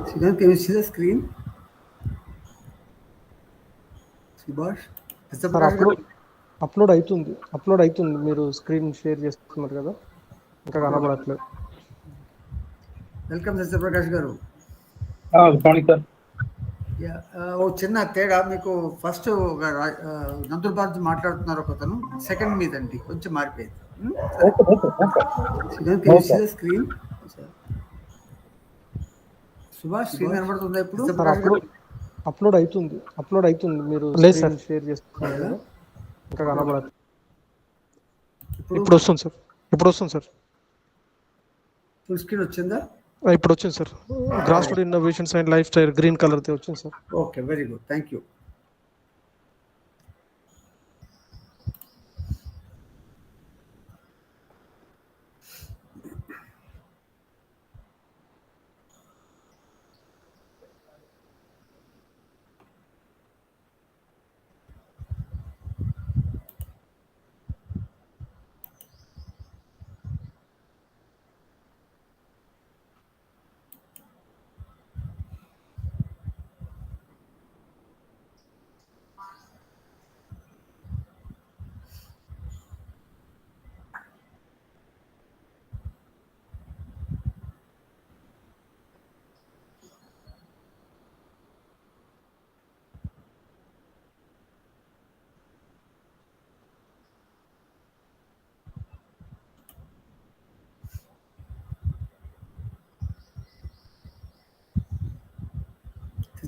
Srikanth, can you see the screen? Subhash? Sir upload అవుతుంది మీరు screen share చేస్తున్నారు కదా, ఇంకా కనబడట్లేదు. వెల్కమ్ సత్యప్రకాష్ గారు. Morning sir. ఓ చిన్న తేడా మీకు. ఫస్ట్ నందులబాద్ నుంచి మాట్లాడుతున్నారు ఒకతను, సెకండ్ మీదండి కొంచెం మారిపోయింది. Srikanth, can you see the screen? Subhash, screen కనబడుతుందా ఇప్పుడు? అప్లోడ్ అవుతుంది మీరు స్క్రీన్ షేర్ చేస్తున్నారు కదా, ఇంకా కనబడట్లేదు. ఇప్పుడు వస్తుంది సార్. ఫుల్ స్క్రీన్ వచ్చిందా? ఇప్పుడు వచ్చింది sir. Grassroot innovations and life style green colour తో వచ్చింది sir. Okay, very good, thank you.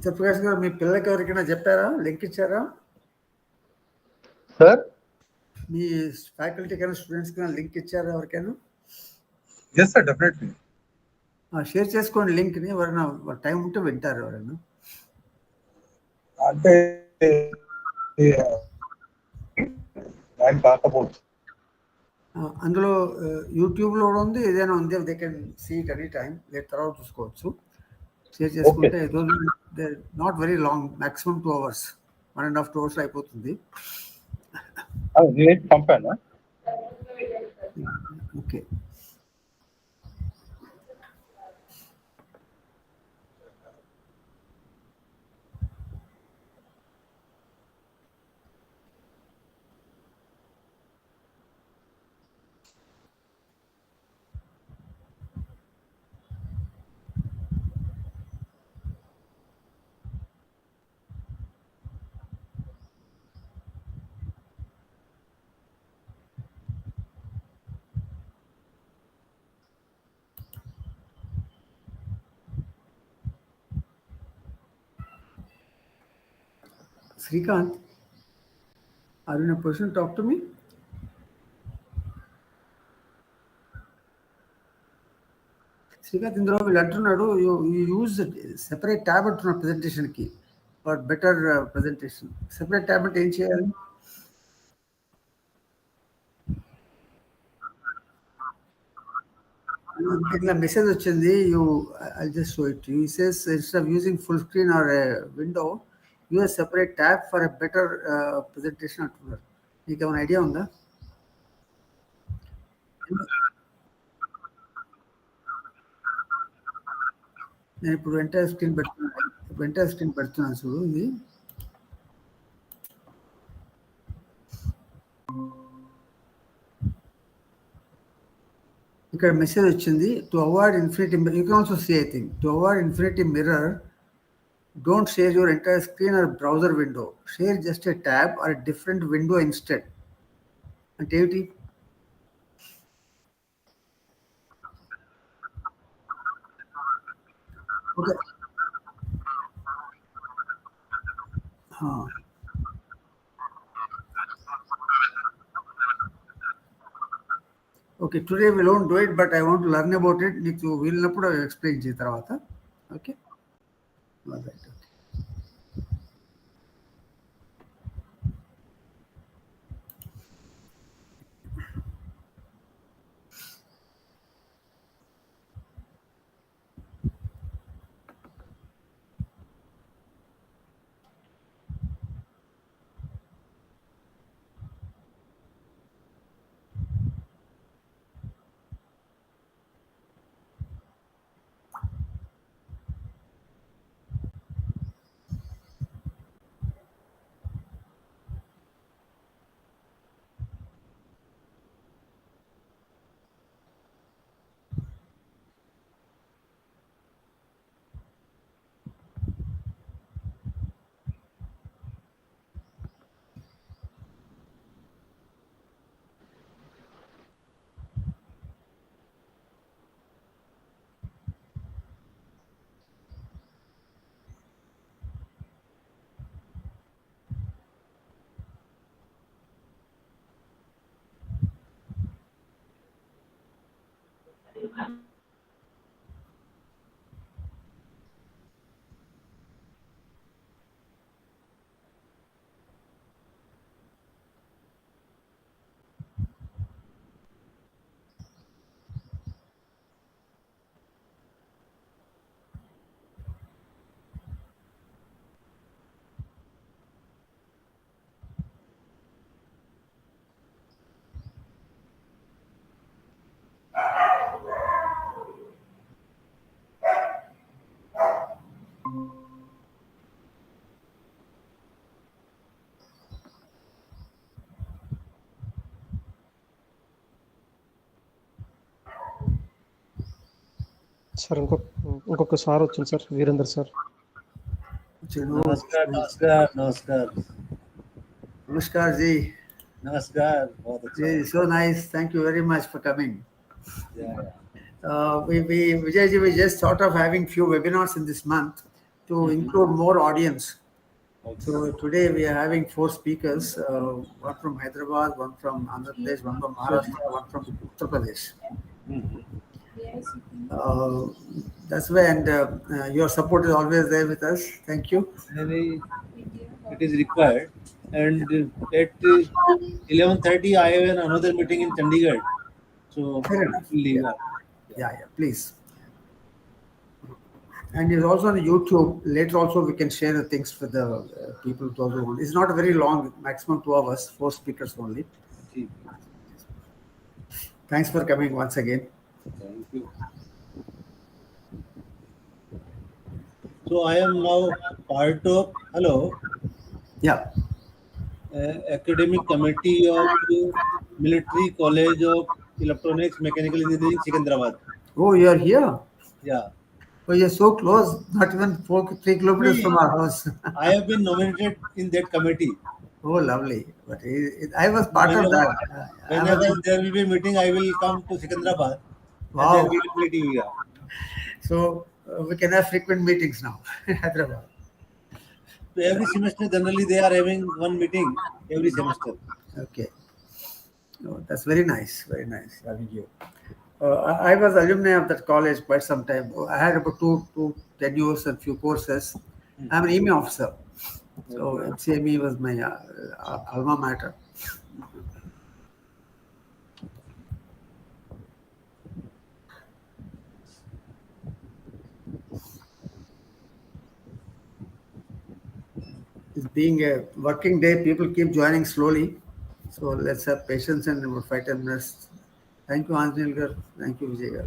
Satya Prakash గారు, మీ పిల్లలకి ఎవరికైనా చెప్పారా, లింక్ ఇచ్చారా సార్? మీ ఫ్యాకల్టీ కైనా స్టూడెంట్స్ కైనా లింక్ ఇచ్చారా ఎవరికైనా? Yes sir, definitely. షేర్ చేసుకోండి లింక్ని, ఎవరైనా టైం ఉంటే వింటారు ఎవరైనా. అంటే అందులో యూట్యూబ్లో కూడా ఉంది, ఏదైనా ఉంది, they can see it any time, late తర్వాత చూసుకోవచ్చు. షేర్ చేసుకుంటే not very long, maximum 2 hours, 1.5 to 2 hours అయిపోతుంది. పంపాను. Okay, Srikanth, are you in a position to talk to me? Srikanth, ఇందులో వీళ్ళు అంటున్నాడు, యూ యూజ్ సెపరేట్ ట్యాబ్ అంటున్నాడు ప్రెజెంటేషన్కి for better presentation. Separate tab అంటే ఏం చేయాలి? ఇట్లా మెసేజ్ వచ్చింది, I'll just show it to you. It says instead of using full screen or a window, use a separate tab for a better presentation అంటున్నారు. మీకు ఏమైనా ఐడియా ఉందా? నేను ఇప్పుడు ఎంటైర్ స్క్రీన్ పెడుతున్నాను చూడు. ఇది ఇక్కడ మెసేజ్ వచ్చింది, to avoid infinity mirror, you can also see, I think, to avoid infinity mirror, don't share your entire screen or browser window. Share just a tab or a different window instead. అంటే ఏంటి? Okay, today we won't do it, but I want to learn about it. నీకు వీళ్ళినప్పుడు explain చేసిన తర్వాత. Okay, right. Sir ఇంకొక sir వచ్చింది sir, Virender sir. नमस्कार नमस्कार नमस्कार Namaskar ji. नमस्कार बहुत अच्छा Ji, so nice. Thank you very much for coming. yeah. Vijay ji, we just thought of having few webinars in this month to include more audience. Okay. So today we are having 4 speakers, one from Hyderabad, one from Andhra Pradesh, one from Maharashtra, one from Uttar Pradesh. That's why, and your support is always there with us. Thank you. Maybe it is required, and at 11:30 I have another meeting in Chandigarh, so Fair enough. we'll leave Yeah. out. Yeah, please. And it's also on YouTube. Later also we can share the things for the people to also want. It's not very long, maximum 2 hours, 4 speakers only. ठीक. Thanks for coming once again. Thank you. So I am now part of Yeah. Academic Committee of Military College of Electronics Mechanical Engineering, Secunderabad. Oh, you are here? Yeah. Oh, you're so close. Not even 3 kilometers from our house. I have been nominated in that committee. Oh, lovely. But I was part of that. Whenever there will be a meeting, I will come to Secunderabad. Wow. And then we will meet you here. So we can have frequent meetings now in Hyderabad. So every semester, generally, they are having one meeting every semester. Okay. Oh, that's very nice. Very nice having you. I was alumni of that college quite some time. I had about two tenures and few courses. I'm an EME officer. So MCME was my alma mater. It's being a working day, people keep joining slowly. So let's have patience and about 5-10 minutes. Thank you, Anjanil gar. Thank you, Vijay gar.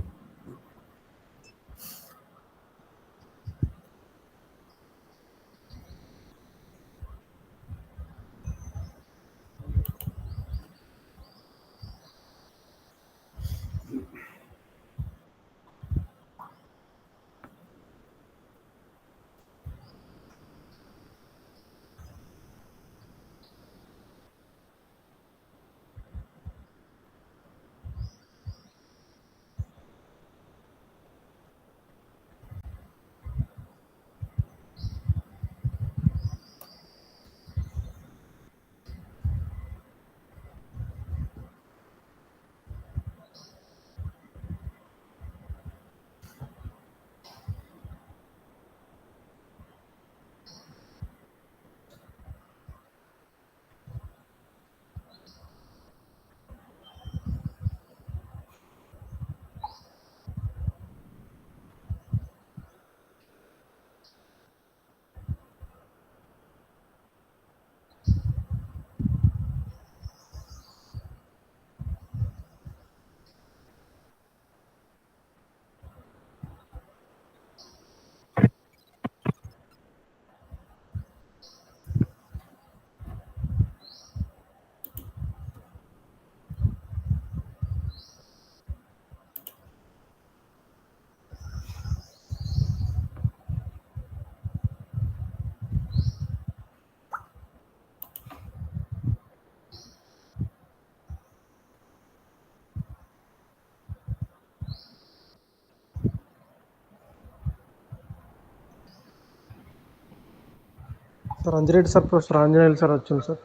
Sir Anji Reddy sir, professor Anjaneyulu sir వచ్చింది sir.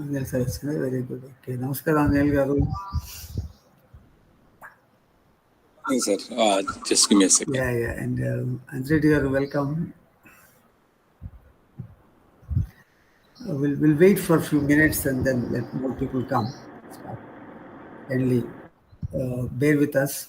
Anjanil sir, it's very good. Okay, Namaskar, Anjanil garu. starting, sir. Just give me a second. Yeah. And Andrej, you are welcome. We'll wait for a few minutes and then let more people come. Kindly bear with us.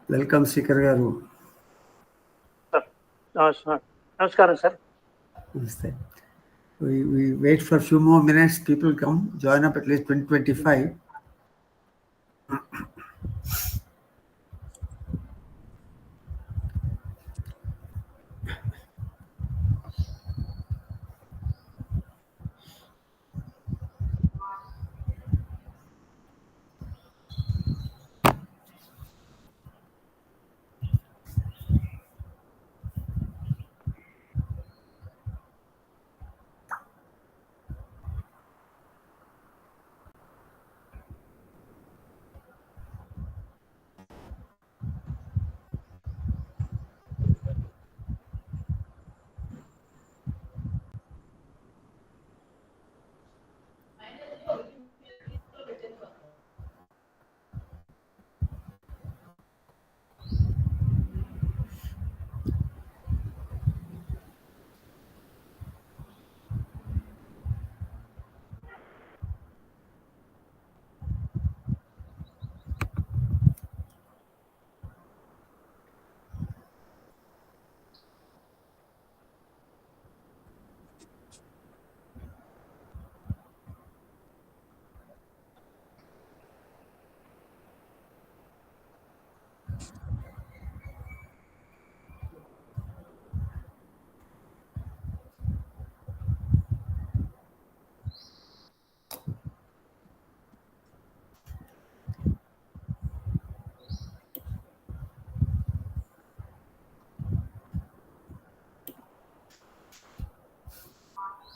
Welcome, Sikar Garu. Namaskaram, sir. Namaste. We wait for a few more minutes. People come, join up at least 2025.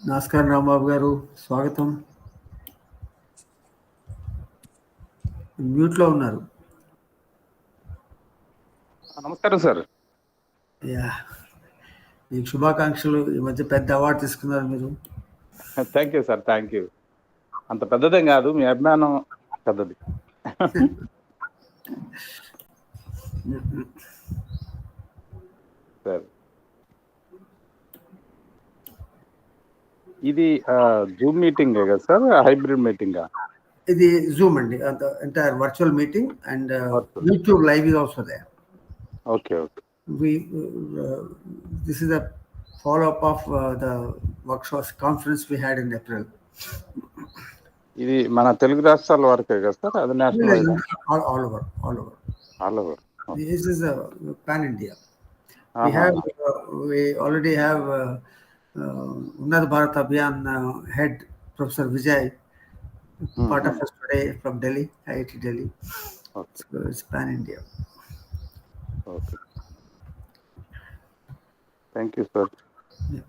నమస్కారం రాంబాబు గారు, స్వాగతం. మ్యూట్లో ఉన్నారు. నమస్కారం sir. Yeah, మీకు శుభాకాంక్షలు. ఈ మధ్య పెద్ద అవార్డు తీసుకున్నారు మీరు. Thank you sir, thank you. అంత పెద్దదేం కాదు, మీ అభిమానం పెద్దది. సార్, ఇది జూమ్ మీటింగ్ కదా సార్, హైబ్రిడ్ మీటింగ్? ఇది జూమ్ అండి, entire virtual meeting and YouTube live is also there. Okay okay. This is a follow-up of the workshops conference we had in April. ఇది మన తెలుగు రాష్ట్రాల వరకే కదా సార్, అది national? All over. This is a pan India. We already have Unnat Bharat Abhiyan head Professor Vijay, part of us today from Delhi, IIT Delhi. Okay. So it's pan India. Okay. Thank you, sir. Yeah.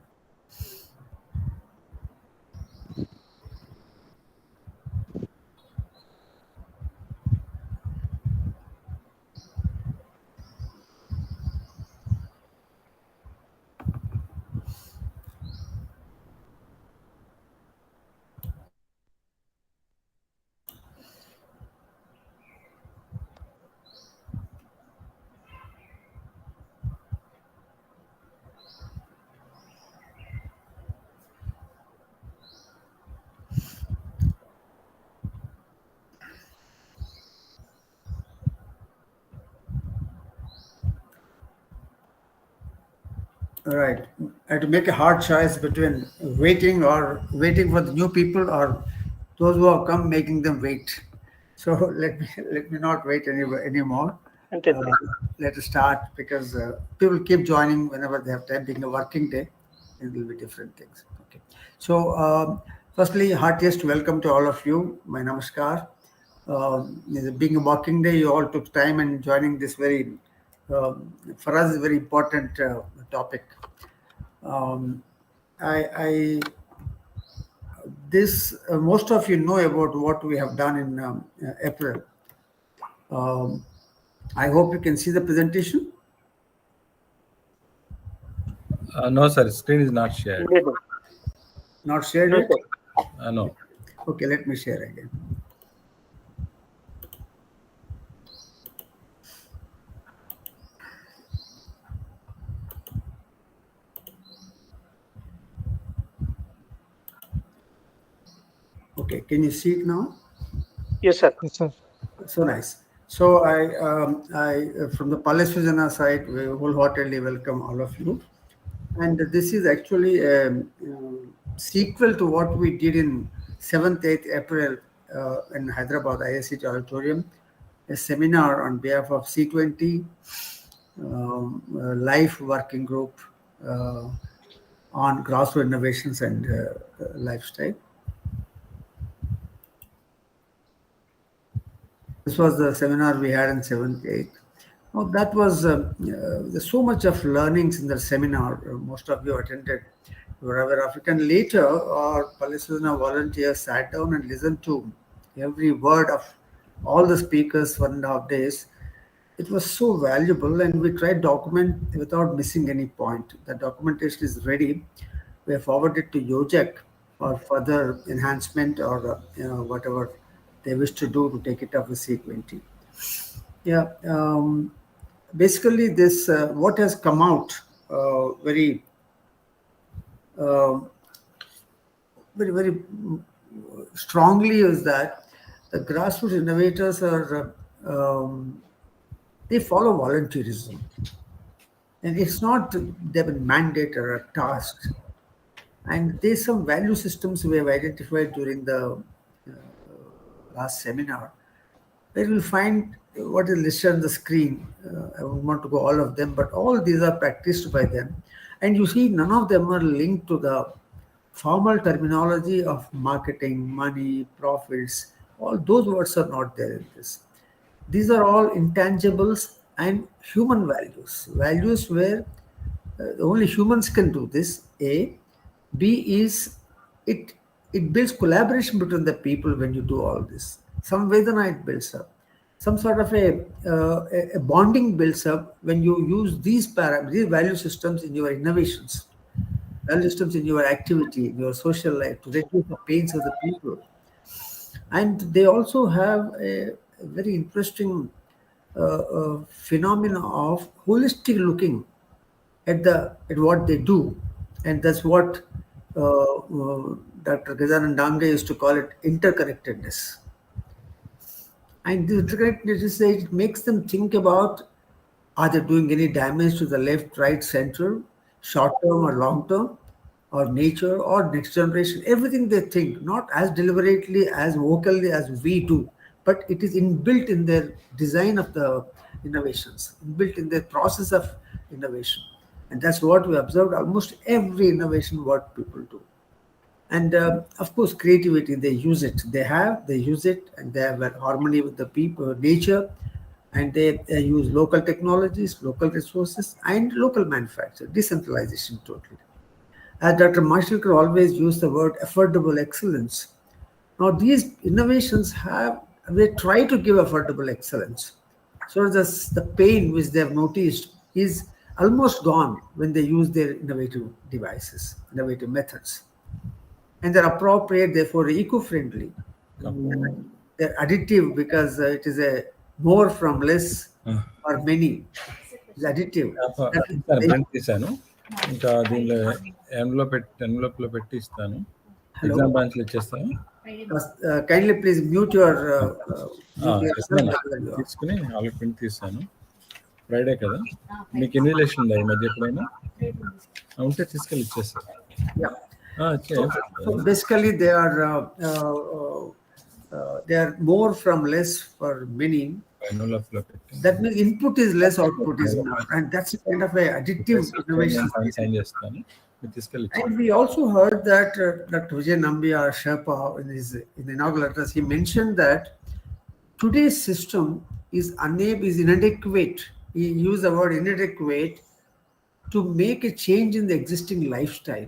All right. I had to make a hard choice between waiting for the new people or those who have come, making them wait. So let me not wait anymore. Let us start, because people keep joining whenever they have time. Being a working day, it will be different things. Okay. So firstly, heartiest welcome to all of you. My namaskar. being a working day, you all took time and joining this very, for us, very important topic. I this most of you know about what we have done in April. I hope you can see the presentation. No, sir. Screen is not shared. Not shared No, yet? sir. No. Okay, let me share again. Okay, can you see it now? Yes, sir. Yes, sir. So nice. So I from the Palestinian side, we wholeheartedly welcome all of you. And this is actually a sequel to what we did in 7th, 8th April in Hyderabad ISCT Auditorium, a seminar on behalf of C20, Life Working Group on Grassroots Innovations and Lifestyle. This was the seminar we had in 7th, 8th. Oh, that was there's so much of learnings in the seminar. Most of you attended. You were aware of it. And later, our Palestinian volunteers sat down and listened to every word of all the speakers 1.5 days. It was so valuable, and we tried document without missing any point. The documentation is ready. We have forwarded to Yojek for further enhancement or whatever they wish to do to take it up with C20. Yeah. Basically, this what has come out very strongly is that the grassroots innovators are they follow volunteerism, and it's not they've been mandated or tasked. And there's some value systems we have identified during the last seminar, where you'll find what is listed on the screen. I won't want to go all of them, but all these are practiced by them. And you see, none of them are linked to the formal terminology of marketing, money, profits. All those words are not there in this. These are all intangibles and human values. Values where only humans can do this. A. B is it builds collaboration between the people when you do all this. Some Vedana it builds up. Some sort of a bonding builds up when you use these value systems in your innovations, value systems in your activity, in your social life to reduce the pains of the people. And they also have a very interesting phenomena of holistic looking at what they do, and that's what Dr. Gajanan Damge used to call it interconnectedness. And this interconnectedness, it makes them think about, are they doing any damage to the left, right, center, short term or long term, or nature or next generation? Everything they think, not as deliberately, as vocally as we do, but it is inbuilt in their design of the innovations, inbuilt in their process of innovation. And that's what we observed almost every innovation what people do. And of course, creativity, they use it. They use it, and they have harmony with the people, nature, and they use local technologies, local resources, and local manufacture, decentralization totally. As Dr. Mashilkar always used the word affordable excellence. Now, these innovations they try to give affordable excellence. So the pain which they have noticed is almost gone when they use their innovative devices, innovative methods. And they're appropriate, therefore eco-friendly. They're additive because it is a more from less or many. It's additive. Print తీసాను ఇంకా దీనిలో envelope లో పెట్టి ఇస్తాను. Exam బ్రాంచ్లో ఇచ్చేస్తాను. Kindly please mute your తీసుకుని already print తీస్తాను. ఫ్రైడే కదా, మీకు ఇన్విటేషన్ ఉందా ఈ మధ్య ఎప్పుడైనా ఉంటే తీసుకెళ్ళి ఇచ్చేస్తాను. So basically, they are more from less for many. That means input is less, output is more, and that's kind of a additive innovation. And we also heard that Dr. Vijay Nambiar Sherpa in the inaugural address, he mentioned that today's system is inadequate. He used the word inadequate to make a change in the existing lifestyle,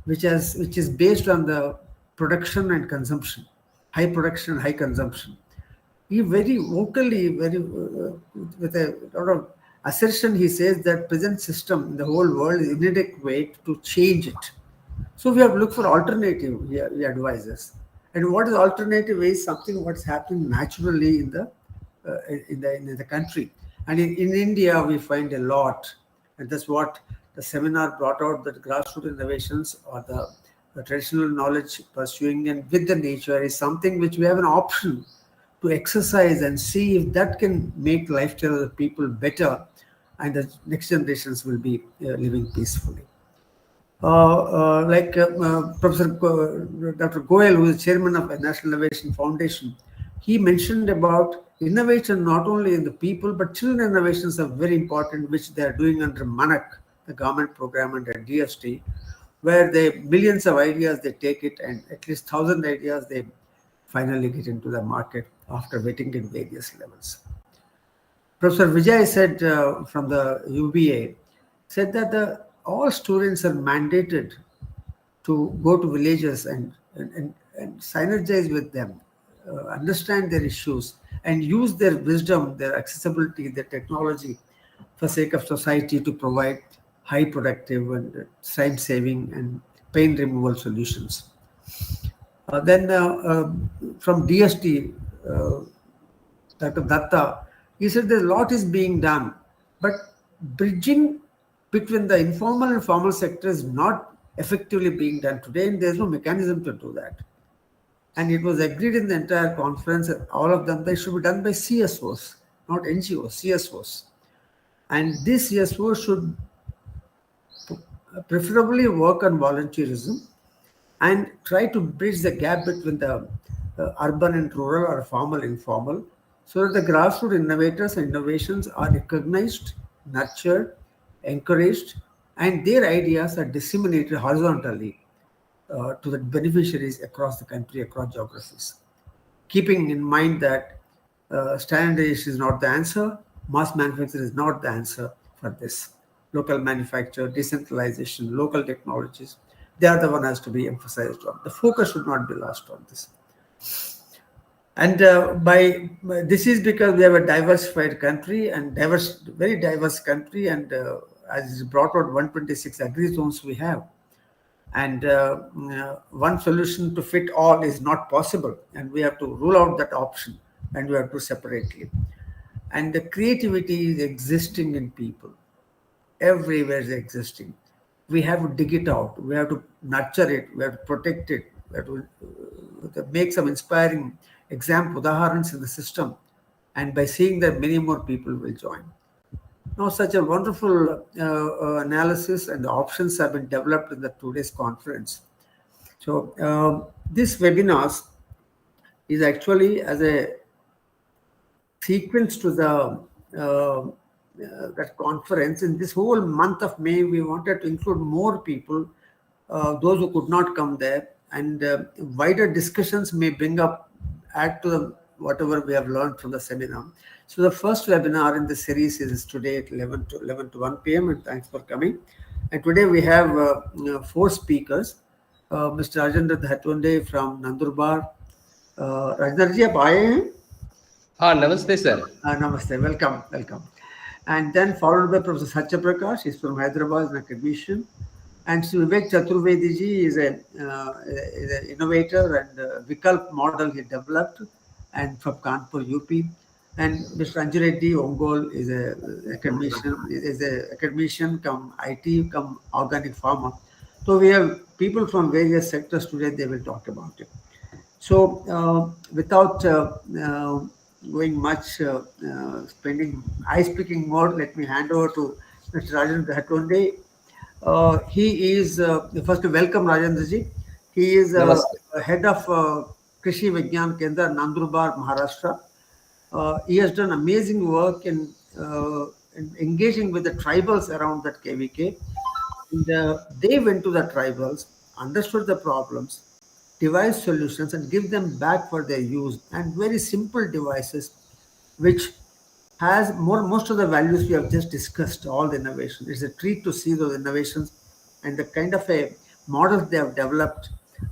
which is based on the production and consumption, high production and high consumption. He very vocally, with a lot of assertion, he says that present system in the whole world is inadequate to change it. So we have to look for alternative, he advises. And what is alternative is something what's happening naturally in the country. And in India, we find a lot. And that's what the seminar brought out, that grassroots innovations or the traditional knowledge pursuing and with the nature is something which we have an option to exercise and see if that can make lifestyle of the people better, and the next generations will be living peacefully. Professor Dr. Goel, who is chairman of the National Innovation Foundation, he mentioned about innovation not only in the people, but children innovations are very important, which they are doing under MANAC, the government program under DST, where millions of ideas, they take it, and at least 1,000 ideas, they finally get into the market after vetting at various levels. Professor Vijay said from the UBA, said that all students are mandated to go to villages and synergize with them, understand their issues, and use their wisdom, their accessibility, their technology for sake of society to provide high productive and time-saving and pain removal solutions. Then from DST, Dr. Datta, he said that a lot is being done, but bridging between the informal and formal sector is not effectively being done today, and there's no mechanism to do that. And it was agreed in the entire conference, all of them, they should be done by CSOs, not NGOs, CSOs. And these CSOs should preferably work on volunteerism and try to bridge the gap between the urban and rural or formal informal, so that the grassroots innovators and innovations are recognized, nurtured, encouraged, and their ideas are disseminated horizontally to the beneficiaries across the country, across geographies. Keeping in mind that standardization is not the answer, mass manufacture is not the answer for this. Local manufacture, decentralization, local technologies, they are the one has to be emphasized on. The focus should not be lost on this. And this is because we have a diversified country and very diverse country, and as is brought out, 126 agri zones we have. And one solution to fit all is not possible, and we have to rule out that option, and we have to separately. And the creativity is existing in people. Everywhere is existing. We have to dig it out. We have to nurture it. We have to protect it. We have to make some inspiring udaharans in the system. And by seeing that, many more people will join. Now, such a wonderful analysis and the options have been developed in the today's conference. So this webinar is actually as a sequence to the that conference. In this whole month of May, we wanted to include more people, those who could not come there, and wider discussions may add to whatever we have learned from the seminar. So the first webinar in the series is today at 11 to 1 p.m. and thanks for coming. And today we have 4 speakers. Mr. Rajendra Dhatonde from Nandurbar. Rajendra ji, aap aaye hain? Namaste, sir. Namaste, welcome. And then followed by Professor Satya Prakash, he's from Hyderabad, an academician. And Sri Vivek Chaturvedi ji is an innovator, and Vikalp model he developed, and from Kanpur, UP. And Mr. Anjureddy Ongol is an academician, come IT, come organic farmer. So we have people from various sectors today, they will talk about it. So without going much, speaking more, let me hand over to Mr. Rajendra Dhatonde. He is, first to welcome Rajendra ji. He is head of Krishi Vigyan Kendra, Nandurbar, Maharashtra. He has done amazing work in engaging with the tribals around that KVK. And, they went to the tribals, understood the problems, device solutions and give them back for their use, and very simple devices which has most of the values we have just discussed, all the innovation. It's a treat to see those innovations and the kind of a models they have developed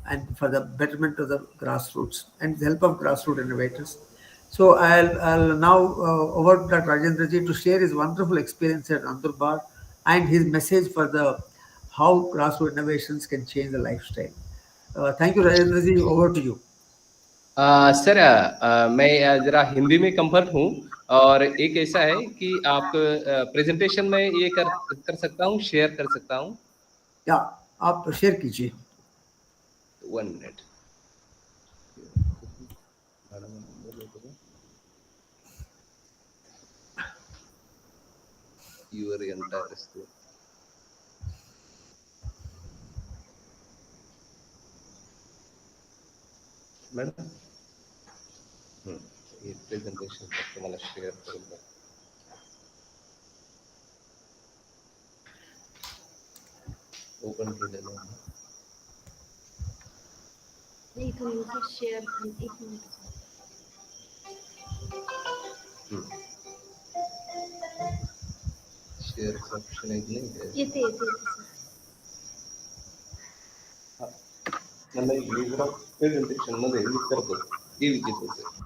and for the betterment of the grassroots and the help of grassroots innovators. So I'll now over to Dr. Rajendra ji to share his wonderful experience at Andurbar and his message for the how grassroots innovations can change the lifestyle. Thank you, Rajendra ji. Over to you. Sir मैं जरा हिंदी में comfort हूँ और एक ऐसा है कि आप प्रेजेंटेशन में ये कर सकता हूँ, शेयर कर सकता हूँ। या आप शेयर कीजिए। 1 minute. Your entire screen. Madam ये प्रेजेंटेशन फक्त मला शेअर करून द्या। ओपन केलेलं आहे नहीं तो यूजर शेयर एक मिनट शेअर ऑप्शन आहे की नाही येते मला युजर प्रेझेंटेशन मध्ये क्लिक करतो हे विचारायचं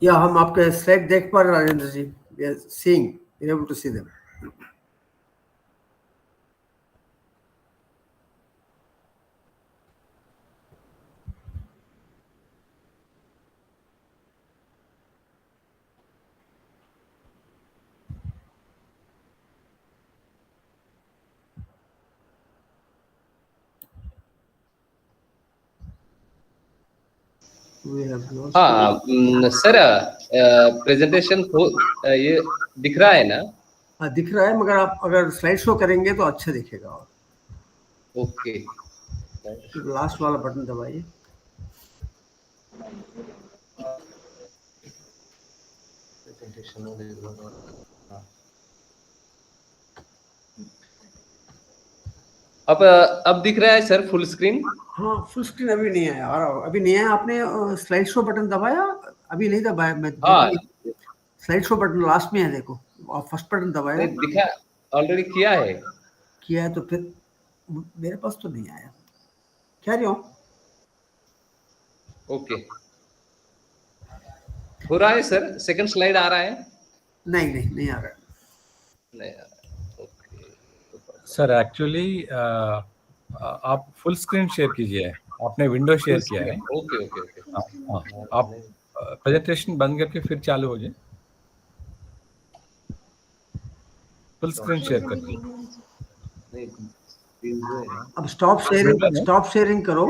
या हम आपके स्लाइड देख पा रहे हैं राजेंद्र जी। We are seeing, we are able to see them. हाँ सर प्रेजेंटेशन ये दिख रहा है ना? हाँ दिख रहा है, मगर आप अगर स्लाइड शो करेंगे तो अच्छा दिखेगा। और ओके लास्ट वाला बटन दबाइए। अब दिख रहा है सर फुल स्क्रीन? हाँ फुल स्क्रीन अभी नहीं है यार, अभी नहीं है। आपने स्लाइड शो बटन दबाया? अभी नहीं दबाया मैं। हाँ स्लाइड शो बटन लास्ट में है, देखो आप फर्स्ट बटन दबाया। दिखा ऑलरेडी किया है तो फिर मेरे पास तो नहीं आया। क्या रही हो? ओके हो रहा है सर, सेकंड स्लाइड आ रहा है? नहीं आ रहा। नहीं आ रहा। ओके सर एक्चुअली आप फुल स्क्रीन शेयर कीजिए। आपने विंडो शेयर किया है। ओके आप प्रेजेंटेशन बंद करके फिर चालू हो जाए। फुल स्क्रीन शेयर करिए। अब स्टॉप शेयरिंग करो,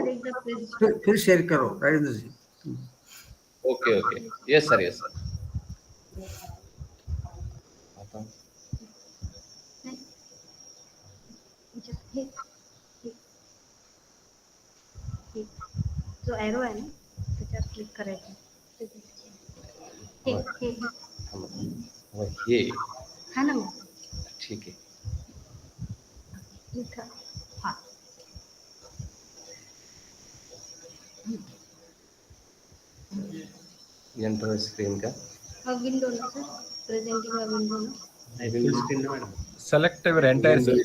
फिर शेयर करो राजेंद्र जी। ओके यस सर जो एरो है ना त्याच्यावर क्लिक करायचं ये हा ना ठीक है इथं हाँ एंटर स्क्रीन का विंडो ना सर, प्रेजेंटिंग विंडो ना फुल स्क्रीन ना madam. Select your entire screen.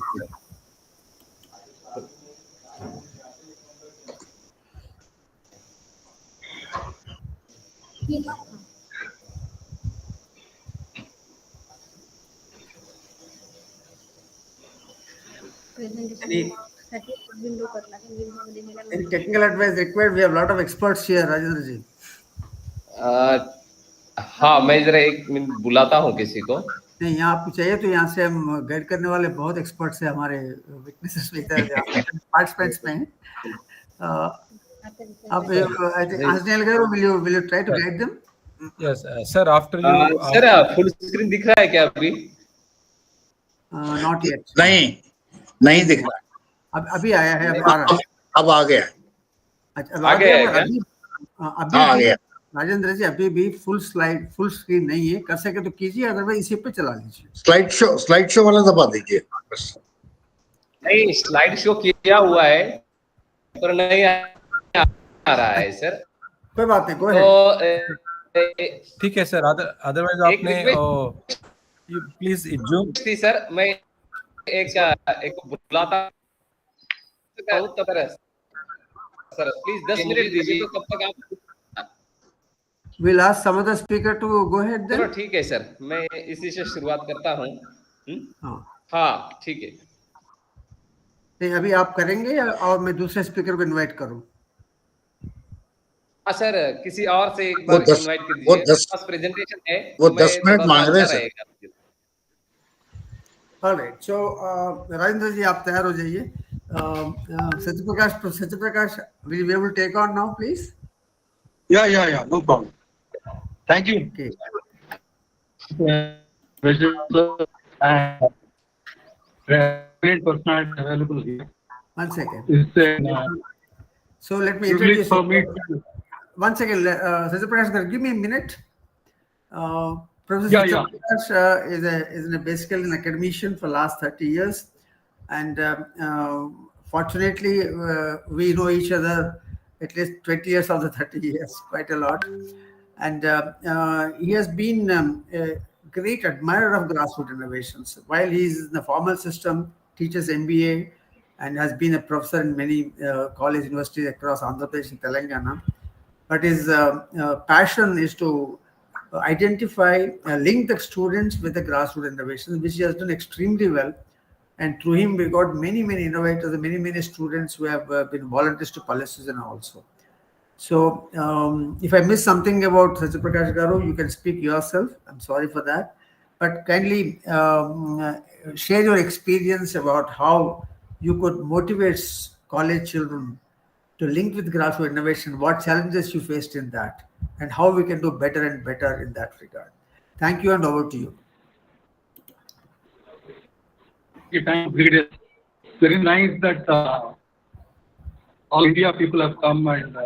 Presentation साठी विंडो करला विंडो मध्ये मला Any technical advice required? We have a lot of experts here, Rajendra ji. हाँ, मैं जरा 1 मिनट बुलाता हूँ किसी को। नहीं, यहाँ आपको चाहिए तो यहाँ से हम गाइड करने वाले बहुत एक्सपर्ट्स हैं हमारे विटनेसेस में, पार्टिसिपेंट्स में हैं। अब Asnel Garu, will you try to guide them? Yes, sir. After you, sir full screen दिख रहा है क्या अभी? Not yet. नहीं दिख रहा। अभी आया है, अब आ रहा है। अब आ गया। अच्छा, आ गया है क्या? अभी आ गया। राजेंद्र जी अभी भी फुल स्क्रीन नहीं है, कर सके तो कीजिए, अदरवाइज इसी पे चला लीजिए। स्लाइड शो वाला दबा दीजिए बस। नहीं, स्लाइड शो किया हुआ है पर नहीं आ रहा है सर। कोई बात नहीं, तो ठीक है सर। अदरवाइज आपने प्लीज जूम सर, मैं एक बुलाता हूँ तो सर प्लीज 10 मिनट दीजिए, तो तब तक आप We'll ask some other speaker to go ahead then. चलो ठीक है सर, मैं इसी से शुरुआत करता हूँ। हाँ ठीक है। नहीं, अभी आप करेंगे और मैं दूसरे स्पीकर को इनवाइट करूं? हाँ सर, किसी और से एक बार इनवाइट कर दीजिए। बस प्रेजेंटेशन है, वो 10 मिनट मांग रहे हैं सर। Alright, so राजेंद्र जी आप तैयार हो जाइए। Satyaprakash, will you be able to take on now, please? Yeah, no problem. Thank you. Okay. Great personality available here. One second. It's So let me introduce for me. One second, Satyaprakash, give me a minute. Professor Yeah. Satyaprakash is basically an academician for the last 30 years. And fortunately, we know each other at least 20 years of the 30 years, quite a lot. And he has been a great admirer of grassroots innovations. While he is in the formal system, teaches MBA, and has been a professor in many college universities across Andhra Pradesh and Telangana. But his passion is to identify, link the students with the grassroots innovations, which he has done extremely well. And through him, we got many innovators and many students who have been volunteers to policies and also. So if I miss something about Satyaprakash Garu, you can speak yourself. I'm sorry for that. But kindly share your experience about how you could motivate college children to link with grassroots innovation, what challenges you faced in that, and how we can do better and better in that regard. Thank you, and over to you. Thank you. Very nice that all India people have come and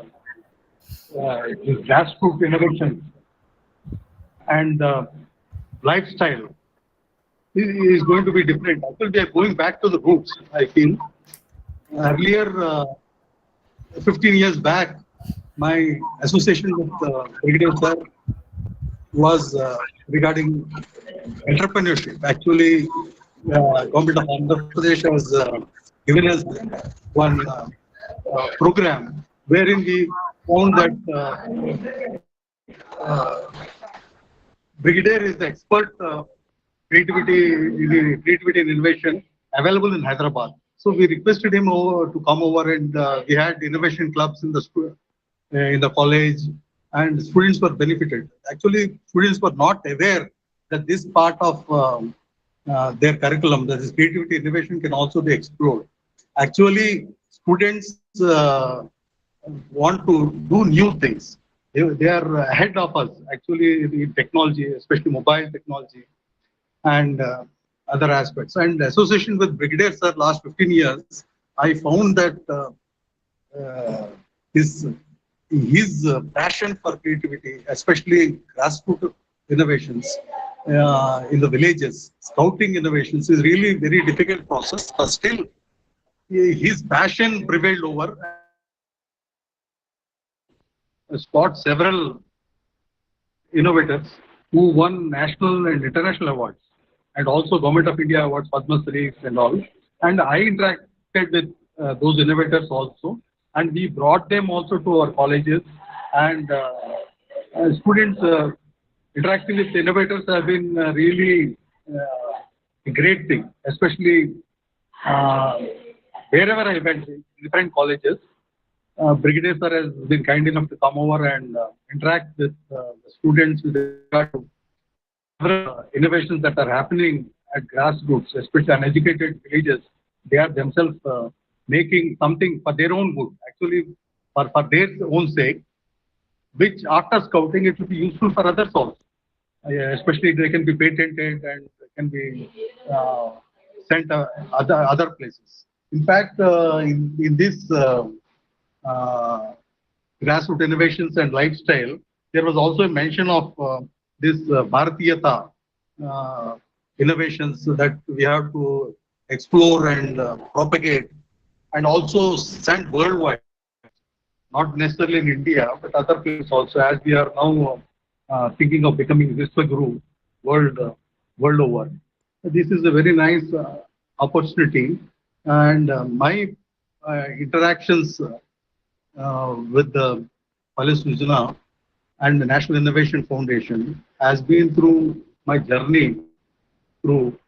this grassroots innovation and lifestyle is going to be different. Actually, we are going back to the roots, I feel. Earlier, 15 years back, my association with Brigadier Sir was regarding entrepreneurship. Actually, Government of Andhra Pradesh has given us one program wherein we found that Brigadier is the expert creativity and innovation available in Hyderabad. So we requested him to come over, and we had innovation clubs in the school, in the college, and students were benefited. Actually, students were not aware that this part of their curriculum, that is creativity innovation, can also be explored. Actually, students want to do new things. They are ahead of us, actually, in technology, especially mobile technology and other aspects. And association with Brigadier Sir last 15 years, I found that his passion for creativity, especially grassroots innovations in the villages, scouting innovations, is really very difficult process. But still, his passion prevailed over. Spot several innovators who won national and international awards, and also Government of India awards, Padma Shri and all. And I interacted with those innovators also, and we brought them also to our colleges. And students interacting with innovators have been really a great thing, especially wherever I went in different colleges. Brigadier sir has been kind enough to come over and interact with the students with regard to innovations that are happening at grassroots, especially uneducated villages. They are themselves making something for their own good, actually for their own sake, which after scouting it will be useful for others also. Especially they can be patented and can be sent other places. In fact, in this grassroots innovations and lifestyle, there was also a mention of this Bharatiyata innovations that we have to explore and propagate and also send worldwide, not necessarily in India, but other places also, as we are now thinking of becoming Vishwaguru world over. This is a very nice opportunity, and my interactions with the Police Vijana and the National Innovation Foundation has been through my journey through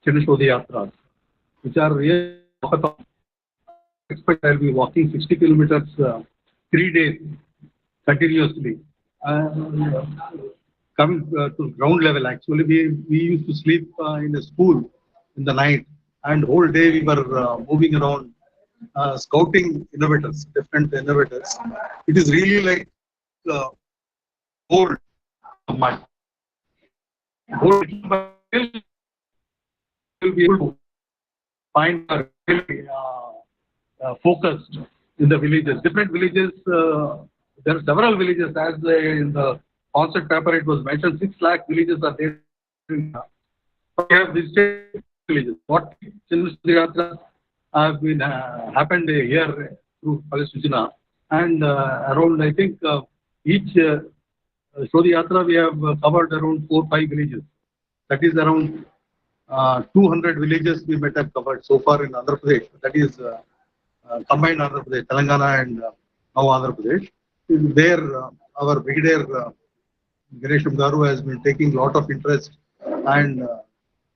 Chinna Yatras, which are really I expect I'll be walking 60 kilometers 3 days continuously. Coming to ground level, actually, we used to sleep in a school in the night, and whole day we were moving around, scouting innovators, different innovators. It is really like gold mine. Gold will be able to find really focused in the villages. Different villages, there are several villages, as in the concept paper it was mentioned, 6 lakh villages are there. We have visited villages. What Chinna have been happened here through Police Vijana, and around, I think, each Shodhi Yatra we have covered around 4-5 villages. That is around 200 villages we might have covered so far in Andhra Pradesh. That is combined Andhra Pradesh, Telangana and now Andhra Pradesh. There, our Brigadier Ganesham Garu has been taking a lot of interest and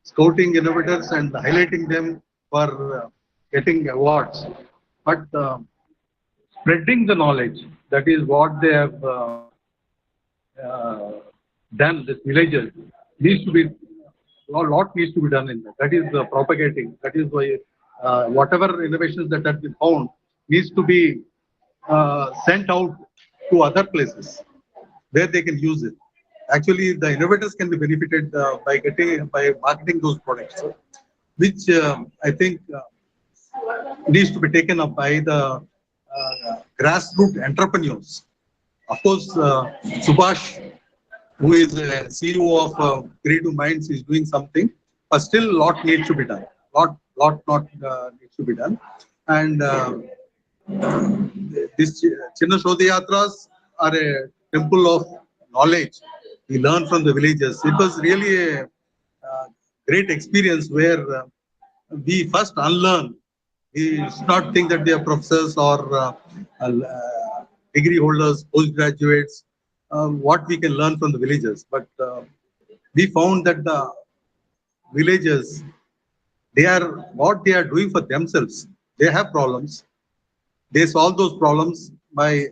scouting innovators and highlighting them for getting awards. But spreading the knowledge, that is what they have done, this villages, needs to be, a lot needs to be done in that. That is propagating. That is why whatever innovations that have been found needs to be sent out to other places where they can use it. Actually, the innovators can be benefited by marketing those products, which I think needs to be taken up by the grassroots entrepreneurs. Of course, Subhash, who is a CEO of Creative Minds, is doing something, but still a lot needs to be done. Lot needs to be done. And this Chinna Yatras are a temple of knowledge. We learn from the villages. It was really a great experience where we first unlearn. We should not think that they are professors or degree holders, postgraduates, what we can learn from the villages. But we found that the villagers, what they are doing for themselves. They have problems. They solve those problems by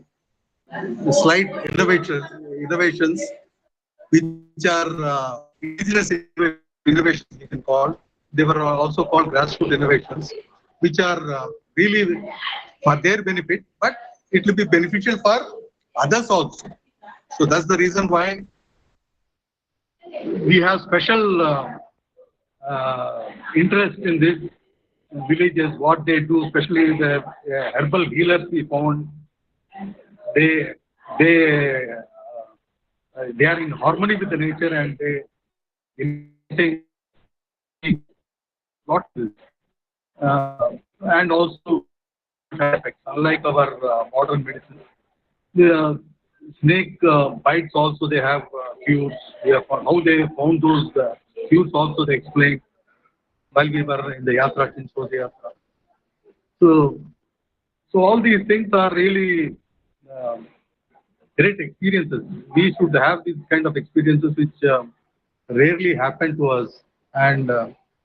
slight innovations, which are indigenous innovations, you can call. They were also called grassroots innovations, which are really for their benefit, but it will be beneficial for others also. So that's the reason why we have special interest in this villages, what they do, especially the herbal healers we found. They are in harmony with the nature, and they lot and also effects, unlike our modern medicine. The snake bites also, they have cures. How they found those cures also they explained while we were in the Yatra, Chinna Yatra. So all these things are really great experiences. We should have these kind of experiences which rarely happen to us. And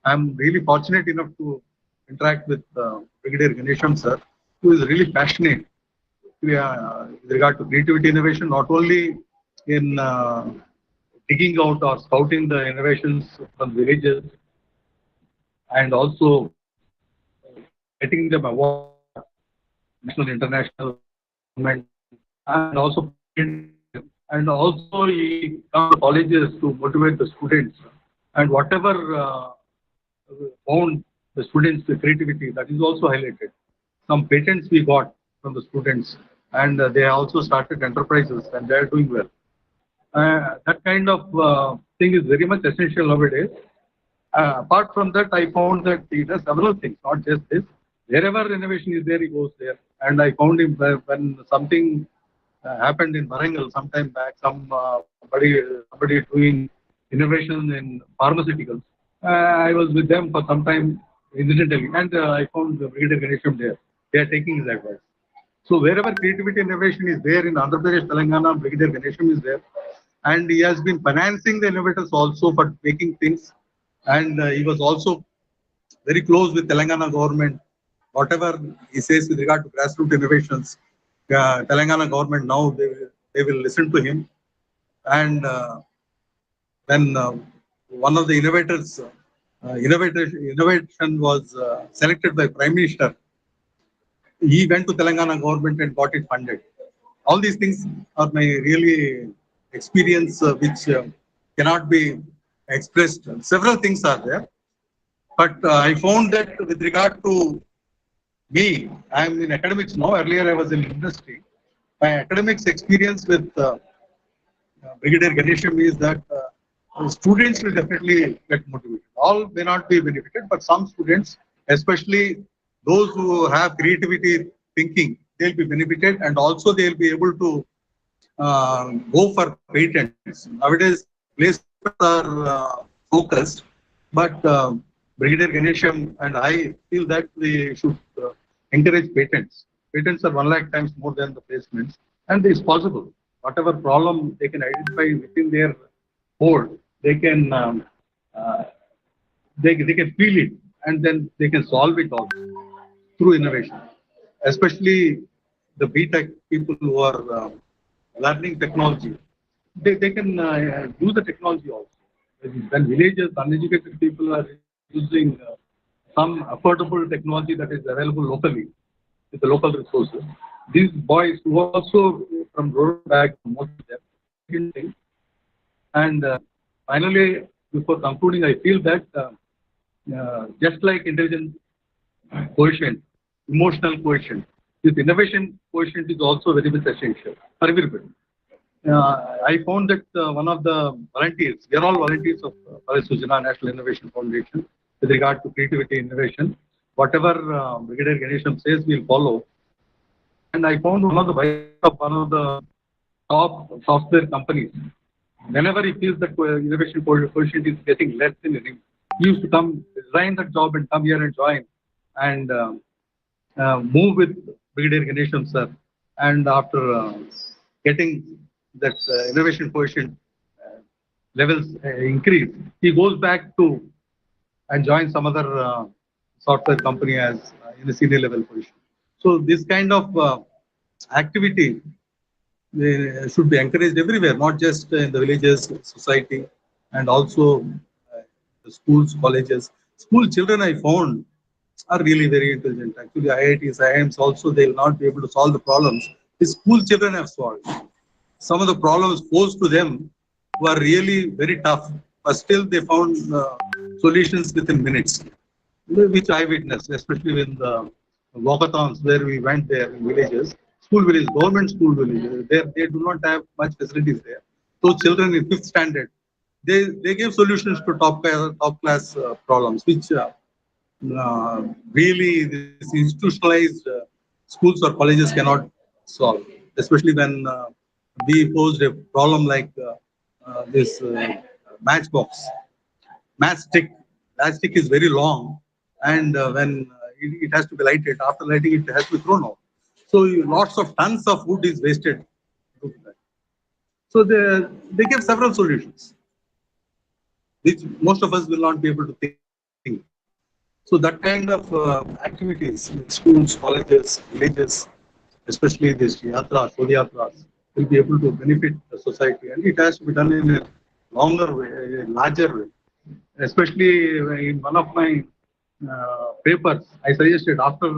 I'm really fortunate enough to interact with Brigadier Ganesham sir, who is really passionate with regard to creativity innovation, not only in digging out or scouting the innovations from villages and also getting them award, national, international, government, and also he comes to colleges to motivate the students, and whatever found the students' creativity, that is also highlighted. Some patents we got from the students, and they also started enterprises, and they are doing well. That kind of thing is very much essential nowadays. Apart from that, I found that he does several things, not just this. Wherever innovation is there, he goes there. And I found him when something happened in Varangal sometime back, somebody doing innovation in pharmaceuticals. I was with them for some time incidentally, and I found the Brigadier Ganesham there. They are taking his advice. So wherever creativity innovation is there in Andhra Pradesh, Telangana, Brigadier Ganesham is there. And he has been financing the innovators also for making things. And he was also very close with Telangana government. Whatever he says with regard to grassroots innovations, Telangana government now they will listen to him. And when one of the innovators, innovation was selected by Prime Minister, he went to Telangana government and got it funded. All these things are my really experience, which cannot be expressed. Several things are there, but I found that with regard to me, I am in academics now. Earlier, I was in industry. My academics experience with Brigadier Ganesham is that students will definitely get motivated. All may not be benefited, but some students, especially those who have creativity thinking, they'll be benefited, and also they'll be able to go for patents. Nowadays, placements are focused, but Brigadier Ganesham and I feel that we should encourage patents. Patents are 1 lakh times more than the placements, and it's possible. Whatever problem they can identify within their board, they can they can feel it, and then they can solve it also through innovation. Especially the BTech people who are learning technology, they can use the technology also. When villages, uneducated people are using some affordable technology that is available locally with the local resources, these boys who are also from rural background, most of them. And finally, before concluding, I feel that just like intelligence quotient, emotional quotient, this innovation quotient is also very much essential for everybody. I found that one of the volunteers, we are all volunteers of Sujana National Innovation Foundation with regard to creativity innovation. Whatever Brigadier Ganesham says, we'll follow. And I found one of the vice of one of the top software companies. Whenever he feels that innovation quotient is getting less in him, he used to come, resign that job and come here and join and move with Brigadier Ganesham sir. And after getting that innovation quotient levels increase, he goes back to and joins some other software company as in a senior level position. So this kind of activity should be encouraged everywhere, not just in the villages, society, and also the schools, colleges. School children I found are really very intelligent. Actually, IITs, IIMs also, they will not be able to solve the problems. The school children have solved. Some of the problems posed to them were really very tough, but still they found solutions within minutes, which I witnessed, especially in the walkathons where we went there in villages, school villages, government school villages. They do not have much facilities there. Those children in 5th standard, they gave solutions to top class problems, which really this institutionalized schools or colleges cannot solve, especially when we posed a problem like this matchbox. Matchstick is very long, and when it has to be lighted, after lighting it has to be thrown out. So lots of tons of wood is wasted. So they give several solutions, which most of us will not be able to think. So that kind of activities in schools, colleges, villages, especially this yatras, Shodhyatras, will be able to benefit the society, and it has to be done in a longer way, a larger way. Especially in one of my papers, I suggested after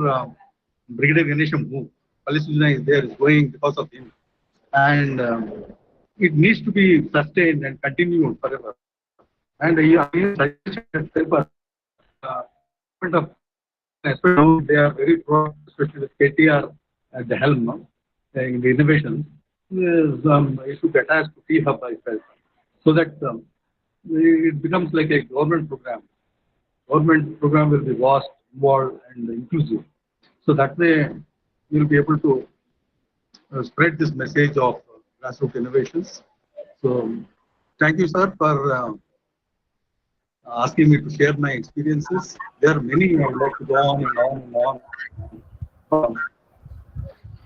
Brigadier Ganesham moved, Police is there, is going because of him, and it needs to be sustained and continued forever. And I suggested that paper, especially now they are very pro, especially with KTR at the helm, no? In the innovations, it should be attached to T-Hub itself, so that it becomes like a government program. Government program will be vast, involved, and inclusive. So that way, we will be able to spread this message of grassroots innovations. So, thank you, sir, for asking me to share my experiences. There are many I would like to go on and on and on.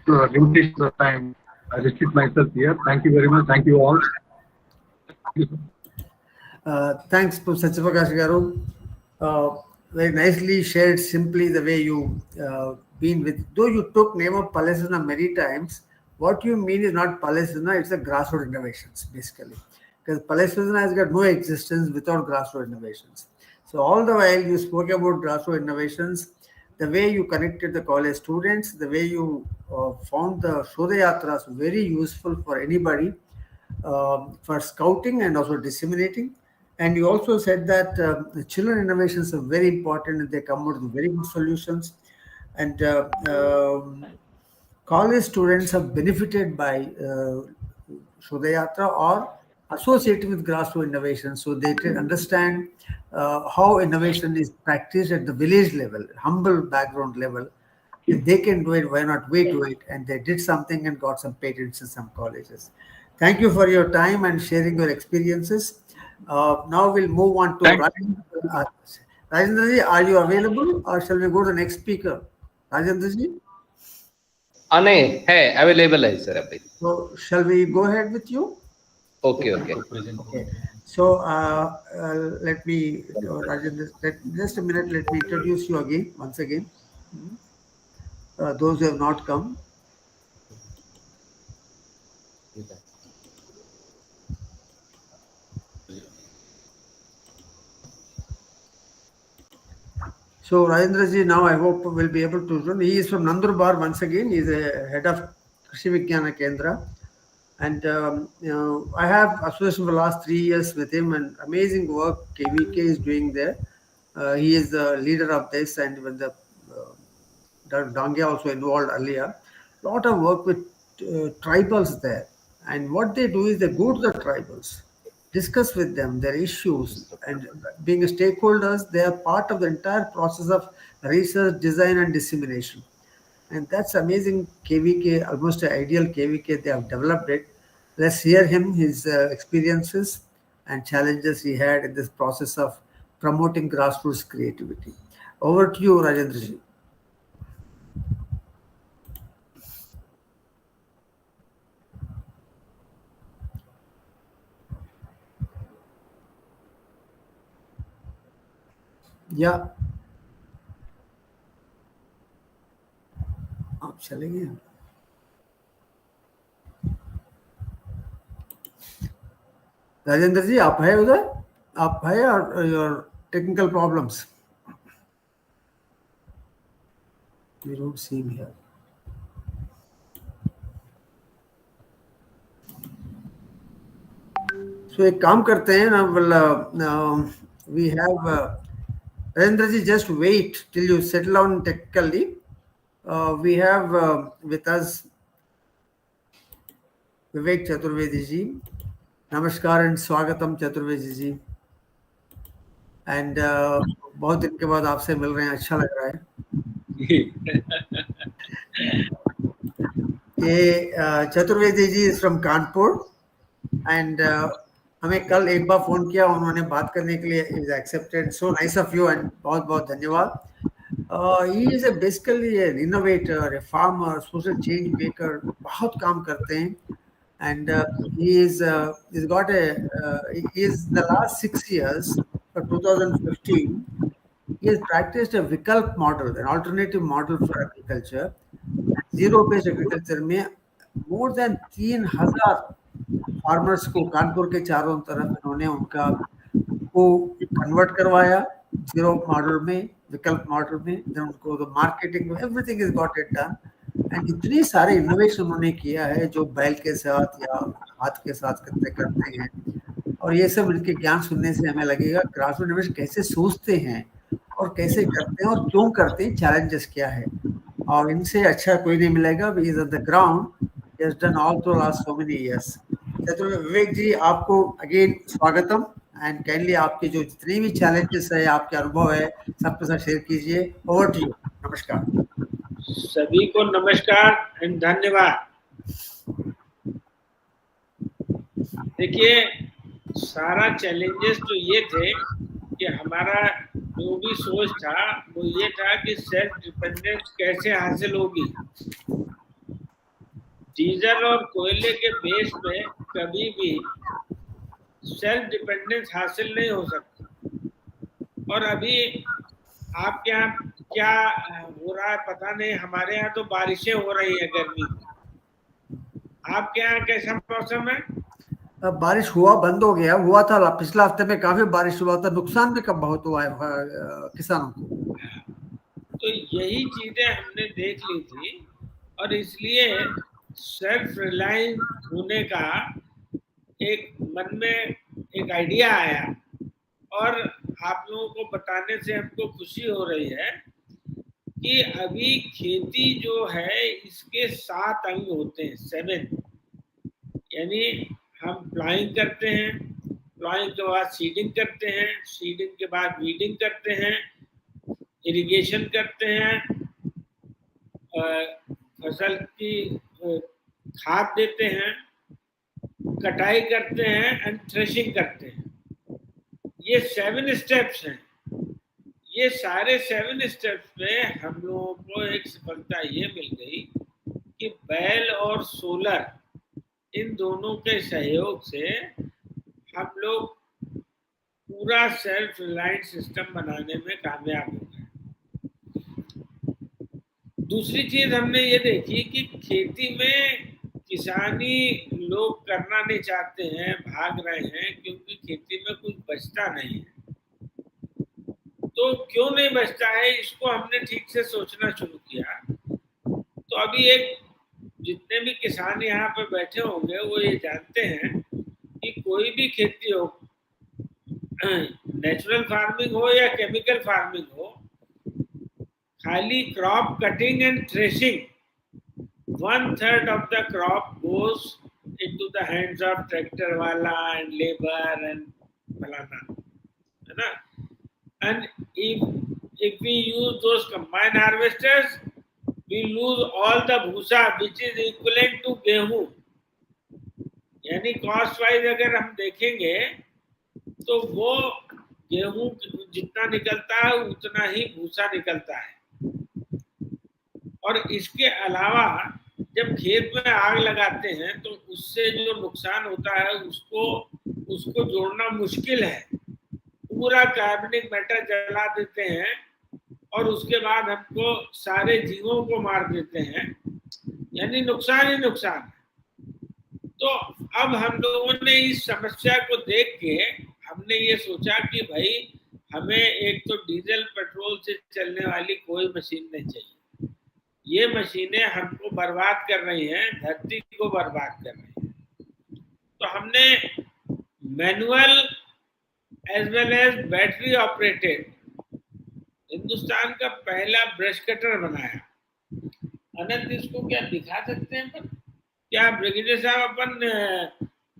To limitations of time, I restrict myself here. Thank you very much. Thank you all. Thank you, Thanks, Professor Prakash Garu. Very nicely shared, simply the way you been with. Though you took name of Palestina many times, what you mean is not Palestina, it's a grassroots innovations, basically. Because Palestina has got no existence without grassroots innovations. So all the while you spoke about grassroots innovations, the way you connected the college students, the way you found the Shodhyatras very useful for anybody for scouting and also disseminating. And you also said that the children innovations are very important and they come out with very good solutions. And college students have benefited by Shodhyatra or associated with grassroots innovation, so they can understand how innovation is practiced at the village level, humble background level. If they can do it, why not we do it? And they did something and got some patents in some colleges. Thank you for your time and sharing your experiences. Now we'll move on to Rajendraji. Are you available, or shall we go to the next speaker? Rajendraji? नहीं है, available है sir अभी. So shall we go ahead with you? Okay. Okay. So let me, Rajendra, just a minute. Let me introduce you again, once again. Those who have not come. So Rajendraji, now I hope will be able to run. He is from Nandurbar once again. He is a head of Krishi Vigyana Kendra. And I have association for the last 3 years with him, and amazing work KVK is doing there. He is the leader of this, and when the Dangya also involved earlier. A lot of work with tribals there. And what they do is they go to the tribals, discuss with them their issues, and being stakeholders, they are part of the entire process of research, design, and dissemination. And that's amazing KVK, almost an ideal KVK, they have developed it. Let's hear him, his experiences and challenges he had in this process of promoting grassroots creativity. Over to you, Rajendraji. Yeah. आप चले गए राजेंद्र जी, आप है उधर? आप है और your technical problems? We don't see him here. So एक काम करते हैं ना, we have Rajendraji ji, just wait till you settle down technically. We have with us Vivek Chaturvedi ji. Namaskar and Swagatam Chaturvedi ji. And बहुत दिन के बाद आपसे मिल रहे हैं, अच्छा लग रहा है. ये Chaturvedi ji is from Kanpur, and हमें कल एक बार फोन किया, उन्होंने बात करने के लिए is accepted. So nice of you and बहुत बहुत धन्यवाद. He is basically an innovator, a farmer, social change maker. बहुत काम करते हैं, and he is the last 6 years, for 2015, he has practiced a Vikalp model, an alternative model for agriculture. Zero based agriculture में more than 3000 farmers को कानपुर के चारों तरफ इन्होंने उनको कन्वर्ट करवाया जीरो मॉडल में, विकल्प मॉडल में। देन उनको तो मार्केटिंग में everything is got it done. And इतनी सारे इनोवेशन उन्होंने किया है जो बैल के साथ या हाथ के साथ करते हैं। और ये सब इनके ज्ञान सुनने से हमें लगेगा ग्रासरूट इनोवेशन कैसे सोचते हैं और कैसे करते हैं और क्यों करते हैं, चैलेंजेस क्या है। और इनसे अच्छा कोई नहीं मिलेगा। He is on the ground, he has done all through last so many years. तो विवेक जी, आपको अगेन स्वागतम। एंड काइंडली आपके जो जितने भी चैलेंजेस है, आपके अनुभव है, सबके साथ शेयर कीजिए। Over to you. नमस्कार। सभी को नमस्कार एंड धन्यवाद। देखिए, सारा चैलेंजेस तो ये थे कि हमारा जो भी सोच था वो ये था कि सेल्फ डिपेंडेंस कैसे हासिल होगी। डीजल और कोयले के बेस पे कभी भी सेल्फ डिपेंडेंस हासिल नहीं हो सकती। और अभी आपके यहाँ क्या हो रहा है पता नहीं, हमारे यहाँ तो बारिशें हो रही है गर्मी की। आपके यहाँ कैसा मौसम है? बारिश हुआ, बंद हो गया। हुआ था पिछला हफ्ते में, काफी बारिश हुआ था, नुकसान भी कब बहुत हुआ है किसानों को। तो यही चीजें हमने देख ली थी और इसलिए सेल्फ रिलायंस होने का एक मन में एक आइडिया आया। और आप लोगों को बताने से हमको खुशी हो रही है कि अभी खेती जो है इसके 7 अंग होते हैं, 7। यानी हम प्लाइंग करते हैं, प्लाइंग के बाद सीडिंग करते हैं, सीडिंग के बाद वीडिंग करते हैं, इरिगेशन करते हैं, फसल की खाद देते हैं, कटाई करते हैं एंड थ्रेशिंग करते हैं। ये 7 स्टेप्स हैं। ये सारे 7 स्टेप्स में हम लोगों को एक सफलता ये मिल गई कि बैल और सोलर, इन दोनों के सहयोग से हम लोग पूरा सेल्फ रिलायंस सिस्टम बनाने में कामयाब हो गए। दूसरी चीज हमने ये देखी कि खेती में किसानी लोग करना नहीं चाहते हैं, भाग रहे हैं, क्योंकि खेती में कुछ बचता नहीं है। तो क्यों नहीं बचता है, इसको हमने ठीक से सोचना शुरू किया। तो अभी एक जितने भी किसान यहाँ पे बैठे होंगे वो ये जानते हैं कि कोई भी खेती हो, नेचुरल फार्मिंग हो या केमिकल फार्मिंग हो, खाली crop cutting and threshing, 1/3 of the crop goes into the hands of tractor wala and labor and falana, है ना? And if we use those combine harvesters, we lose all the bhusa which is equivalent to गेहूं। यानी cost wise अगर हम देखेंगे तो वो गेहूं जितना निकलता है उतना ही भूसा निकलता है। और इसके अलावा जब खेत में आग लगाते हैं तो उससे जो नुकसान होता है उसको जोड़ना मुश्किल है। पूरा कार्बनिक मैटर जला देते हैं और उसके बाद हमको सारे जीवों को मार देते हैं, यानी नुकसान ही नुकसान है। तो अब हम लोगों ने इस समस्या को देख के हमने ये सोचा कि भाई हमें एक तो डीजल पेट्रोल से चलने वाली कोई मशीन नहीं चाहिए। ये मशीनें हमको बर्बाद कर रही हैं, धरती को बर्बाद कर रही हैं। तो हमने manual as well as battery operated Hindustan का पहला ब्रश कटर बनाया। अनंत, इसको क्या दिखा सकते हैं अपन? क्या ब्रिगेडियर साहब अपन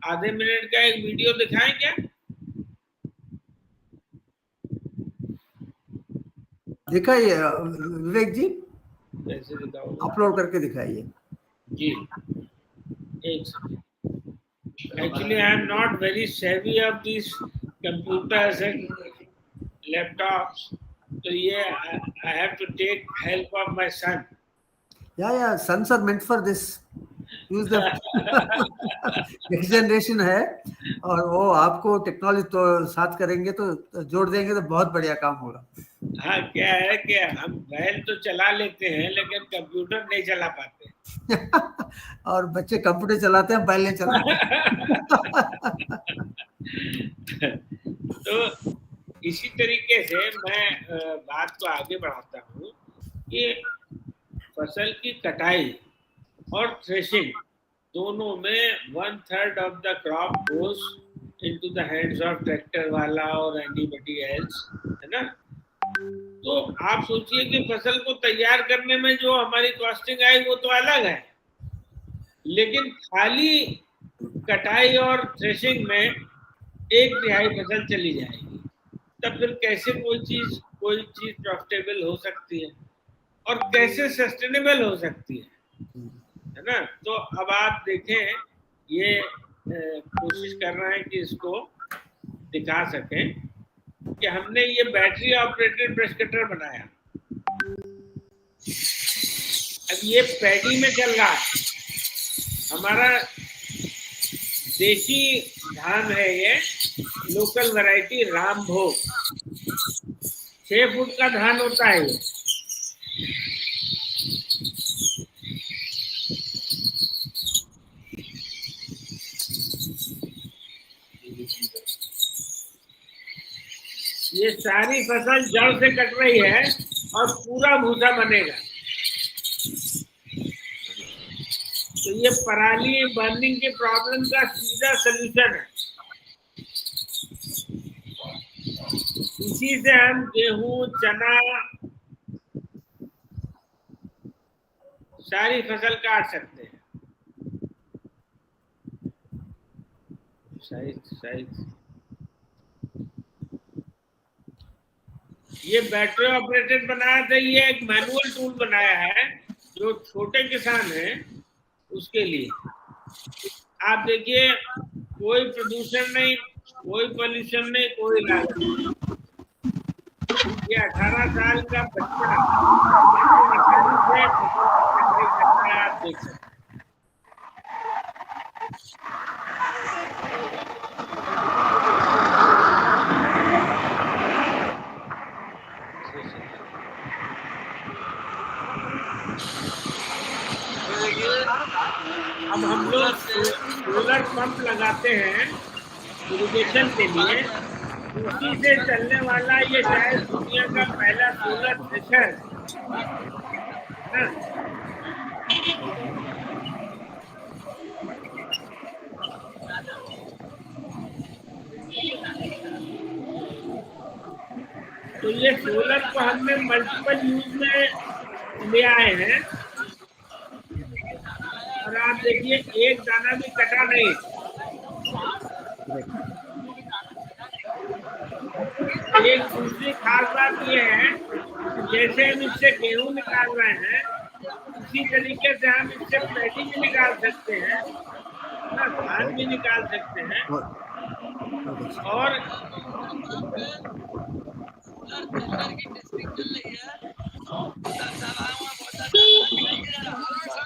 आधे मिनट का एक वीडियो दिखाएं क्या? दिखाइए विवेक जी, कैसे दिखाओ? अपलोड करके दिखाइए जी। एक second. Actually I am not very savvy of this computers and laptops, तो ये I have to take help of my son. या sons are meant for this. Use the next generation है और वो आपको टेक्नोलॉजी तो साथ करेंगे तो जोड़ देंगे तो बहुत बढ़िया काम होगा। हाँ, क्या है कि हम बैल तो चला लेते हैं लेकिन कंप्यूटर नहीं चला पाते। और बच्चे कंप्यूटर चलाते हैं, बैल नहीं चलाते। तो इसी तरीके से मैं बात को आगे बढ़ाता हूँ कि फसल की कटाई और थ्रेशिंग दोनों में 1/3 of the crop goes into the hands of tractor वाला और एनीबडी एल्स, है ना। तो आप सोचिए कि फसल को तैयार करने में जो हमारी कॉस्टिंग आई वो तो अलग है, लेकिन खाली कटाई और थ्रेशिंग में 1/3 फसल चली जाएगी, तब फिर कैसे कोई चीज प्रॉफिटेबल हो सकती है और कैसे सस्टेनेबल हो सकती है ना। तो अब आप देखें, ये कोशिश कर रहे हैं कि इसको दिखा सकें कि हमने ये बैटरी ऑपरेटेड ब्रश कटर बनाया। अब ये पैडी में चल रहा है, हमारा देसी धान है, ये लोकल वैरायटी रामभोग, 6 फुट का धान होता है ये। ये सारी फसल जड़ से कट रही है और पूरा भूसा बनेगा। तो ये पराली बर्निंग के प्रॉब्लम का सीधा सलूशन है। इसी से हम गेहूं, चना, सारी फसल काट सकते हैं। साइज ये बैटरी ऑपरेटेड बनाया था, ये एक मैनुअल टूल बनाया है जो छोटे किसान हैं उसके लिए। आप देखिए, कोई प्रदूषण नहीं, कोई पोल्यूशन नहीं, कोई लागत नहीं। ये 18 साल का बच्चा आसानी से कटाई करता है, आप देख सकते हैं। अब हम लोग सोलर पंप लगाते हैं इरिगेशन के लिए, उसी से चलने वाला ये शायद दुनिया का पहला सोलर थ्रेशर है। तो ये सोलर को हमने मल्टीपल यूज में ले आए हैं और आप देखिए एक दाना भी कटा नहीं। एक दूसरी खास बात ये है, जैसे हम इससे गेहूं निकाल रहे हैं, उसी तरीके से हम इससे पैडी भी निकाल सकते हैं, धान भी निकाल सकते हैं। और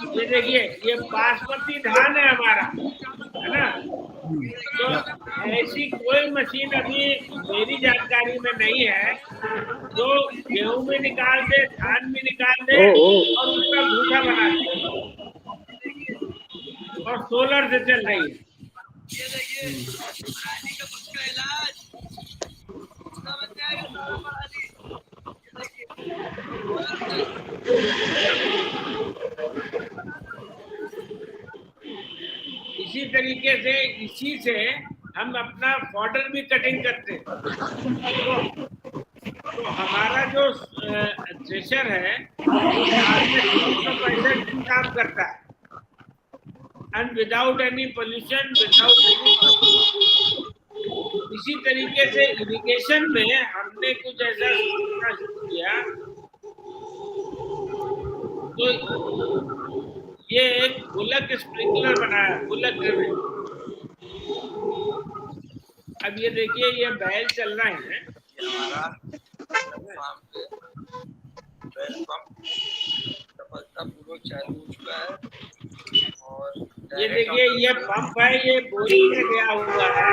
ये देखिए, ये बासमती धान है हमारा, है ना। तो ऐसी कोई मशीन अभी मेरी जानकारी में नहीं है जो गेहूं भी निकाल दे, धान भी निकाल दे और उसका भूसा बना दे, और सोलर से चल रही है। इसी तरीके से इसी से हम अपना फॉडर भी कटिंग करते हैं। तो हमारा जो थ्रेशर है वो साल में 365 दिन काम करता है, and without any pollution, without any. इसी तरीके से इरिगेशन में हमने कुछ ऐसा सोचना शुरू किया। तो ये एक बुलक स्प्रिंकलर बनाया, बुलक ड्रिवन। अब ये देखिए, ये बैल चल रहे हैं, चालू हो चुका है। और ये देखिए, ये पंप है, ये बोरिंग में गया हुआ है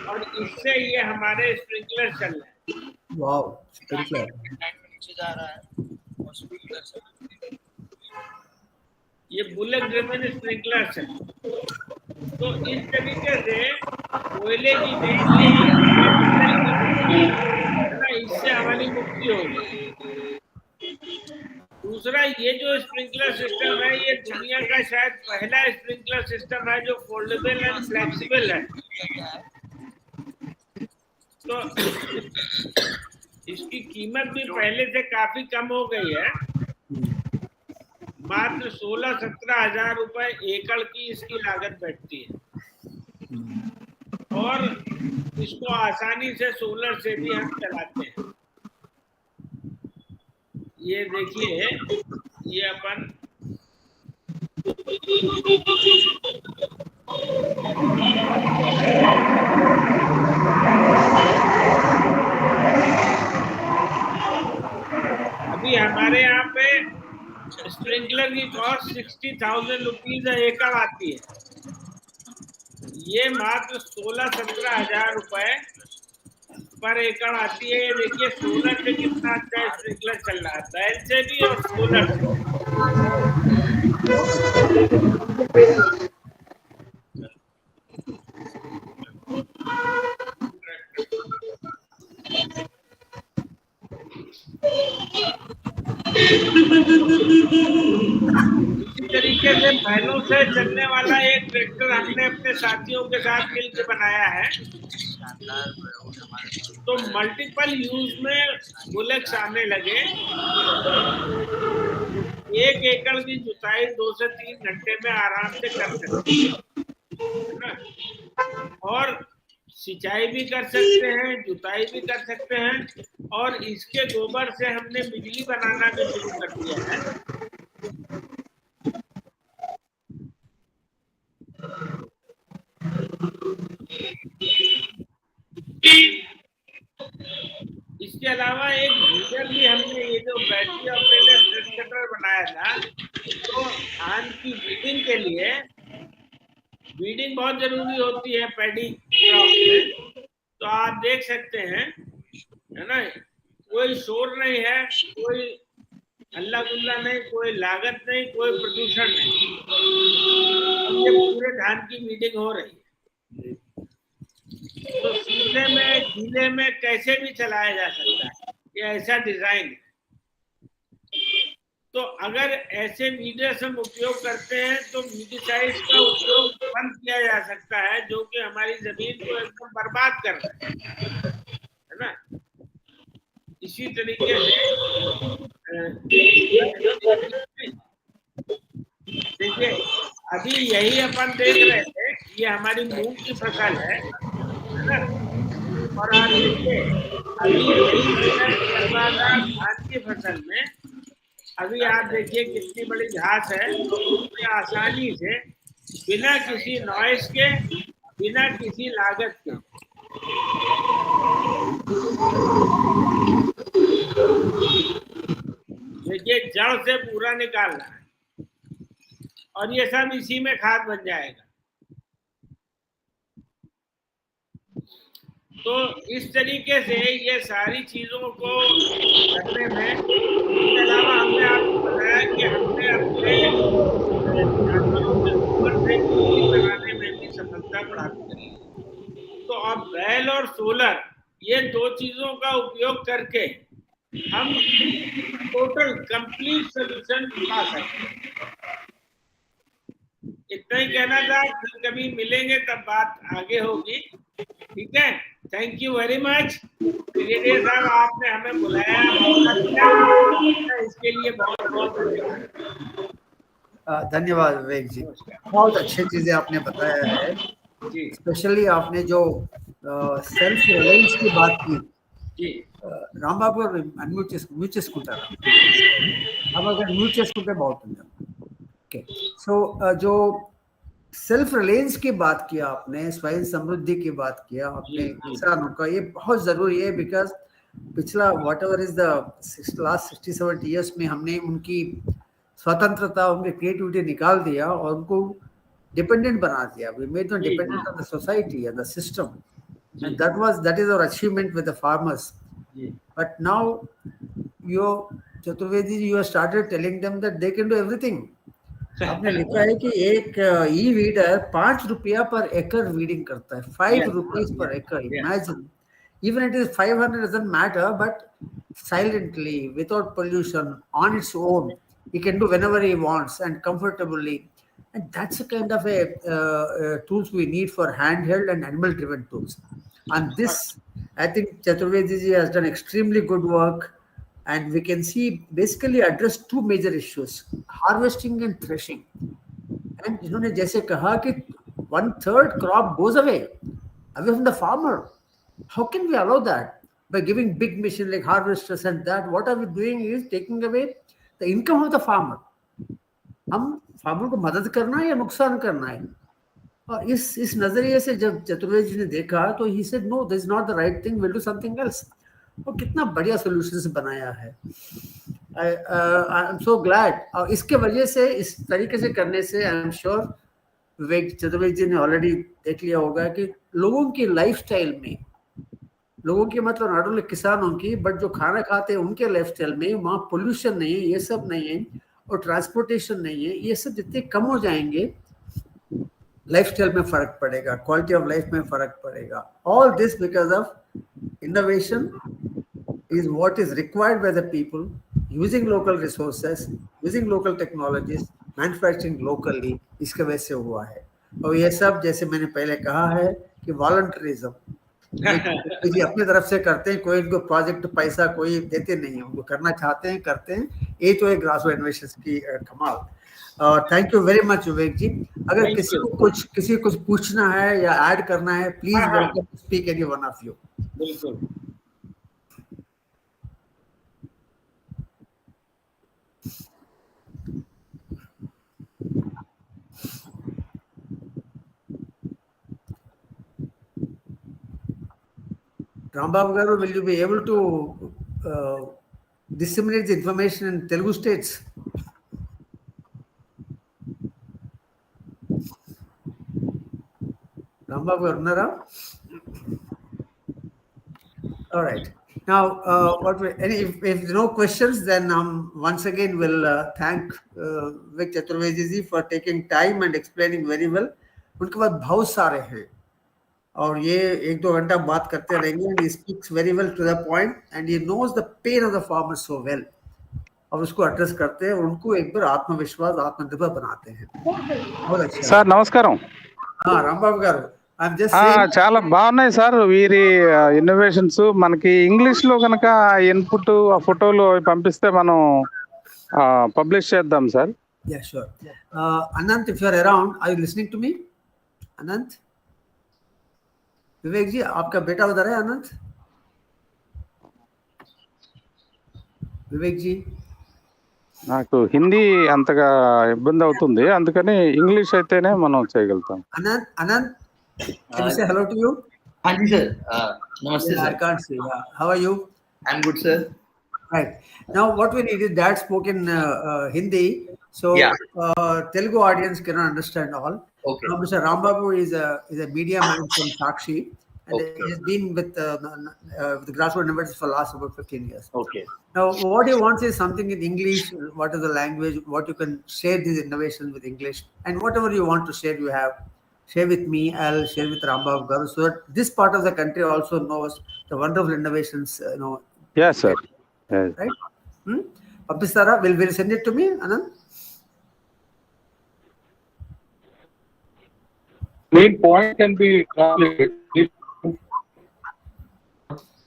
और इससे ये हमारे स्प्रिंकलर चल रहे हैं। वाव, स्प्रिंकलर नीचे जा रहा है और स्प्रिंकलर चल रहा है। ये बुलेट ड्रिवन स्प्रिंकलर्स है। तो इस तरीके से कोयले की बिजली या डीजल की बिजली है ना, इससे हमारी मुक्ति होगी। दूसरा, ये जो स्प्रिंकलर सिस्टम है, ये दुनिया का शायद पहला स्प्रिंकलर सिस्टम है जो फोल्डेबल एंड फ्लेक्सिबल है। तो इसकी कीमत भी पहले से काफी कम हो गई है। मात्र 16-17 हजार रुपए एकड़ की इसकी लागत बैठती है और इसको आसानी से सोलर से भी हम चलाते हैं। ये देखिए, ये अपन अभी हमारे यहाँ पे स्प्रिंकलर की कॉस्ट 60,000 रुपीज एकड़ आती है। ये मात्र 16-17 हजार रुपए पर एकड़ आती है। ये देखिए सोलर से कितना अच्छा स्प्रिंकलर चल रहा है, बैल से भी और सोलर से। इसी तरीके से बैलों से चलने वाला एक ट्रैक्टर हमने अपने साथियों के साथ मिलकर बनाया है। तो मल्टीपल यूज में बुलेट्स आने लगे। 1 एकड़ की जुताई 2 से 3 घंटे में आराम से कर सकते हैं, और सिंचाई भी कर सकते हैं, जुताई भी कर सकते हैं, और इसके गोबर से हमने बिजली बनाना भी शुरू कर दिया है। इसके अलावा एक गीजर भी हमने, ये जो बैटरी ऑपरेटेड ब्रश कटर बनाया था, तो धान की वीडिंग के लिए, वीडिंग बहुत जरूरी होती है पैडी क्रॉप में। तो आप देख सकते हैं, है ना, कोई शोर नहीं है, कोई हल्ला गुल्ला नहीं, कोई लागत नहीं, कोई प्रदूषण नहीं, ये पूरे धान की वीडिंग हो रही है। तो सूखे में, गीले में कैसे भी चलाया जा सकता है, ये ऐसा डिजाइन है। तो अगर ऐसे मीडियस हम उपयोग करते हैं तो मीडिसाइड का उपयोग बंद किया जा सकता है, जो कि हमारी जमीन को एकदम बर्बाद कर रहा है ना। इसी तरीके से देखिए, अभी यही अपन देख रहे थे, ये हमारी मूंग की फसल है ना, और आप देखिए अभी यही चल रहा था धान की फसल में। अभी आप देखिए कितनी बड़ी घास है, तो उसमें आसानी से बिना किसी नॉइस के, बिना किसी लागत के, देखिए जड़ से पूरा निकालना है, और ये सब इसी में खाद बन जाएगा। तो इस तरीके से ये सारी चीजों को करने में, इसके अलावा हमने आपको बताया कि हमने अपने जानवरों के ऊपर से बिजली बनाने में भी सफलता प्राप्त करी है। तो अब बैल और सोलर, ये 2 चीजों का उपयोग करके हम टोटल कंप्लीट सोल्यूशन पा सकते हैं। इतना ही कहना था, फिर कभी मिलेंगे तब बात आगे होगी, ठीक है। Thank you very much brigadier साहब, आपने हमें बुलाया, मौका दिया, इसके लिए बहुत बहुत धन्यवाद। धन्यवाद विवेक जी, बहुत अच्छी चीजें आपने बताया है। स्पेशली आपने जो सेल्फ रिलायंस की बात की, राम बाबू म्यूट చేసుకుంటారా? हम अगर म्यूट చేసుకుంటే బాగుంటుంది। ओके, सो जो सेल्फ रिलायंस की बात किया आपने, स्वयं समृद्धि की बात किया आपने किसानों का, ये बहुत जरूरी है। बिकॉज पिछला what ever is the last 60-70 years में हमने उनकी स्वतंत्रता, उनकी क्रिएटिविटी निकाल दिया और उनको डिपेंडेंट बना दिया। We made them dependent on the society and the system, and that is our achievement with the farmers. But now Chaturvedi, you have started telling them that they can do everything. आपने लिखा है कि एक ई weeder 5 रुपया पर एकड़ weeding करता है, 5 rupees per acre. Imagine, even it is 500 doesn't matter, but silently, without pollution, on its own, he can do whenever he wants and comfortably. And that's the kind of tools we need for handheld and animal-driven tools. And this, I think Chaturvedi ji has done extremely good work. And we can see basically address two major issues, harvesting and threshing. And इन्होंने जैसे कहा कि 1/3 crop goes away from the farmer. How can we allow that? By giving big machine like harvesters and that, what are we doing is taking away the income of the farmer. हम farmer को मदद करना है या नुकसान करना है? और इस नजरिए से जब चतुर्वेदी जी ने देखा तो he said no, this is not the right thing, will do something else. और कितना बढ़िया सॉल्यूशंस बनाया है. I am so glad. और इसके वजह से, इस तरीके से करने से I am sure Vivek Chaturvedi ji ने ऑलरेडी देख लिया होगा कि लोगों की लाइफस्टाइल में, लोगों की मतलब नॉट ओनली किसानों की, बट जो खाना खाते हैं उनके लाइफस्टाइल में वहाँ पोल्यूशन नहीं है, ये सब नहीं है, और ट्रांसपोर्टेशन नहीं है. ये सब जितने कम हो जाएंगे, लाइफस्टाइल में फर्क पड़ेगा, क्वालिटी ऑफ लाइफ में फर्क पड़ेगा. All this because of innovation is what is required by the people, using local resources, using local technologies, manufacturing locally. इसके वजह से हुआ है. और ये सब जैसे मैंने पहले कहा है कि वॉलंटरिज्म जी अपनी तरफ से करते हैं, कोई इनको प्रोजेक्ट पैसा कोई देते नहीं है, उनको करना चाहते हैं करते हैं. ये तो एक ग्रासरूट इनोवेशन की कमाल. थैंक यू वेरी मच विवेक जी. अगर किसी को कुछ पूछना है या ऐड करना है, please welcome to speak any one of you. बिल्कुल. Rambabu garu, will you be able to disseminate the information in Telugu states? Rambabu garu unnara? All right. Now, if no questions, then once again we'll thank Vivek Chaturvedi ji for taking time and explaining very well. उनके पास बहुत सारे हैं और ये 1-2 घंटा बात करते रहेंगे. And he speaks very well to the point and he knows the pain of the farmer so well. और उसको एड्रेस करते हैं, उनको एक बार आत्मविश्वास, आत्मनिर्भर बनाते हैं. बहुत अच्छा సార్ నమస్కారం. రాంబాబు గారు, చాలా బాగున్నాయి సార్ వీరి ఇన్నోవేషన్స్. మనకి ఇంగ్లీష్ లో కనుక ఇన్పుట్ ఆ ఫోటోలు పంపిస్తే మనం పబ్లిష్ చేద్దాం sir. Yeah, sure. Anant, if you are around, are you listening to me? Anant, विवेक जी आपका बेटा उधर है. अनंत, వివేక్ జీ, నాకు హిందీ అంతగా ఇబ్బంది అవుతుంది, అందుకని ఇంగ్లీష్ అయితేనే మనం చేయగలుగుతాం. Anant, can you say hello to you? Hi sir. Namaste sir. I can't see. How are you? I'm good sir. Right. Now what we need is dad spoke in Hindi, so Telugu audience cannot understand all. Okay. Now Mr. Rambabu is a media man from Sakshi, and he's been with the Grassroots University for the last about 15 years. Okay. Now what he wants is something in English. What is the language? What you can share these innovations with English, and whatever you want to share, you have share with me. I'll share with Rambabu garu, so that this part of the country also knows the wonderful innovations. Yes sir. Yes. Right? Papistara, will send it to me, Anand? Main point can be translated.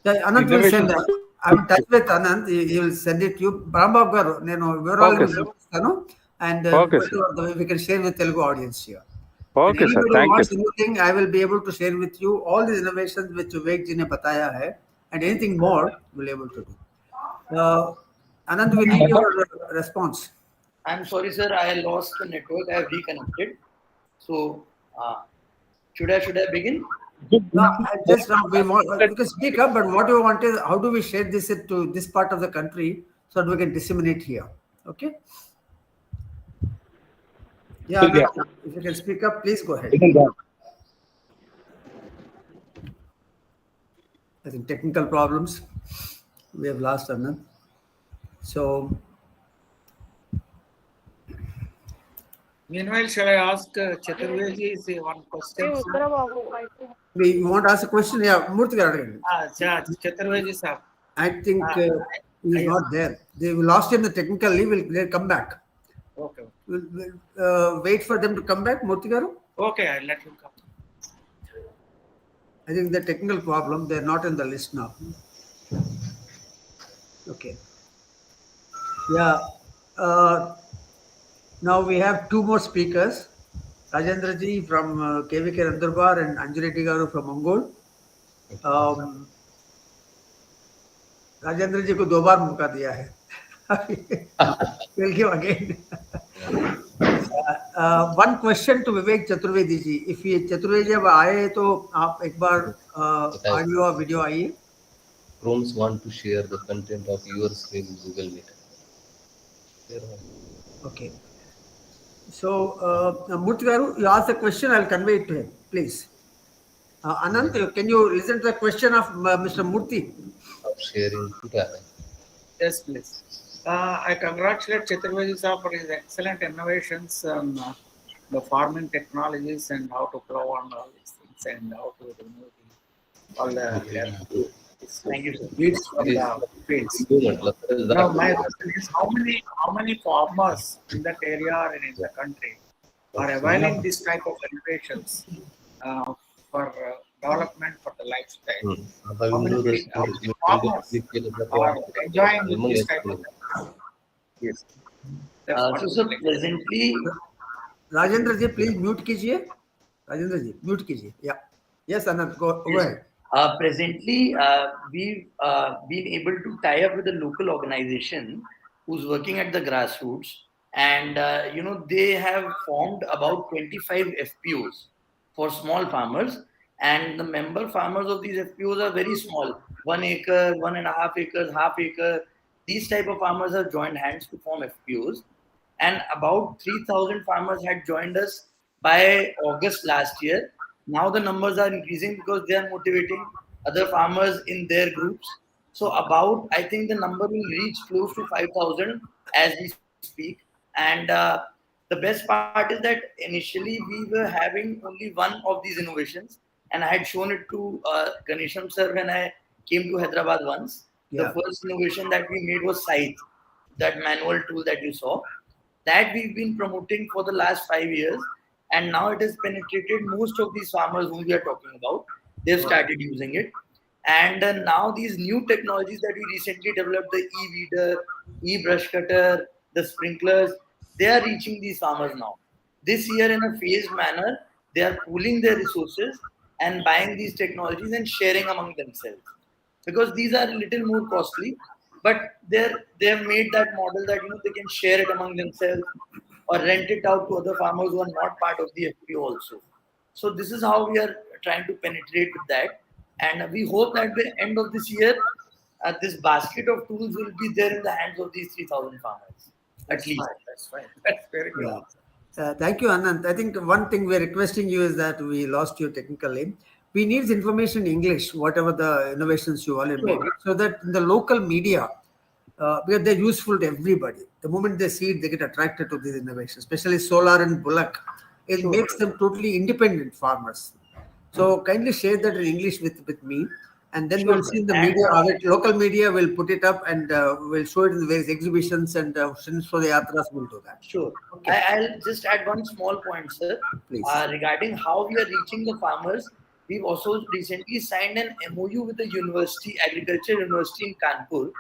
Yeah, Anand will send that. I'm in touch with Anand. He will send it to you. Rambabu garu, nenu vivaralanu istanu, and we can share with Telugu audience here. Okay sir, thank you. Anything I will be able to share with you all these innovations which Vivek ji ne bataya hai, and anything more we'll be able to do. Anand, we need your response. I'm sorry sir, I lost the network. I have reconnected. So should I begin? No, just we want, you can speak up, but what you want is how do we share this to this part of the country so that we can disseminate here. Okay? Yeah, Anand, if you can speak up, please go ahead. I think technical problems. We have lost Anand. So Meanwhile, shall I ask Chaturvedi one question? You want to ask a question? Yeah, Murthy garu. Chaturvedi sir. I think he's not there. They lost him the technical leave. They'll come back. Okay. We'll wait for them to come back, Murthy garu. Okay, I'll let him come. I think the technical problem, they're not in the list now. Okay. Yeah. Now we have two more speakers. Rajendra ji from KVK Nandurbar and Anjali Garu from Ongole. Rajendra जी को 2 बार मौका दिया है. We'll give again. One question to Vivek Chaturvedi ji. If ये Chaturvedi जब आए तो आप एक बार ऑडियो और वीडियो आइए. Chrom's want to share the content of your screen in Google Meet. Okay. So, Murthy garu, you ask the question, I'll convey it to him, please. Anant, can you listen to the question of Mr. Murthy? Of sharing data. Yes, please. I congratulate Chaturvedi sir for his excellent innovations on the farming technologies and how to plow on all these things and how to remove all the Thank you, sir. weeds from the fields. Now, my question is, how many farmers in that area or in the country are availing this type of innovations for development for the lifestyle? How many farmers are enjoying this type of? Yes. So, sir, presently, Rajendra ji, please mute कीजिए. Rajendra ji, mute कीजिए. Yeah. Yes, Anant, go ahead. Presently, we've been able to tie up with a local organization who's working at the grassroots, and they have formed about 25 FPOs for small farmers, and the member farmers of these FPOs are very small, 1 acre, 1.5 acres, half acre. These type of farmers have joined hands to form FPOs, and about 3,000 farmers had joined us by August last year. Now the numbers are increasing because they are motivating other farmers in their groups. So I think the number will reach close to 5,000 as we speak. And the best part is that initially we were having only one of these innovations, and I had shown it to Ganesham sir when I came to Hyderabad once. Yeah. The first innovation that we made was Scythe, that manual tool that you saw. That we've been promoting for the last 5 years. And now it has penetrated most of these farmers whom we are talking about. They've started using it. And now these new technologies that we recently developed, the e-weeder, e-brush cutter, the sprinklers, they are reaching these farmers now. This year in a phased manner, they are pooling their resources and buying these technologies and sharing among themselves. Because these are a little more costly, but they have made that model that they can share it among themselves or rent it out to other farmers who are not part of the FPO also. So this is how we are trying to penetrate with that. And we hope that by the end of this year, this basket of tools will be there in the hands of these 3,000 farmers, at least. That's fine. That's very good. Yeah. Thank you, Anant. I think one thing we're requesting you is that we lost your technical name. We need information in English, whatever the innovations you already made, so that in the local media, because they're useful to everybody. The moment they see it, they get attracted to these innovations, especially solar and bullock. It makes them totally independent farmers. So kindly share that in English with me, and then we'll see in the media, local media will put it up and we'll show it in the various exhibitions, and so the yatras will do that. Sure. Okay. I'll just add one small point, sir. Please. Regarding how we are reaching the farmers, we've also recently signed an MOU with the university, Agriculture University in Kanpur.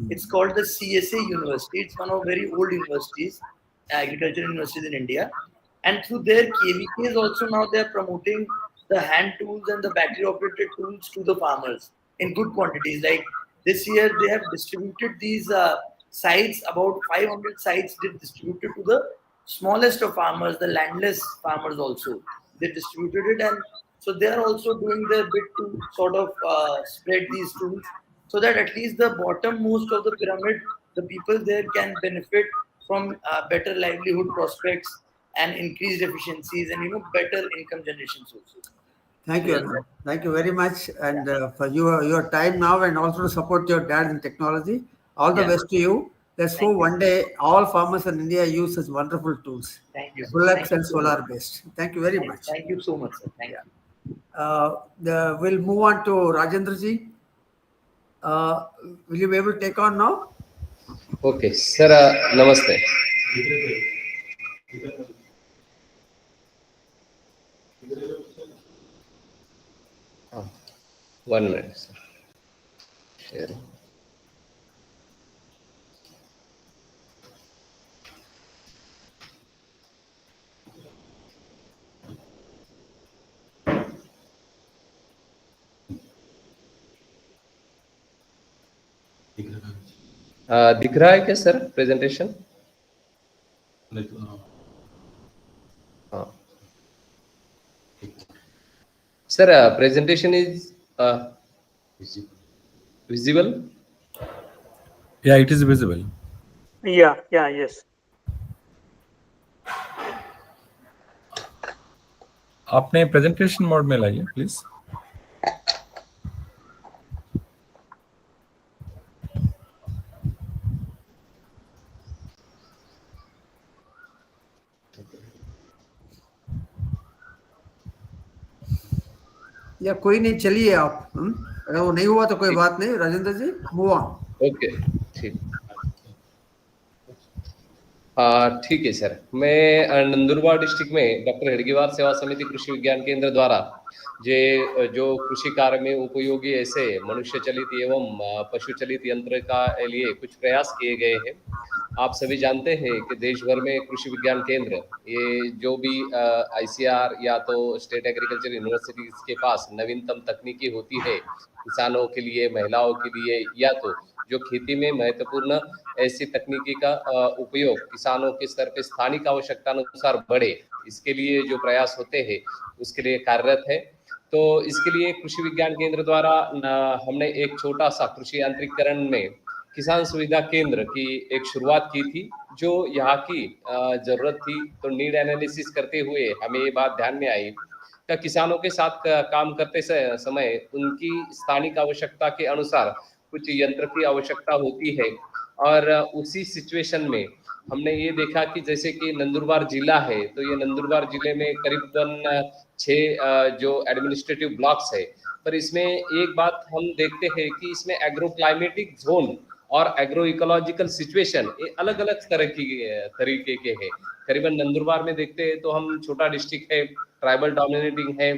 It's called the CSA University. It's one of very old universities, agriculture universities in India. And through their KVKs also now they are promoting the hand tools and the battery operated tools to the farmers in good quantities. Like this year they have distributed these sites, about 500 sites they distributed to the smallest of farmers, the landless farmers also. They distributed it, and so they are also doing their bit to sort of spread these tools, so that at least the bottommost of the pyramid, the people there can benefit from better livelihood prospects and increased efficiencies and better income generations also. Thank you, Anand. Thank you very much, and for your time now, and also to support your dad in technology. All the best to you. Let's hope one day all farmers in India use such wonderful tools. Thank you, sir. Bullocks Thank you and so much. solar based. Thank you very much. Thank you so much, sir. Thank you. We'll move on to Rajendra ji. Will you be able to take on now? Okay, sir. Namaste. One minute, sir. Sharing. दिख रहा है क्या sir presentation? हाँ sir, presentation is visible? Yeah, it is visible. Yeah, yes. आपने presentation mode में लाइए please. या कोई नहीं, चलिए आप. अगर वो नहीं हुआ तो कोई बात नहीं. राजेंद्र जी, मूव ऑन. ओके, ठीक. ठीक है सर. मैं नंदुरबार डिस्ट्रिक्ट में डॉक्टर हेडगेवार सेवा समिति कृषि विज्ञान केंद्र द्वारा जो कृषि कार्य में उपयोगी ऐसे मनुष्य चलित एवं पशु चलित यंत्र का लिए कुछ प्रयास किए गए हैं. आप सभी जानते हैं कि देश भर में कृषि विज्ञान केंद्र, ये जो भी ICR या तो स्टेट एग्रीकल्चर यूनिवर्सिटीज के पास नवीनतम तकनीकी होती है किसानों के लिए, महिलाओं के लिए, या तो जो खेती में महत्वपूर्ण ऐसी तकनीकी का उपयोग किसानों के स्तर पे स्थानिक आवश्यकता अनुसार बढ़े, इसके लिए जो प्रयास होते हैं उसके लिए कार्यरत है. तो इसके लिए कृषि विज्ञान केंद्र द्वारा हमने एक छोटा सा कृषि यांत्रिकरण में किसान सुविधा केंद्र की एक शुरुआत की थी. जो यहाँ की जरूरत थी, तो नीड एनालिसिस करते हुए हमें ये बात ध्यान में आई कि किसानों के साथ काम करते समय उनकी स्थानिक आवश्यकता के अनुसार कुछ यंत्र की आवश्यकता होती है. और उसी सिचुएशन में हमने ये देखा कि जैसे कि नंदुरबार जिला है, तो ये नंदुरबार जिले में करीबन 6 जो एडमिनिस्ट्रेटिव ब्लॉक्स है, पर इसमें एक बात हम देखते हैं कि इसमें एग्रो क्लाइमेटिक जोन और एग्रो इकोलॉजिकल सिचुएशन ये अलग अलग तरीके के हैं. करीबन नंदुरबार में देखते हैं तो हम छोटा डिस्ट्रिक्ट है, ट्राइबल डोमिनेटिंग है,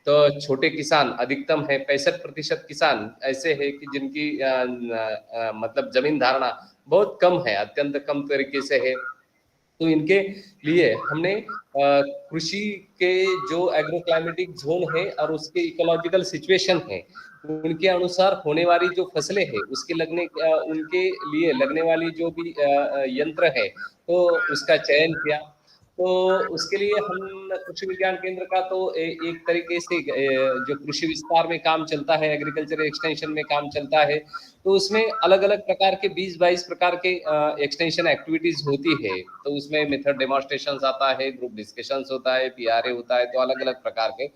तो छोटे किसान अधिकतम है. 65% किसान ऐसे है कि जिनकी मतलब जमीन धारणा बहुत कम है, अत्यंत कम तरीके से है. तो इनके लिए हमने कृषि के जो एग्रो क्लाइमेटिक जोन है और उसके इकोलॉजिकल सिचुएशन है, उनके अनुसार होने वाली जो फसलें है उसके उनके लिए लगने वाली जो भी यंत्र है, तो उसका चयन किया. तो उसके लिए हम कृषि विज्ञान केंद्र का तो एक तरीके से जो कृषि विस्तार में काम चलता है, एग्रीकल्चर एक्सटेंशन में काम चलता है, तो उसमें अलग अलग प्रकार के 20-22 प्रकार के एक्सटेंशन एक्टिविटीज होती है. तो उसमें मेथड डेमोन्स्ट्रेशंस आता है, ग्रुप डिस्कशंस होता है, PRA होता है, तो अलग अलग प्रकार के.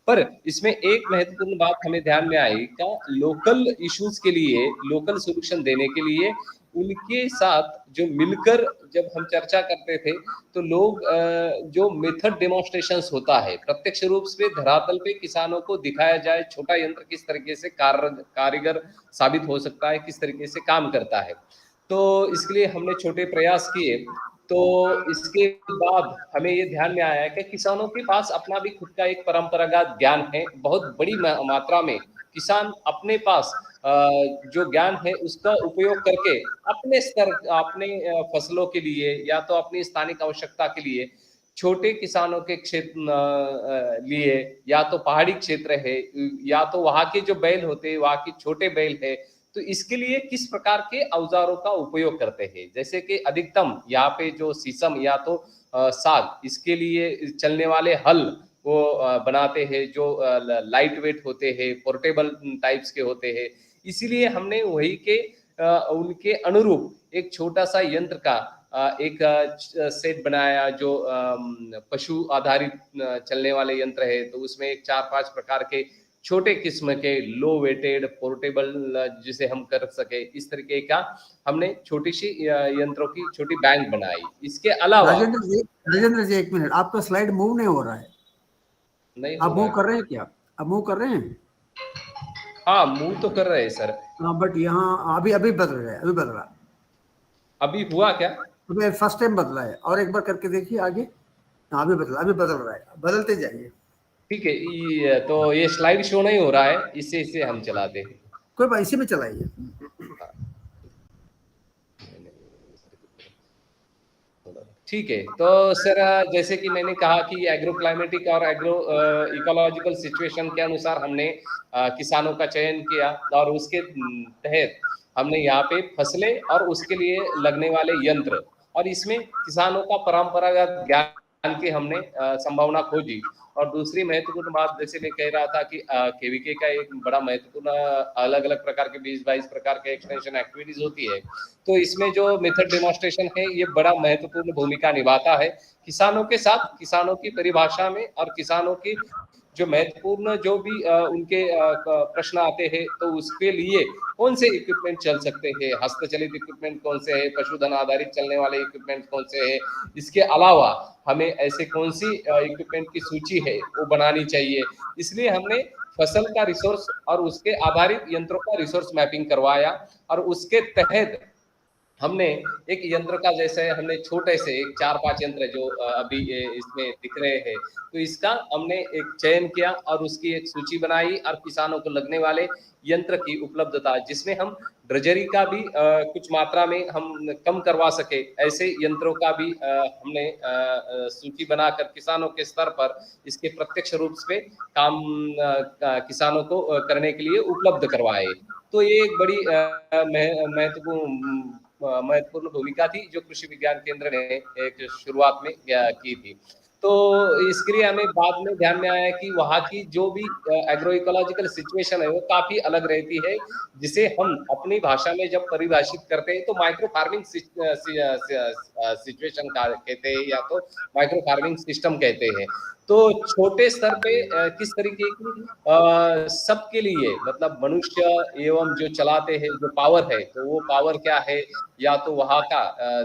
पर इसमें एक महत्वपूर्ण बात हमें ध्यान में आई का लोकल इश्यूज के लिए लोकल सोल्यूशन देने के लिए उनके साथ जो मिलकर जब हम चर्चा करते थे, तो लोग जो मेथड डेमोन्स्ट्रेशंस होता है, प्रत्यक्ष रूप से धरातल पे किसानों को दिखाया जाए छोटा यंत्र किस तरीके से कारीगर साबित हो सकता है, किस तरीके से काम करता है. तो इसके लिए हमने छोटे प्रयास किए. तो इसके बाद हमें ये ध्यान में आया कि किसानों के पास अपना भी खुद का एक परंपरागत ज्ञान है. बहुत बड़ी मात्रा में किसान अपने पास जो ज्ञान है उसका उपयोग करके अपने स्तर, अपने फसलों के लिए या तो अपनी स्थानिक आवश्यकता के लिए, छोटे किसानों के क्षेत्र लिए, या तो पहाड़ी क्षेत्र है, या तो वहाँ के जो बैल होते हैं वहाँ के छोटे बैल है, तो इसके लिए किस प्रकार के औजारों का उपयोग करते हैं. जैसे कि अधिकतम यहाँ पे जो शीशम या तो साग, इसके लिए चलने वाले हल वो बनाते हैं जो लाइट वेट होते हैं, पोर्टेबल टाइप्स के होते हैं. इसीलिए हमने वही के उनके अनुरूप एक छोटा सा यंत्र का एक सेट बनाया जो पशु आधारित चलने वाले यंत्र है. तो उसमें एक 4-5 प्रकार के छोटे किस्म के लो वेटेड पोर्टेबल जिसे हम कर सके, इस तरीके का हमने छोटी सी यंत्रों की छोटी बैंक बनाई। इसके अलावा राजेंद्र जी 1 मिनट, आपका स्लाइड मूव नहीं हो रहा है। नहीं आप हो मूव रहा कर रहे हैं क्या? आप मूव कर रहे हैं? हाँ, मूव तो कर रहे हैं सर। हाँ, बट यहाँ अभी अभी बदल रहा है, अभी बदल रहा। अभी हुआ क्या? अभी फर्स्ट टाइम बदला है, और एक बार करके देखिए आगे। हाँ, अभी बदला, अभी बदल रहा है, बदलते जाइए। ठीक है, तो ये स्लाइड शो नहीं हो रहा है, इससे हम चलाते हैं। कोई बात, इसी में चलाइए। ठीक है, तो सर जैसे कि मैंने कहा कि एग्रो क्लाइमेटिक और एग्रो इकोलॉजिकल सिचुएशन के अनुसार हमने किसानों का चयन किया, और उसके तहत हमने यहाँ पे फसलें और उसके लिए लगने वाले यंत्र, और इसमें किसानों का परंपरागत ज्ञान की हमने संभावना खोजी। और दूसरी महत्वपूर्ण बात, जैसे मैं कह रहा था कि केवीके का एक बड़ा महत्वपूर्ण अलग अलग प्रकार के 20-22 प्रकार के एक्सटेंशन एक्टिविटीज होती है, तो इसमें जो मेथड डेमोन्स्ट्रेशन है ये बड़ा महत्वपूर्ण भूमिका निभाता है किसानों के साथ, किसानों की परिभाषा में, और किसानों की जो महत्वपूर्ण जो भी उनके प्रश्न आते हैं, तो उसके लिए कौन से इक्विपमेंट चल सकते हैं, हस्तचलित इक्विपमेंट कौन से है, पशुधन आधारित चलने वाले इक्विपमेंट कौन से है, इसके अलावा हमें ऐसे कौन सी इक्विपमेंट की सूची है वो बनानी चाहिए। इसलिए हमने फसल का रिसोर्स और उसके आधारित यंत्रों का रिसोर्स मैपिंग करवाया, और उसके तहत हमने एक यंत्र का, जैसे हमने छोटे से एक 4-5 यंत्र जो अभी इसमें दिख रहे हैं, तो इसका हमने एक चयन किया और उसकी एक सूची बनाई, और किसानों को लगने वाले यंत्र की उपलब्धता, जिसमें हम ड्रेजरी का भी कुछ मात्रा में हम कम करवा सके, ऐसे यंत्रों का भी हमने सूची बनाकर किसानों के स्तर पर इसके प्रत्यक्ष रूप से काम किसानों को करने के लिए उपलब्ध करवाए। तो ये एक बड़ी महत्वपूर्ण भूमिका थी जो कृषि विज्ञान केंद्र ने एक शुरुआत में की थी। तो इसके लिए हमें बाद में ध्यान में आया कि वहाँ की जो भी एग्रो इकोलॉजिकल सिचुएशन है वो काफी अलग रहती है, जिसे हम अपनी भाषा में जब परिभाषित करते हैं तो माइक्रो फार्मिंग सिचुएशन कहते हैं, या तो माइक्रो फार्मिंग सिस्टम कहते हैं। तो छोटे स्तर पे किस तरीके की सबके लिए, मतलब मनुष्य एवं जो चलाते हैं जो पावर है, तो वो पावर क्या है, या तो वहाँ का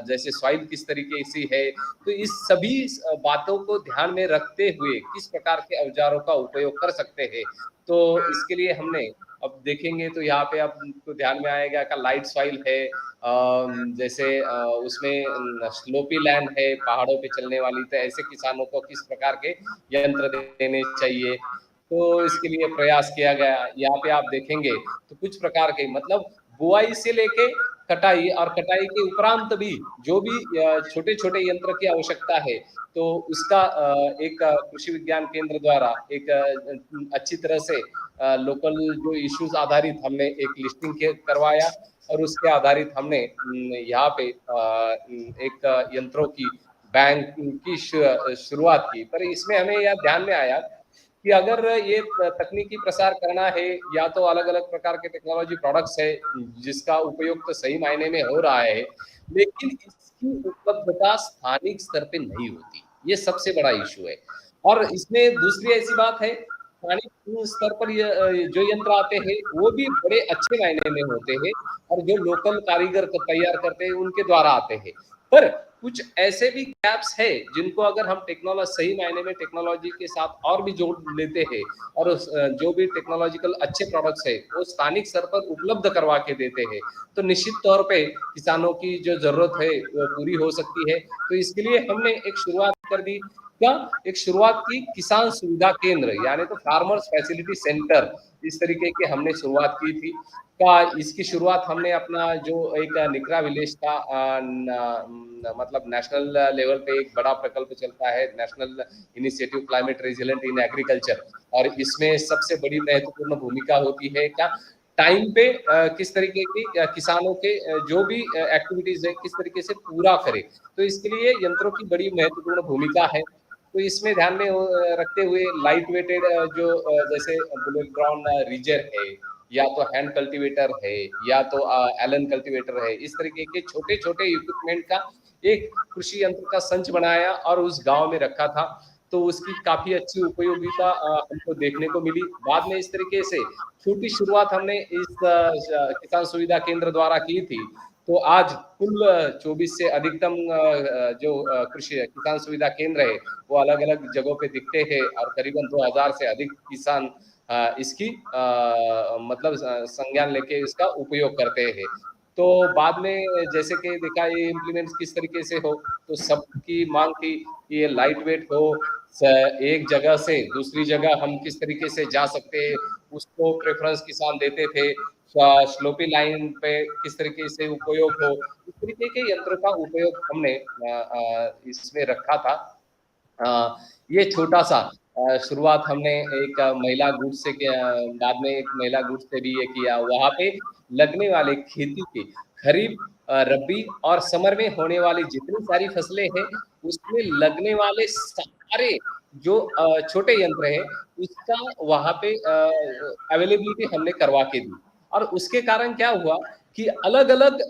जैसे सॉइल किस तरीके से है, तो इस सभी बातों को ध्यान में रखते हुए किस प्रकार के औजारों का उपयोग कर सकते हैं। तो इसके लिए हमने, अब देखेंगे तो यहाँ पे आपको ध्यान में आएगा का लाइट सॉइल है, जैसे उसमें स्लोपी लैंड है, पहाड़ों पे चलने वाली, तो ऐसे किसानों को किस प्रकार के यंत्र देने चाहिए, तो इसके लिए प्रयास किया गया। यहाँ पे आप देखेंगे तो कुछ प्रकार के, मतलब बुआई से लेके कटाई, और कटाई के उपरांत भी जो भी छोटे छोटे यंत्र की आवश्यकता है, तो उसका एक कृषि विज्ञान केंद्र द्वारा एक अच्छी तरह से लोकल जो इश्यूज आधारित हमने एक लिस्टिंग करवाया, और उसके आधारित हमने यहाँ पे एक यंत्रों की बैंक की शुरुआत की। पर इसमें हमें यह ध्यान में आया कि अगर ये तकनीकी प्रसार करना है, या तो अलग अलग प्रकार के टेक्नोलॉजी प्रोडक्ट्स है जिसका उपयोग तो सही मायने में हो रहा है, लेकिन इसकी उपलब्धता स्थानिक स्तर पे नहीं होती, ये सबसे बड़ा इशू है। और इसमें दूसरी ऐसी बात है, स्थानिक स्तर पर जो यंत्र आते हैं वो भी बड़े अच्छे मायने में होते हैं, और जो लोकल कारीगर तैयार करते हैं उनके द्वारा आते हैं, पर कुछ ऐसे भी गैप्स है जिनको अगर हम टेक्नोलॉजी सही मायने में टेक्नोलॉजी के साथ और भी जोड़ लेते हैं, और जो भी टेक्नोलॉजिकल अच्छे प्रोडक्ट्स है वो स्थानिक स्तर पर उपलब्ध करवा के देते हैं, तो निश्चित तौर पे किसानों की जो जरूरत है वो पूरी हो सकती है। तो इसके लिए हमने एक शुरुआत कर दी, क्या एक शुरुआत की किसान सुविधा केंद्र, यानी तो फार्मर्स फैसिलिटी सेंटर, इस तरीके के हमने शुरुआत की थी। का इसकी शुरुआत हमने अपना जो एक निकरा विलेज था, मतलब नेशनल लेवल पे एक बड़ा प्रकल्प चलता है, national initiative climate resilient in agriculture, और इसमें सबसे बड़ी महत्वपूर्ण भूमिका होती है क्या, टाइम पे किस तरीके की किसानों के जो भी एक्टिविटीज है किस तरीके से पूरा करे, तो इसके लिए यंत्रों की बड़ी महत्वपूर्ण भूमिका है। तो इसमें ध्यान में रखते हुए लाइट वेटेड जो जैसे बुलेट ड्रॉन रीजर है, या तो हैंड कल्टीवेटर है, या तो एलन कल्टीवेटर है, इस तरीके के छोटे छोटे इक्विपमेंट का एक कृषि यंत्र का संच बनाया और उस गांव में रखा था। तो उसकी काफी अच्छी उपयोगिता हमको देखने को मिली। बाद में इस तरीके से छोटी शुरुआत हमने इस किसान सुविधा केंद्र द्वारा की थी, तो आज कुल 24 से अधिकतम जो कृषि किसान सुविधा केंद्र है वो अलग अलग जगहों पे दिखते हैं और करीबन 2000 से अधिक किसान इसकी मतलब संज्ञान लेके इसका उपयोग करते हैं। तो बाद में जैसे कि देखा ये इम्प्लीमेंट किस तरीके से हो, तो सबकी मांग थी कि ये लाइट वेट हो, एक जगह से दूसरी जगह हम किस तरीके से जा सकते हैं उसको प्रेफरेंस किसान देते थे। स्लोपी लाइन पे किस तरीके से उपयोग हो, इस तरीके के यंत्रों का उपयोग हमने इसमें रखा था। ये छोटा सा शुरुआत हमने एक महिला गुड्स से किया, बाद में एक महिला गुड्स से भी ये किया। वहाँ पे लगने वाले खेती के खरीफ, रबी और समर में होने वाली जितनी सारी फसलें हैं उसमें लगने वाले सारे जो छोटे यंत्र हैं उसका वहाँ पे अवेलेबिलिटी हमने करवा के दी। और उसके कारण क्या हुआ कि अलग-अलग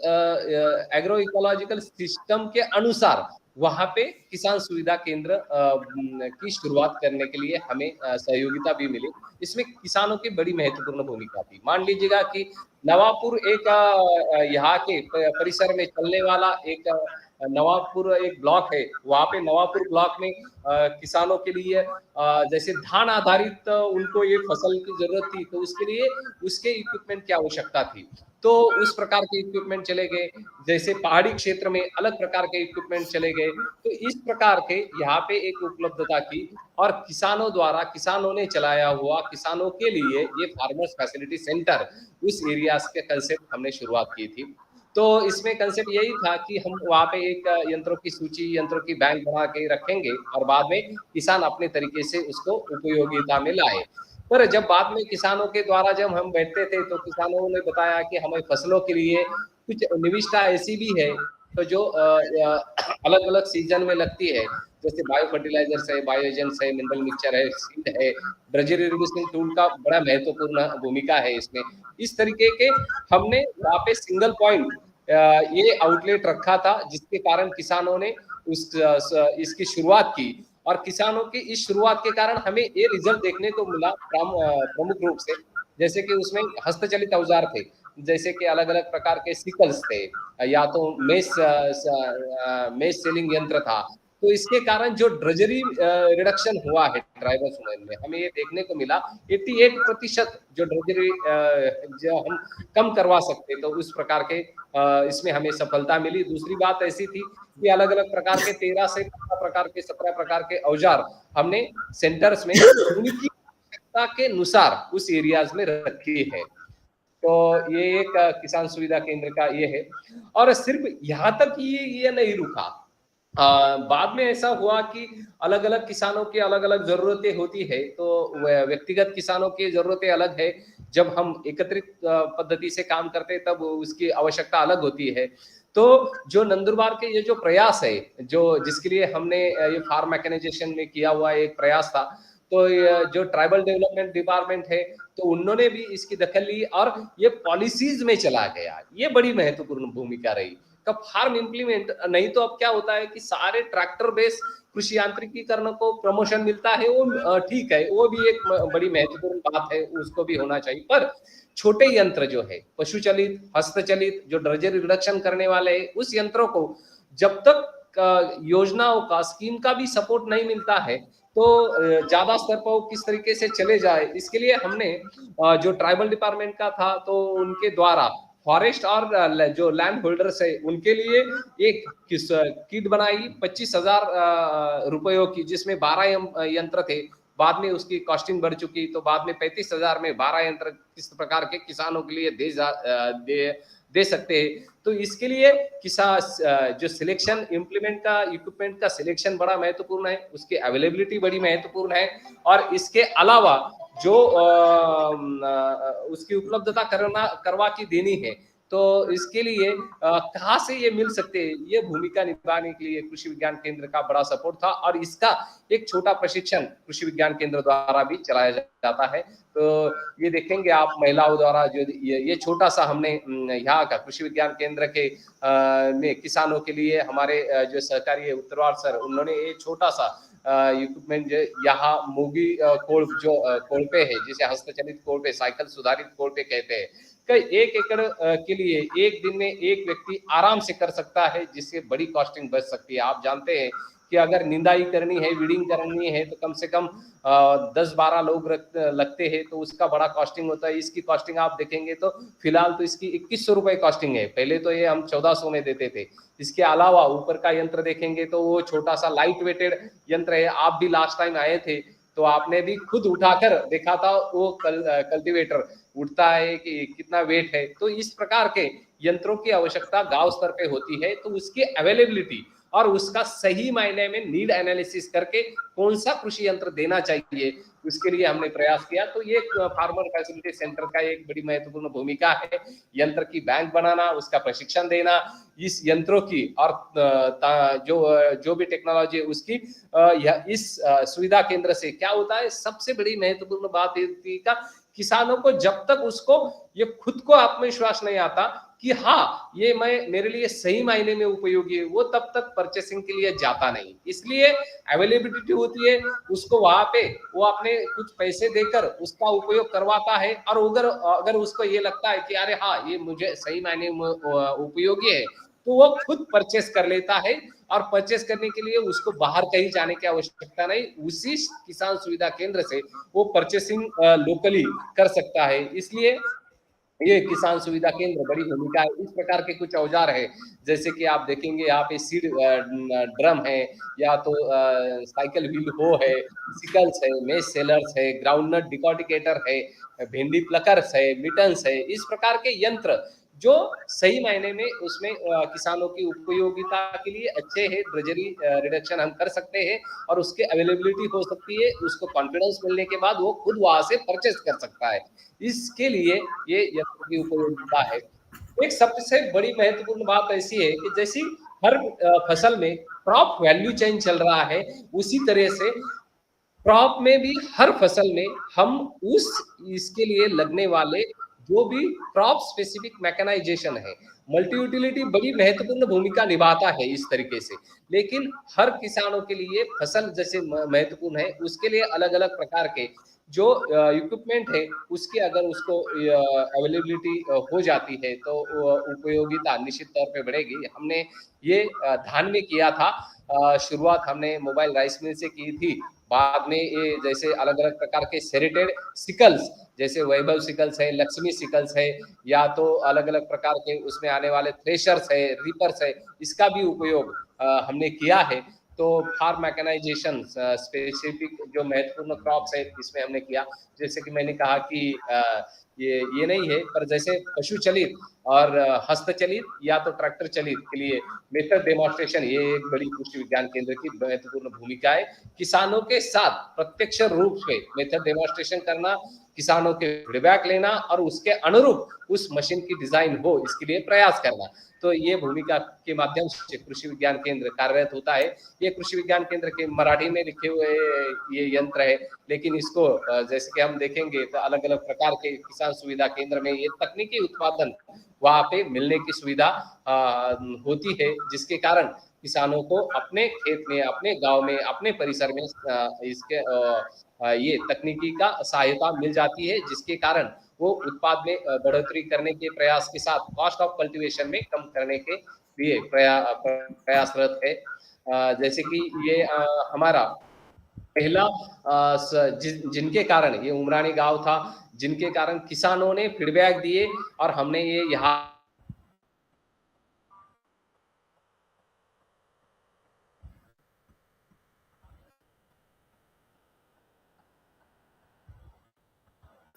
एग्रो इकोलॉजिकल सिस्टम के अनुसार वहाँ पे किसान सुविधा केंद्र की शुरुआत करने के लिए हमें सहयोगिता भी मिली। इसमें किसानों की बड़ी महत्वपूर्ण भूमिका थी। मान लीजिएगा कि नवापुर एक यहाँ के परिसर में चलने वाला एक नवापुर एक ब्लॉक है, वहाँ पे नवापुर ब्लॉक में किसानों के लिए जैसे धान आधारित उनको ये फसल की जरूरत थी, तो उसके लिए उसके इक्विपमेंट की आवश्यकता थी। तो उस प्रकार के इक्विपमेंट चले गए। जैसे पहाड़ी क्षेत्र में अलग प्रकार के इक्विपमेंट चले गए। तो इस प्रकार के यहाँ पे एक उपलब्धता की और किसानों द्वारा किसानों ने चलाया हुआ किसानों के लिए ये फार्मर्स फैसिलिटी सेंटर उस एरियाज के कंसेप्ट हमने शुरुआत की थी। तो इसमें कंसेप्ट यही था कि हम वहाँ पे एक यंत्रों की सूची, यंत्रों की बैंक बना के रखेंगे और बाद में किसान अपने तरीके से उसको उपयोगिता में लाए। पर जब बाद में किसानों के द्वारा जब हम बैठते थे तो किसानों ने बताया कि हमें फसलों के लिए कुछ निविष्ठा ऐसी भी है तो जो अलग-अलग सीजन में लगती है, जैसे बायो फर्टिलाइजर्स है, बायो एजेंट्स है, मिनरल मिक्सचर है, सीड है, ड्रजरी रिड्यूसिंग टूल का बड़ा महत्वपूर्ण भूमिका है इसमें। इस तरीके के हमने वहाँ पे सिंगल पॉइंट ये आउटलेट रखा था जिसके कारण किसानों ने इसकी शुरुआत की और किसानों की इस शुरुआत के कारण हमें ये रिजल्ट देखने को मिला प्रमुख रूप से, जैसे कि उसमें हस्तचलित औजार थे, जैसे कि अलग-अलग प्रकार के सिकल्स थे या तो मेस सेलिंग यंत्र था। तो इसके कारण जो ड्रजरी रिडक्शन हुआ है ड्राइवर्स में हमें ये देखने को मिला 88% जो ड्रजरी जो हम कम करवा सकते तो उस प्रकार के इसमें हमें सफलता मिली। दूसरी बात ऐसी थी कि अलग-अलग प्रकार के 13 से 15 प्रकार के 17 प्रकार के औजार हमने सेंटर्स में उनकी आवश्यकता के अनुसार उस एरियाज में रखी है। तो ये एक किसान सुविधा केंद्र का ये है और सिर्फ यहाँ तक ये नहीं रुका। बाद में ऐसा हुआ कि अलग-अलग किसानों की अलग-अलग ज़रूरतें होती है, तो व्यक्तिगत किसानों की ज़रूरतें अलग है। जब हम एकत्रित पद्धति से काम करते हैं तब उसकी आवश्यकता अलग होती है। तो जो नंदुरबार के ये जो प्रयास है, जो जिसके लिए हमने ये फार्म मैकेनाइजेशन में किया हुआ एक प्रयास था, तो जो ट्राइबल डेवलपमेंट डिपार्टमेंट है, तो उन्होंने भी इसकी दखल ली और ये पॉलिसीज में चला गया। ये बड़ी महत्वपूर्ण भूमिका रही। कब फार्म इम्प्लीमेंट नहीं तो अब क्या होता है कि सारे ट्रैक्टर बेस कृषि यांत्रिकीकरण को प्रमोशन मिलता है, वो ठीक है, वो भी एक बड़ी महत्वपूर्ण बात है, उसको भी होना चाहिए। पर छोटे यंत्र जो है, पशु चलित, हस्तचलित, जो ड्रजरी रिडक्शन करने वाले हैं, उस यंत्रों को जब तक योजनाओं का स्कीम का भी सपोर्ट नहीं मिलता है तो ज्यादा स्तर पर वो किस तरीके से चले जाए, इसके लिए हमने जो ट्राइबल डिपार्टमेंट का था तो उनके द्वारा फॉरेस्ट और जो लैंड होल्डर्स है उनके लिए एक किट बनाई 25,000 रुपयों की, जिसमें 12 यंत्र थे। बाद में उसकी कॉस्टिंग बढ़ चुकी, तो बाद में 35,000 में 12 यंत्र किस प्रकार के किसानों के लिए दे सकते हैं। तो इसके लिए किसान जो सिलेक्शन इक्विपमेंट का सिलेक्शन बड़ा महत्वपूर्ण है, उसकी अवेलेबिलिटी बड़ी महत्वपूर्ण है और इसके अलावा जो उसकी उपलब्धता करवा के देनी है, तो इसके लिए कहाँ से ये मिल सकते हैं, ये भूमिका निभाने के लिए कृषि विज्ञान केंद्र का बड़ा सपोर्ट था और इसका एक छोटा प्रशिक्षण कृषि विज्ञान केंद्र द्वारा भी चलाया जाता है। तो ये देखेंगे आप महिलाओं द्वारा जो ये छोटा सा हमने यहाँ का कृषि विज्ञान केंद्र के में किसानों के लिए हमारे जो सहकारी है उत्तरवार सर, उन्होंने ये छोटा सा इक्विपमेंट यहाँ मोगी कोड़पे है, जिसे हस्तचलित कोड़पे, साइकिल सुधारित कोड़पे कहते हैं, कई 1 एकड़ के लिए एक दिन में एक व्यक्ति आराम से कर सकता है, जिससे बड़ी कॉस्टिंग बच सकती है। आप जानते हैं कि अगर निंदाई करनी है, वीडिंग करनी है तो कम से कम 10-12 लोग लगते हैं, तो उसका बड़ा कॉस्टिंग होता है। इसकी कॉस्टिंग आप देखेंगे तो फिलहाल तो इसकी 2100 रुपए कॉस्टिंग है, पहले तो ये हम 1400 में देते थे। इसके अलावा ऊपर का यंत्र देखेंगे तो वो छोटा सा लाइट वेटेड यंत्र है। आप भी लास्ट टाइम आए थे तो आपने भी खुद उठाकर देखा था, वो कल्टीवेटर उठता है कि कितना वेट है। तो इस प्रकार के यंत्रों की आवश्यकता गांव स्तर पे होती है, तो उसकी अवेलेबिलिटी और उसका सही मायने में नीड एनालिसिस करके कौन सा कृषि यंत्र देना चाहिए, उसके लिए हमने प्रयास किया। तो ये फार्मर फैसिलिटी सेंटर का एक बड़ी महत्वपूर्ण भूमिका है, यंत्र की बैंक बनाना, उसका प्रशिक्षण देना, इस यंत्रों की और जो भी टेक्नोलॉजी है उसकी इस सुविधा केंद्र से क्या होता है, सबसे बड़ी महत्वपूर्ण बात है किसानों को जब तक उसको ये खुद को आत्मविश्वास नहीं आता कि हाँ ये मेरे लिए सही मायने में उपयोगी है, वो तब तक परचेसिंग के लिए जाता नहीं। इसलिए अवेलेबिलिटी होती है, उसको वहां पे वो अपने कुछ पैसे देकर उसका उपयोग करवाता है, और अगर उसको ये लगता है कि अरे हाँ ये मुझे सही मायने में उपयोगी है, तो वो खुद परचेस कर लेता है। और परचेस करने के लिए उसको बाहर कहीं जाने की आवश्यकता नहीं, उसी किसान सुविधा केंद्र से वो परचेसिंग लोकली कर सकता है। इसलिए ये किसान सुविधा केंद्र बड़ी भूमिका है। इस प्रकार के कुछ औजार है, जैसे कि आप देखेंगे यहाँ पे सीड ड्रम है, या तो साइकिल व्हील हो है, सिकल्स है, मेज सेलर्स है, ग्राउंडनट डिकॉर्टिकेटर है, भिंडी प्लकर्स है, मिटन्स है। इस प्रकार के यंत्र जो सही मायने में उसमें किसानों की उपयोगिता के लिए अच्छे हैं, ड्रेजरी रिडक्शन हम कर सकते हैं और उसके अवेलेबिलिटी हो सकती है, उसको कॉन्फिडेंस मिलने के बाद वो खुद वहां से परचेस कर सकता है। इसके लिए ये यंत्र की उपयोगिता है। एक सबसे बड़ी महत्वपूर्ण बात ऐसी है कि जैसी हर फसल में क्रॉप वैल्यू चेन चल रहा है, उसी तरह से क्रॉप में भी हर फसल में हम इसके लिए लगने वाले जो भी क्रॉप स्पेसिफिक मैकेनाइजेशन है, मल्टी यूटिलिटी बड़ी महत्वपूर्ण भूमिका निभाता है इस तरीके से। लेकिन हर किसानों के लिए फसल जैसे महत्वपूर्ण है, उसके लिए अलग अलग प्रकार के जो इक्विपमेंट है उसकी अगर उसको अवेलेबिलिटी हो जाती है तो उपयोगिता निश्चित तौर पे बढ़ेगी। हमने ये धान में किया था, शुरुआत हमने मोबाइल राइस मिल से की थी, बाद में ये जैसे अलग अलग प्रकार के सेरेटेड सिकल्स, जैसे वैभव सिकल्स है, लक्ष्मी सिकल्स है, या तो अलग अलग प्रकार के उसमें आने वाले थ्रेशर्स है, रीपर्स है, इसका भी उपयोग हमने किया है। तो फार्म मैकेनाइजेशन स्पेसिफिक जो महत्वपूर्ण क्रॉप्स है इसमें हमने किया। जैसे कि मैंने कहा कि ये नहीं है, पर जैसे पशु चलित और हस्तचलित या तो ट्रैक्टर चलित के लिए मेथड डेमोन्स्ट्रेशन, ये एक बड़ी कृषि विज्ञान केंद्र की महत्वपूर्ण भूमिका है। किसानों के साथ प्रत्यक्ष रूप से मेथड डेमोन्स्ट्रेशन करना, किसानों के फीडबैक लेना और उसके अनुरूप उस मशीन की डिजाइन हो, इसके लिए प्रयास करना। तो ये भूमिका के माध्यम से कृषि विज्ञान केंद्र कार्यरत होता है। ये कृषि विज्ञान केंद्र के मराठी में लिखे हुए ये यंत्र है, लेकिन इसको जैसे कि हम देखेंगे तो अलग अलग प्रकार के किसान सुविधा केंद्र में ये तकनीकी उत्पादन वहां पे मिलने की सुविधा होती है, जिसके कारण किसानों को अपने खेत में, अपने गांव में, अपने परिसर में इसके ये तकनीकी का सहायता मिल जाती है, जिसके कारण वो उत्पाद में बढ़ोतरी करने के प्रयास के साथ कॉस्ट ऑफ कल्टीवेशन में कम करने के लिए प्रयासरत है। जैसे कि ये हमारा पहला जिनके कारण ये उमरानी गांव था, जिनके कारण किसानों ने फीडबैक दिए और हमने ये यहाँ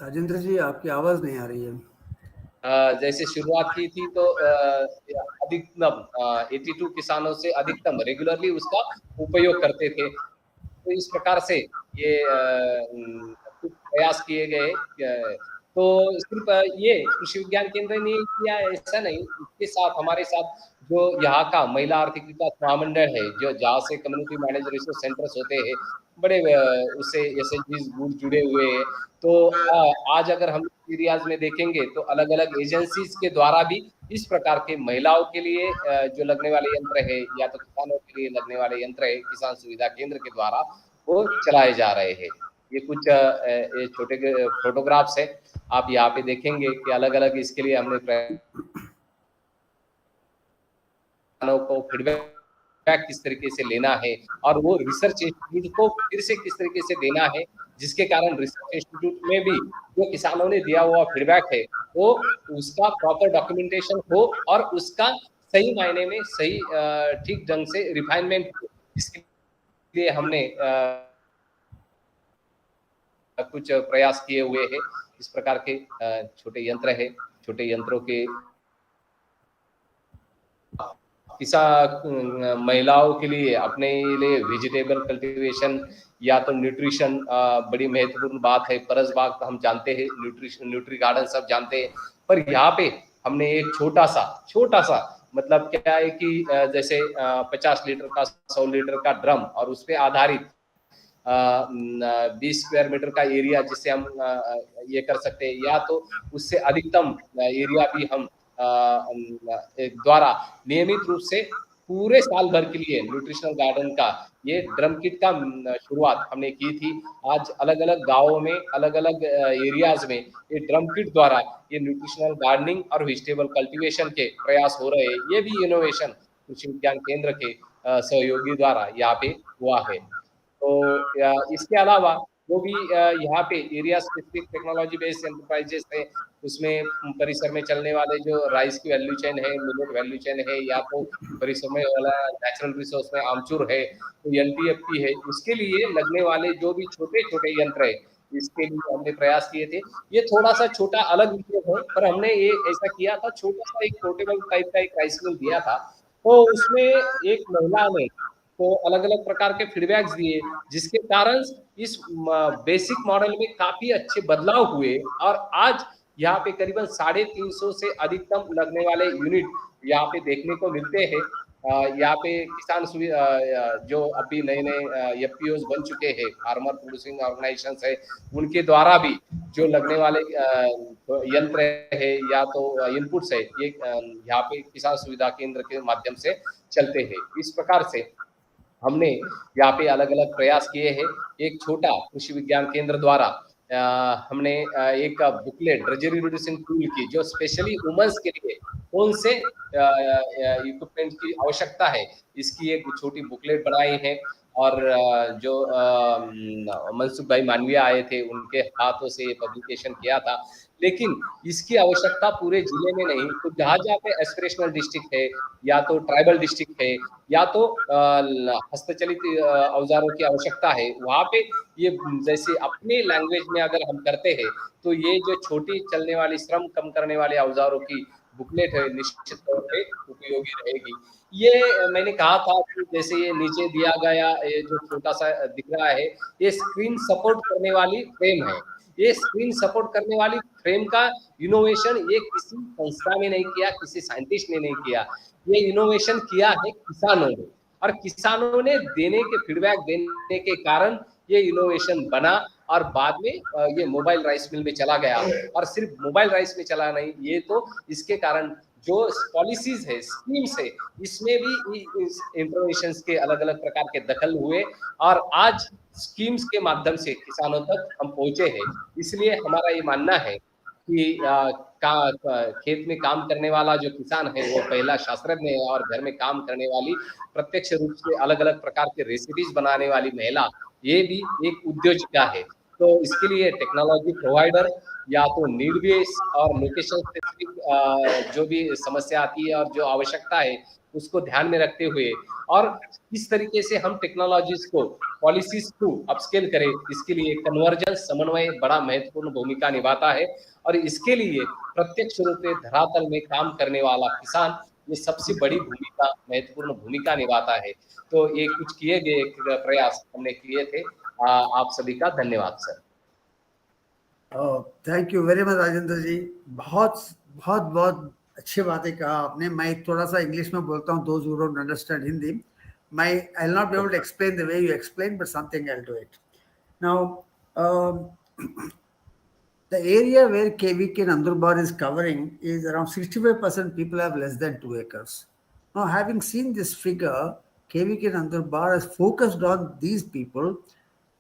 राजेंद्र जी आपकी आवाज नहीं आ रही है। जैसे शुरुआत की थी तो अधिकतम 82 किसानों से अधिकतम रेगुलरली उसका उपयोग करते थे। तो इस प्रकार से ये कुछ प्रयास किए गए। तो सिर्फ ये कृषि विज्ञान केंद्र ने किया ऐसा नहीं, इसके साथ हमारे साथ जो यहाँ का महिला आर्थिक विकास महामंडल है, जो जहाँ से कम्युनिटी मैनेज रिसोर्स सेंटर्स होते हैं, बड़े उससे एसएचजीज गुड जुड़े हुए हैं। तो आज अगर हम एरियाज में देखेंगे तो अलग अलग एजेंसीज के द्वारा भी इस प्रकार के महिलाओं के लिए जो लगने वाले यंत्र है या तो किसानों के लिए लगने वाले यंत्र है किसान सुविधा केंद्र के द्वारा वो चलाए जा रहे हैं। ये कुछ ये छोटे फोटोग्राफ्स है, आप यहाँ पे देखेंगे कि अलग अलग इसके लिए हमने को फीडबैक किस तरीके से लेना है और वो रिसर्च इंस्टीट्यूट को फिर से किस तरीके से देना है, जिसके कारण रिसर्च इंस्टीट्यूट में भी जो किसानों ने दिया हुआ फीडबैक है वो उसका प्रॉपर डॉक्यूमेंटेशन हो और उसका सही मायने में सही ठीक ढंग से रिफाइनमेंट हो। इसके लिए हमने कुछ प्रयास किए हुए हैं। इस प्रकार के छोटे यंत्र है, छोटे यंत्रों के किसान महिलाओं के लिए अपने लिए वेजिटेबल कल्टीवेशन या तो न्यूट्रिशन बड़ी महत्वपूर्ण बात है। परस बाग हम जानते हैं, न्यूट्री गार्डन सब जानते हैं, पर यहाँ पे हमने एक छोटा सा मतलब क्या है कि जैसे 50 लीटर का 100 लीटर का ड्रम और उस पर आधारित 20 स्क्वायर मीटर का एरिया जिससे हम ये कर सकते हैं, या तो उससे अधिकतम एरिया भी हम द्वारा नियमित रूप से पूरे साल भर के लिए न्यूट्रिशनल गार्डन का ये ड्रम किट का शुरुआत हमने की थी। आज अलग अलग गांवों में अलग अलग एरियाज में ये ड्रम किट द्वारा ये न्यूट्रिशनल गार्डनिंग और वेजिटेबल कल्टीवेशन के प्रयास हो रहे हैं। ये भी इनोवेशन कृषि विज्ञान केंद्र के सहयोगी द्वारा यहाँ पे हुआ है। तो इसके अलावा जो भी यहाँ पे area specific technology based enterprises है, उसमें परिसर में चलने वाले जो राइस की वैल्यू चेन है, मिलेट वैल्यू चेन है, या तो परिसर में वाला नेचुरल रिसोर्स में आमचूर है, तो एनटीएफटी है, उसके लिए लगने वाले जो भी छोटे छोटे यंत्र है, इसके लिए हमने प्रयास किए थे। ये थोड़ा सा छोटा अलग विषय है, पर हमने ये ऐसा किया था, छोटा सा एक पोर्टेबल टाइप का एक राइस मिल दिया था। तो उसमें एक महिला ने तो अलग अलग प्रकार के फीडबैक्स दिए, जिसके कारण इस बेसिक मॉडल में काफी अच्छे बदलाव हुए और आज यहाँ पे करीबन 350 से अधिकतम लगने वाले यूनिट यहाँ पे देखने को मिलते हैं। यहाँ पे किसान जो अभी नए नए एफपीओज बन चुके हैं, फार्मर प्रोड्यूसिंग ऑर्गेनाइजेशन है, उनके द्वारा भी जो लगने वाले यंत्र है या तो इनपुट्स है, ये यहाँ पे किसान सुविधा केंद्र के माध्यम से चलते हैं। इस प्रकार से हमने यहाँ पे अलग अलग प्रयास किए हैं। एक छोटा कृषि विज्ञान केंद्र द्वारा हमने एक बुकलेट ड्रेजरी रिड्यूसिंग टूल की जो स्पेशली वुमेन्स के लिए कौन से इक्विपमेंट की आवश्यकता है, इसकी एक छोटी बुकलेट बनाई है और जो मनसुख भाई मानवीय आए थे उनके हाथों से ये पब्लिकेशन किया था। लेकिन इसकी आवश्यकता पूरे जिले में नहीं, तो जहाँ जहाँ पे एस्पिरेशनल डिस्ट्रिक्ट है या तो ट्राइबल डिस्ट्रिक्ट है या तो हस्तचलित औजारों की आवश्यकता है, वहाँ पे ये जैसे अपने लैंग्वेज में अगर हम करते हैं तो ये जो छोटी चलने वाली श्रम कम करने वाले औजारों की बुकलेट है निश्चित तौर पे उपयोगी रहेगी। ये मैंने कहा था कि जैसे ये नीचे दिया गया ये जो छोटा सा दिख रहा है, ये स्क्रीन सपोर्ट करने वाली फ्रेम है। ये स्क्रीन सपोर्ट करने वाली फ्रेम का इनोवेशन ये किसी संस्था ने नहीं किया, किसी साइंटिस्ट ने नहीं किया, ये इनोवेशन किया है किसानों ने, और किसानों ने देने के फीडबैक देने के कारण ये इनोवेशन बना और बाद में ये मोबाइल राइस मिल में चला गया। और सिर्फ मोबाइल राइस में चला नहीं, ये तो इसके कारण जो पॉलिसीज है, स्कीम्स है, इसमें भी इंफॉर्मेशन के अलग अलग प्रकार के दखल हुए और आज स्कीम्स के माध्यम से किसानों तक हम पहुंचे हैं। इसलिए हमारा ये मानना है कि खेत में काम करने वाला जो किसान है वो पहला शास्त्रज्ञ है, और घर में काम करने वाली प्रत्यक्ष रूप से अलग अलग प्रकार के रेसिपीज बनाने वाली महिला ये भी एक उद्योजिका है। तो इसके लिए टेक्नोलॉजी प्रोवाइडर या तो नीड बेस और लोकेशन स्पेसिफिक जो भी समस्या आती है और जो आवश्यकता है उसको ध्यान में रखते हुए और किस तरीके से हम टेक्नोलॉजीज को पॉलिसीज को अपस्केल करें, इसके लिए कन्वर्जेंस समन्वय बड़ा महत्वपूर्ण भूमिका निभाता है। और इसके लिए प्रत्यक्ष रूप से धरातल में काम करने वाला किसान ये सबसे बड़ी भूमिका महत्वपूर्ण भूमिका निभाता है। तो ये कुछ किए गए प्रयास हमने किए थे। आप सभी का धन्यवाद sir. Thank you very much Rajendra ji, बहुत बहुत बहुत अच्छी बातें कहा आपने। मैं थोड़ा सा इंग्लिश में बोलता हूँ, those who don't understand Hindi. I'll not be able to explain the way you explain, but something I'll do it. Now, the area where KVK Nandurbar is covering is around 65% people have less than 2 acres. Now, having seen this figure, KVK Nandurbar has focused on these people,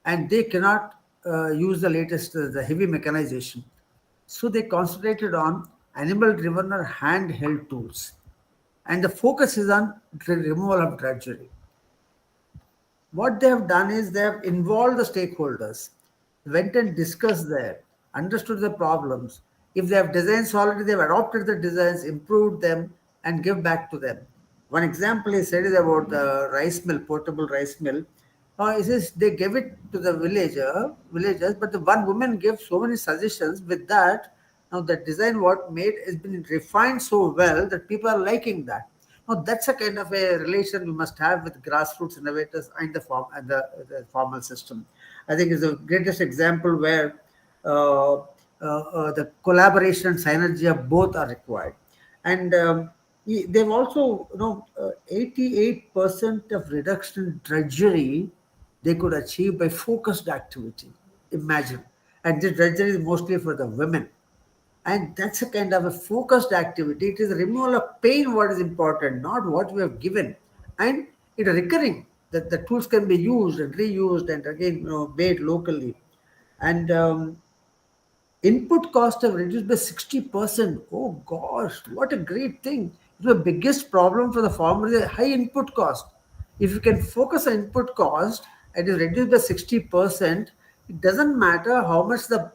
and they cannot use the latest, the heavy mechanization. So they concentrated on animal-driven or handheld tools. And the focus is on removal of drudgery. What they have done is they have involved the stakeholders, went and discussed there, understood the problems. If they have designs already, they have adopted the designs, improved them, and give back to them. One example he said is about the rice mill, portable rice mill. He says they gave it to the villagers, but the one woman gave so many suggestions. With that, now the design what made has been refined so well that people are liking that. Now that's a kind of a relation we must have with grassroots innovators and the formal system. I think is the greatest example where the collaboration and synergy of both are required. And they've also, 88% of reduction in drudgery they could achieve by focused activity. Imagine. And this drudgery is mostly for the women. And that's a kind of a focused activity. It is a removal of pain what is important, not what we have given. And it is recurring, that the tools can be used and reused and again made locally. And input cost have reduced by 60%. Oh gosh, what a great thing. The biggest problem for the farmer is a high input cost. If you can focus on input cost and is reduced by 60%, it doesn't matter how much the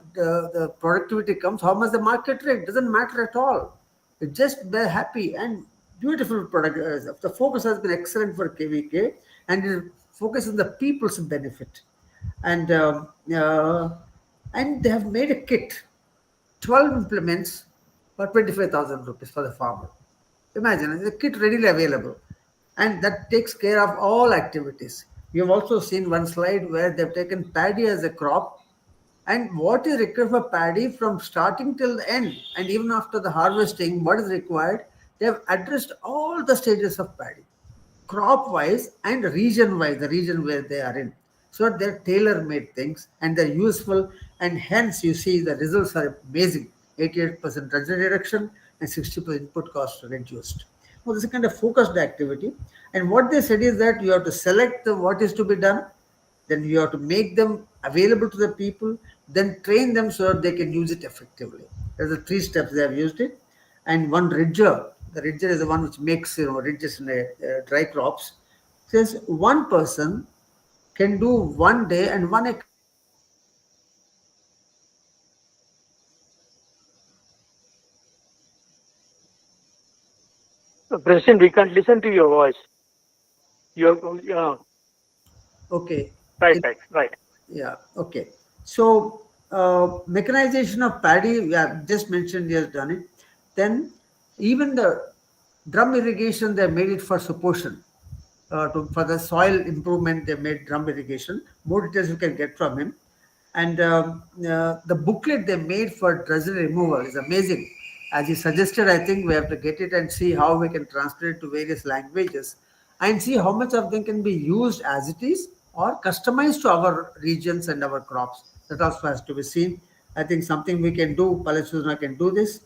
productivity comes, how much the market rate, doesn't matter at all. It's just they're happy and beautiful product. The focus has been excellent for KVK and it focuses on the people's benefit. And they have made a kit, 12 implements for 25,000 rupees for the farmer. Imagine, the kit readily available. And that takes care of all activities. We have also seen one slide where they've taken paddy as a crop and what is required for paddy from starting till the end and even after the harvesting, what is required, they have addressed all the stages of paddy, crop wise and region wise, the region where they are in. So they're tailor-made things and they're useful, and hence you see the results are amazing. 88% drudgery reduction and 60% input cost reduced. Well, this is a kind of focused activity. And what they said is that you have to select what is to be done, then you have to make them available to the people, then train them so that they can use it effectively. There's the 3 steps they have used it. And one ridger, the ridger is the one which makes ridges in dry crops, says one person can do 1 day and 1 acre. President, we can't listen to your voice. Okay. Right. Yeah. Okay. So mechanization of paddy, just mentioned, he has done it. Then even the drum irrigation, they made it for supportion. For the soil improvement, they made drum irrigation. More details you can get from him. And the booklet they made for drudgery removal is amazing. As he suggested, I think we have to get it and see how we can translate it to various languages and see how much of them can be used as it is or customized to our regions and our crops. That also has to be seen. I think something we can do, Palestuna can do this.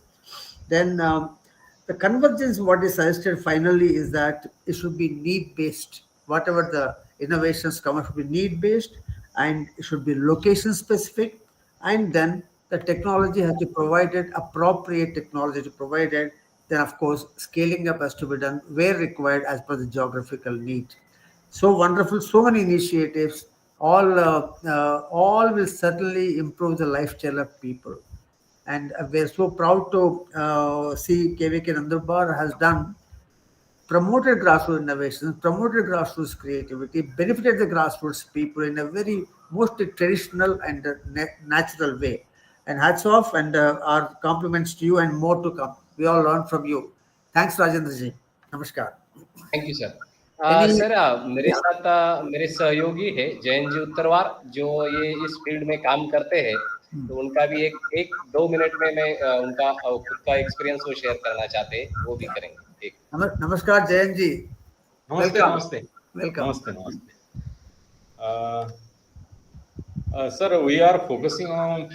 Then the convergence, what is suggested finally is that it should be need-based. Whatever the innovations come up should be need-based and it should be location-specific. And then the technology has to be provided, appropriate technology to be provided. Then, of course, scaling up has to be done where required as per the geographical need. So wonderful, so many initiatives. All will certainly improve the lifestyle of people. And we're so proud to see KVK Nandurbar has done, promoted grassroots innovations, promoted grassroots creativity, benefited the grassroots people in a very most traditional and natural way. And hats off and our compliments to you and more to come. We all learn from you. Thanks, Rajendra ji. Namaskar. Thank you sir. Sir मेरे साथ मेरे सहयोगी है जयंत जी उत्तरवार, जो ये इस field में काम करते हैं, तो उनका भी एक 2 मिनट में मैं उनका खुद का एक्सपीरियंस वो शेयर करना चाहते हैं, वो भी करेंगे। नमस्कार जयंत जी। नमस्ते। Welcome. Namaste, namaste. Sir, we are focusing on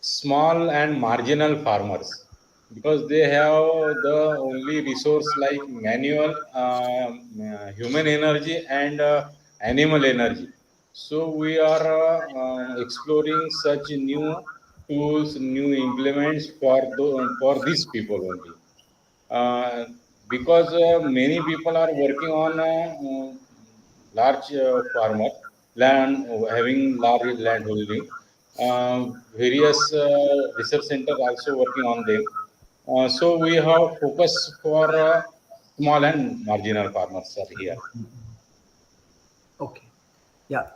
small and marginal farmers because they have the only resource like manual, human energy and animal energy. So we are exploring such new tools, new implements for these people only. Uh, because many people are working on large farmer land, having large land holding. Various research center also working on them. So we have focus for small and marginal farmers are here. Okay. Yeah.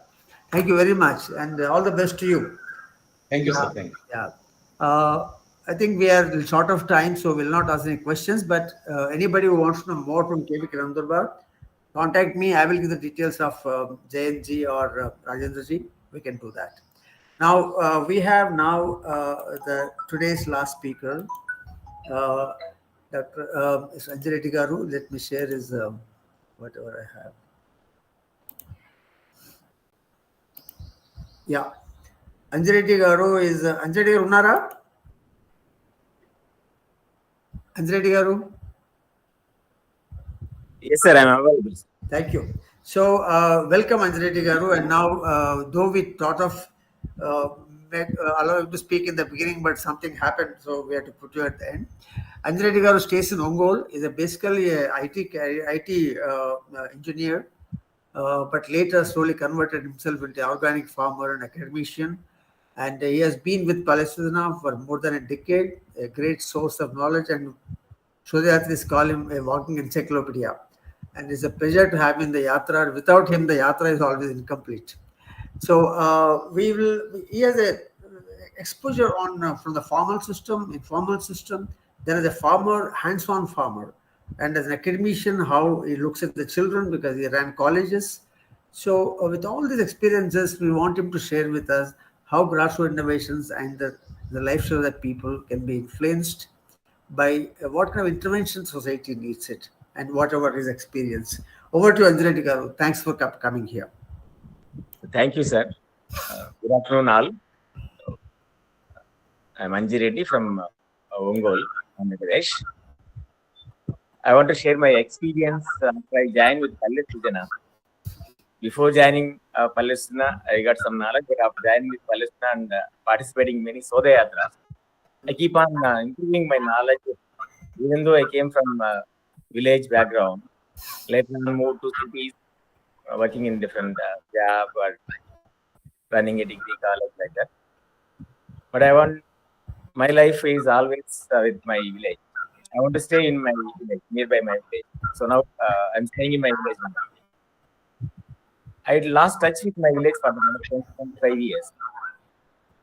Thank you very much, and all the best to you. Thank you, sir. Thank you. Yeah. I think we are short of time, so we'll not ask any questions. But anybody who wants to know more from KVK Nandurbar, contact me. I will give the details of JNG or Rajendraji. We can do that. Now we have the today's last speaker, Dr. Sanjay Reddy Garu. Let me share his whatever I have. Yeah. Sanjay Reddy Garu is Sanjay Reddy Garu Unnara? Sanjay Reddy Garu? Yes, sir, I'm available. Thank you. So, welcome, Anjaneti Garu. And now, though we thought of allow you to speak in the beginning, but something happened, so we had to put you at the end. Anjaneti Garu stays in Ongole, is basically a IT engineer, but later slowly converted himself into an organic farmer and academician. And he has been with Palestina for more than a decade, a great source of knowledge, and Shodhyatris call him a walking encyclopedia. And it's a pleasure to have him in the Yatra. Without him, the Yatra is always incomplete. So he has a exposure on from the formal system, informal system. There is a farmer, hands-on farmer, and as an academician, how he looks at the children because he ran colleges. So with all these experiences, we want him to share with us how grassroots innovations and the lifestyle of the people can be influenced by what kind of intervention society needs it and whatever his experience. Over to Anjaneti Garu. Thanks for coming here. Thank you, sir. Good afternoon, all. I'm Anji Reddy from Ongole, Andhra Pradesh. I want to share my experience after I joined with Palestina. Before joining Palestina, I got some knowledge, but after joining with Palestina and participating in many Soda Yatras, I keep on improving my knowledge. Even though I came from a village background, later on moved to cities, working in different job or running a degree college like that. But my life is always with my village. I want to stay in my village, nearby my village. So now I'm staying in my village now. I lost touch with my village for the 25 years.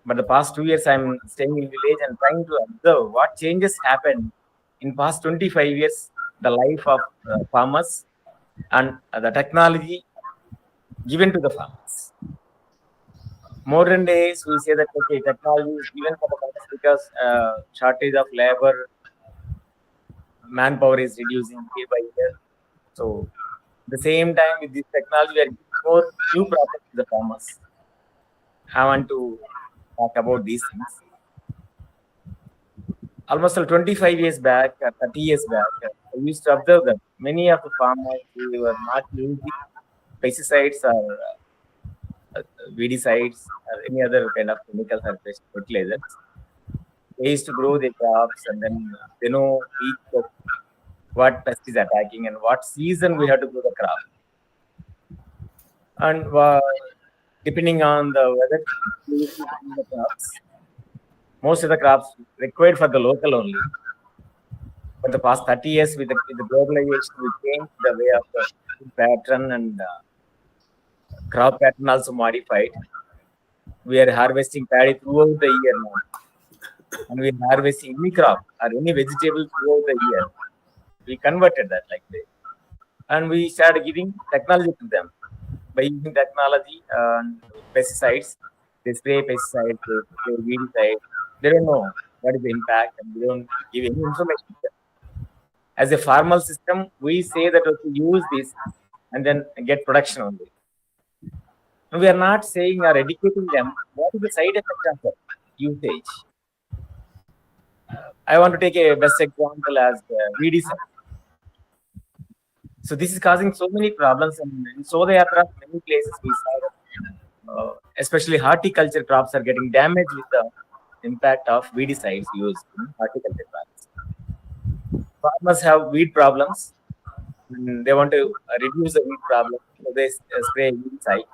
But the past 2 years, I'm staying in village and trying to observe what changes happened in past 25 years, the life of farmers and the technology given to the farmers. Modern days, we say that okay, technology is given for the farmers because shortage of labor, manpower is reducing year by year. So, at the same time, with this technology, we are giving more new problems to the farmers. I want to talk about these things. Almost 25 years back, 30 years back, I used to observe that many of the farmers were not using pesticides or weedicides or any other kind of chemicals or fertilizers. They used to grow their crops and then they know what pest is attacking and what season we have to grow the crop. And depending on the weather, the crops, most of the crops required for the local only. But the past 30 years with the globalization, we changed the way of the pattern and crop pattern also modified. We are harvesting paddy throughout the year now. And we are harvesting any crop or any vegetable throughout the year. We converted that like this. And we started giving technology to them. By using technology and pesticides, they spray pesticides, they spray weedicides. They don't know what is the impact and they don't give any information to them. as a formal system, we say that okay, use this and then get production only. We are not saying or educating them what is the side effect of that usage. I want to take a best example as VD side. So this is causing so many problems, and in Sodayatra, many places we saw that, especially horticulture crops are getting damaged with the impact of weedicides used in horticulture crops. Farmers have weed problems, and they want to reduce the weed problem, so they spray weedicide.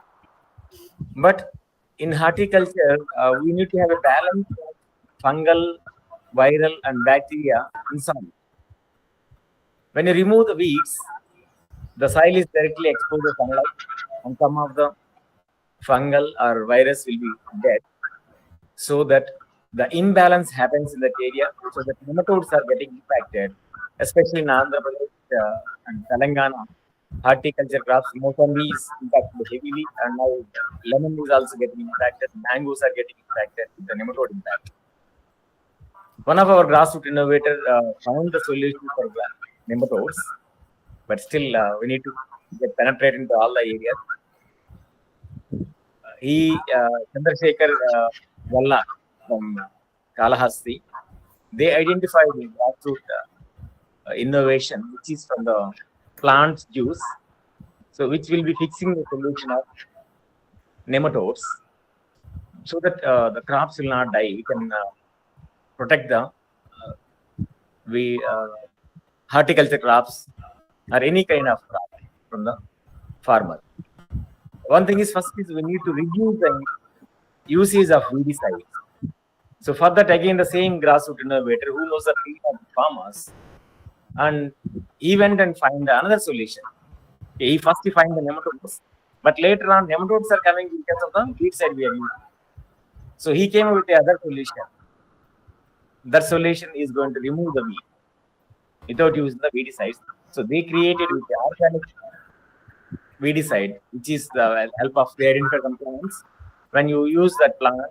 But in horticulture, we need to have a balance of fungal, viral, and bacteria in soil. When you remove the weeds, the soil is directly exposed to sunlight, and some of the fungal or virus will be dead, so that the imbalance happens in that area, so that nematodes are getting impacted, especially in Andhra Pradesh and Telangana. Horticulture crops, Mossambi is impacted heavily, and now lemon is also getting impacted, mangoes are getting impacted with the nematode impact. One of our grassroots innovators found the solution for nematodes, but still we need to get penetrated into all the areas. Chandrasekhar Valla from Kalahasti, they identified the grassroots innovation, which is from the plant juice, so which will be fixing the solution of nematodes, so that the crops will not die. We can protect the horticulture crops or any kind of crop from the farmer. One thing is, first is we need to reduce the usage of weedicides. So for that, again, the same grassroots innovator who knows the field of farmers, and he went and find another solution. He first find the nematodes, but later on nematodes are coming because of the weedicide we are using. So he came up with the other solution. That solution is going to remove the weed without using the weedicides. So they created with the organic weedicide, which is the help of the identified components. When you use that plant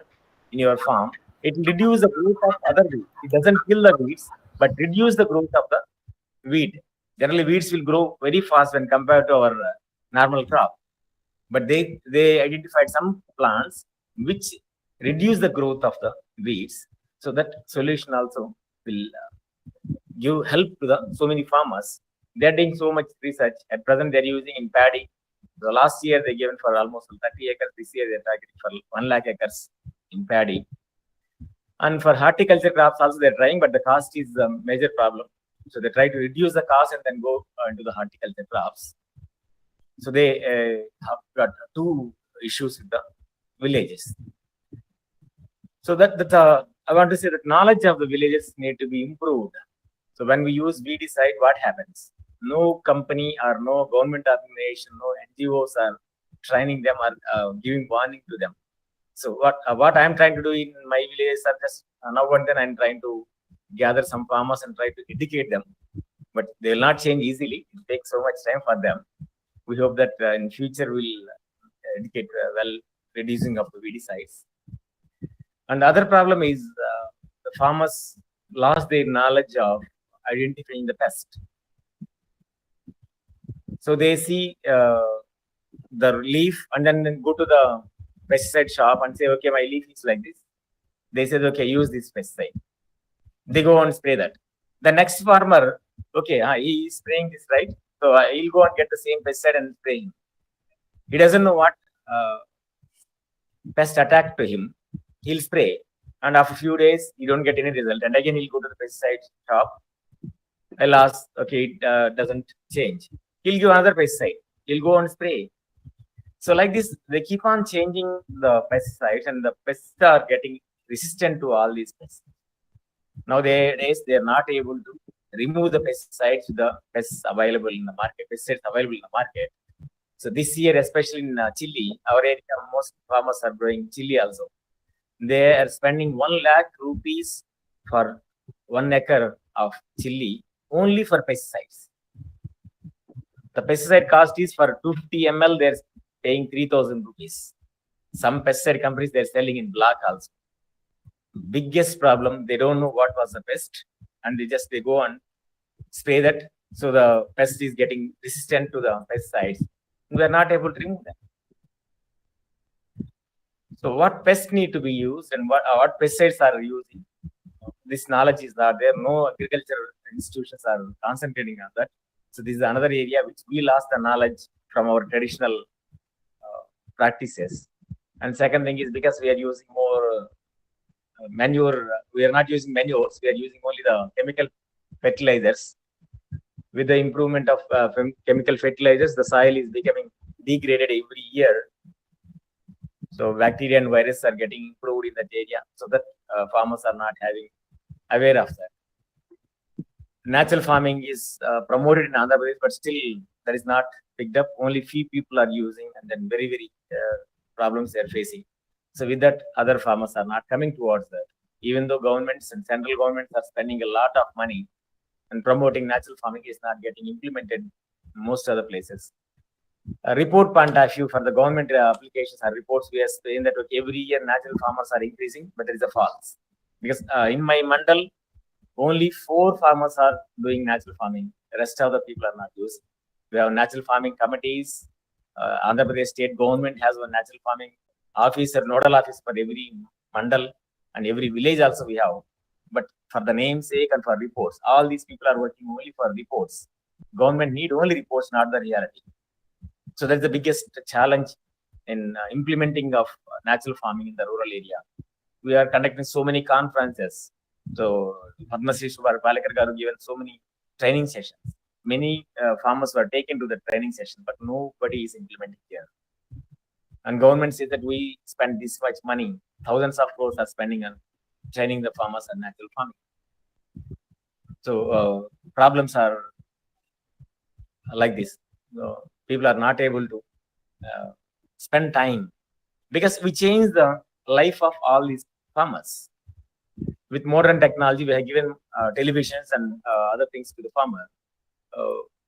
in your farm, it will reduce the growth of other weeds. It doesn't kill the weeds, but reduce the growth of the weed. Generally, weeds will grow very fast when compared to our normal crop. But they identified some plants which reduce the growth of the weeds. So that solution also will give help to so many farmers. They are doing so much research. At present, they are using in paddy. The last year they given for almost 30 acres. This year they are targeting for 1 lakh acres in paddy. And for horticulture crops also they are trying, but the cost is a major problem. So they try to reduce the cost and then go into the horticulture crops. So they have got two issues with the villages. So that I want to say that knowledge of the villages need to be improved. So when we use weedicide, what happens? No company or no government organization, no NGOs are training them or giving warning to them. So what I am trying to do in my village are just now and then I'm trying to gather some farmers and try to educate them, but they will not change easily. It takes so much time for them. We hope that in future we'll educate reducing of the weedicides. And the other problem is the farmers lost their knowledge of identifying the pest. So they see the leaf and then go to the pesticide shop and say, okay, my leaf is like this. They said, okay, use this pesticide. They go and spray that. The next farmer, okay, he is spraying this, right? So he'll go and get the same pesticide and spray him. He doesn't know what pest attack to him. He'll spray, and after a few days, you don't get any result. And again, he'll go to the pesticide shop. I'll ask, okay, it doesn't change. He'll give another pesticide. He'll go and spray. So like this, they keep on changing the pesticides, and the pests are getting resistant to all these pests. Nowadays, they are not able to remove the pesticides with the pests available in the market, pesticides available in the market. So this year, especially in chili, our area, most farmers are growing chili also. They are spending 1 lakh rupees for 1 acre of chili only for pesticides. The pesticide cost is for 250 ml, they're paying 3,000 rupees. Some pesticide companies, they're selling in black also. Biggest problem, they don't know what was the pest, and they go and spray that, so the pest is getting resistant to the pesticides. We are not able to remove that. So what pests need to be used and what pesticides are using, this knowledge is not there. No agriculture institutions are concentrating on that. So this is another area which we lost the knowledge from our traditional practices. And second thing is because we are using more manure, we are not using manures, we are using only the chemical fertilizers. With the improvement of chemical fertilizers, the soil is becoming degraded every year. So bacteria and viruses are getting improved in that area, so that farmers are not aware of that. Natural farming is promoted in Andhra Pradesh, but still that is not picked up. Only few people are using, and then very problems they are facing. So with that, other farmers are not coming towards that. Even though governments and central governments are spending a lot of money and promoting natural farming, is not getting implemented in most other places. Report point of view for the government applications or reports, we are saying that every year natural farmers are increasing, but there is a false. Because in my mandal, only 4 farmers are doing natural farming. The rest of the people are not using. We have natural farming committees. Andhra Pradesh state government has a natural farming officer, nodal office for every mandal, and every village also we have. But for the namesake and for reports, all these people are working only for reports. Government need only reports, not the reality. So that's the biggest challenge in implementing of natural farming in the rural area. We are conducting so many conferences. So Padma Shri Subbar Palekar garu given so many training sessions. Many farmers were taken to the training session, but nobody is implementing here. And government says that we spend this much money, thousands of crores are spending on training the farmers on natural farming. So problems are like this. People are not able to spend time, because we change the life of all these farmers. With modern technology, we have given televisions and other things to the farmer.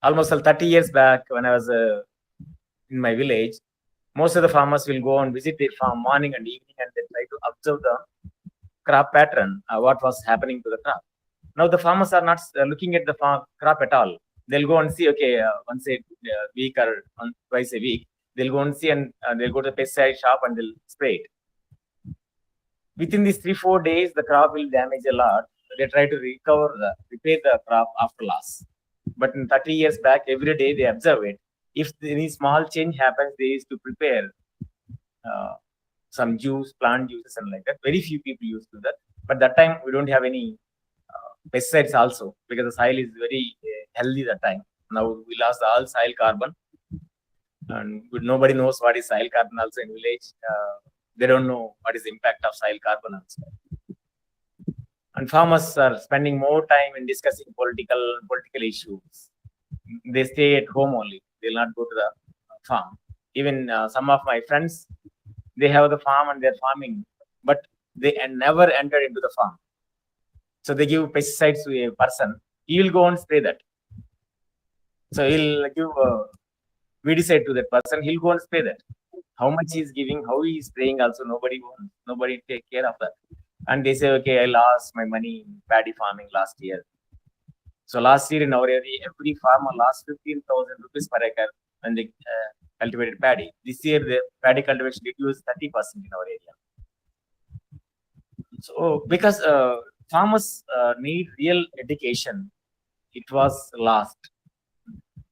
Almost 30 years back, when I was in my village, most of the farmers will go and visit their farm morning and evening, and they try to observe the crop pattern, what was happening to the crop. Now the farmers are not looking at the crop at all. They'll go and see, okay, once a week or twice a week, they'll go and see, and they'll go to the pesticide shop and they'll spray it. Within these 3-4 days, the crop will damage a lot. They try to repair the crop after loss. But in 30 years back, every day they observe it. If any small change happens, they used to prepare some juice, plant juices and like that. Very few people used to do that. But that time, we don't have any pesticides also, because the soil is very healthy that time. Now we lost all soil carbon, and nobody knows what is soil carbon also in village. They don't know what is the impact of soil carbon also. And farmers are spending more time in discussing political issues. They stay at home only. They'll not go to the farm. Even some of my friends, they have the farm and they're farming, but they never enter into the farm. So they give pesticides to a person. He will go and spray that. So he'll give weedicide to that person. He'll go and spray that. How much he is giving, how he is spraying, also nobody take care of that. And they say, okay, I lost my money in paddy farming last year. So last year in our area, every farmer lost 15,000 rupees per acre when they cultivated paddy. This year, the paddy cultivation reduced 30% in our area. So because farmers need real education, it was lost.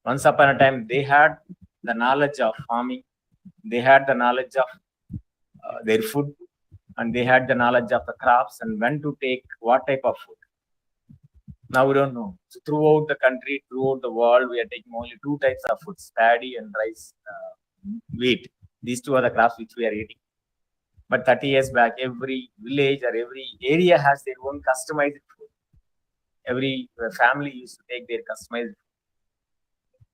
Once upon a time, they had the knowledge of farming, they had the knowledge of their food, and they had the knowledge of the crops and when to take what type of food. Now we don't know. So throughout the country, throughout the world, we are taking only 2 types of foods: paddy and rice, wheat. These 2 are the crops which we are eating. But 30 years back, every village or every area has their own customized food. Every family used to take their customized food.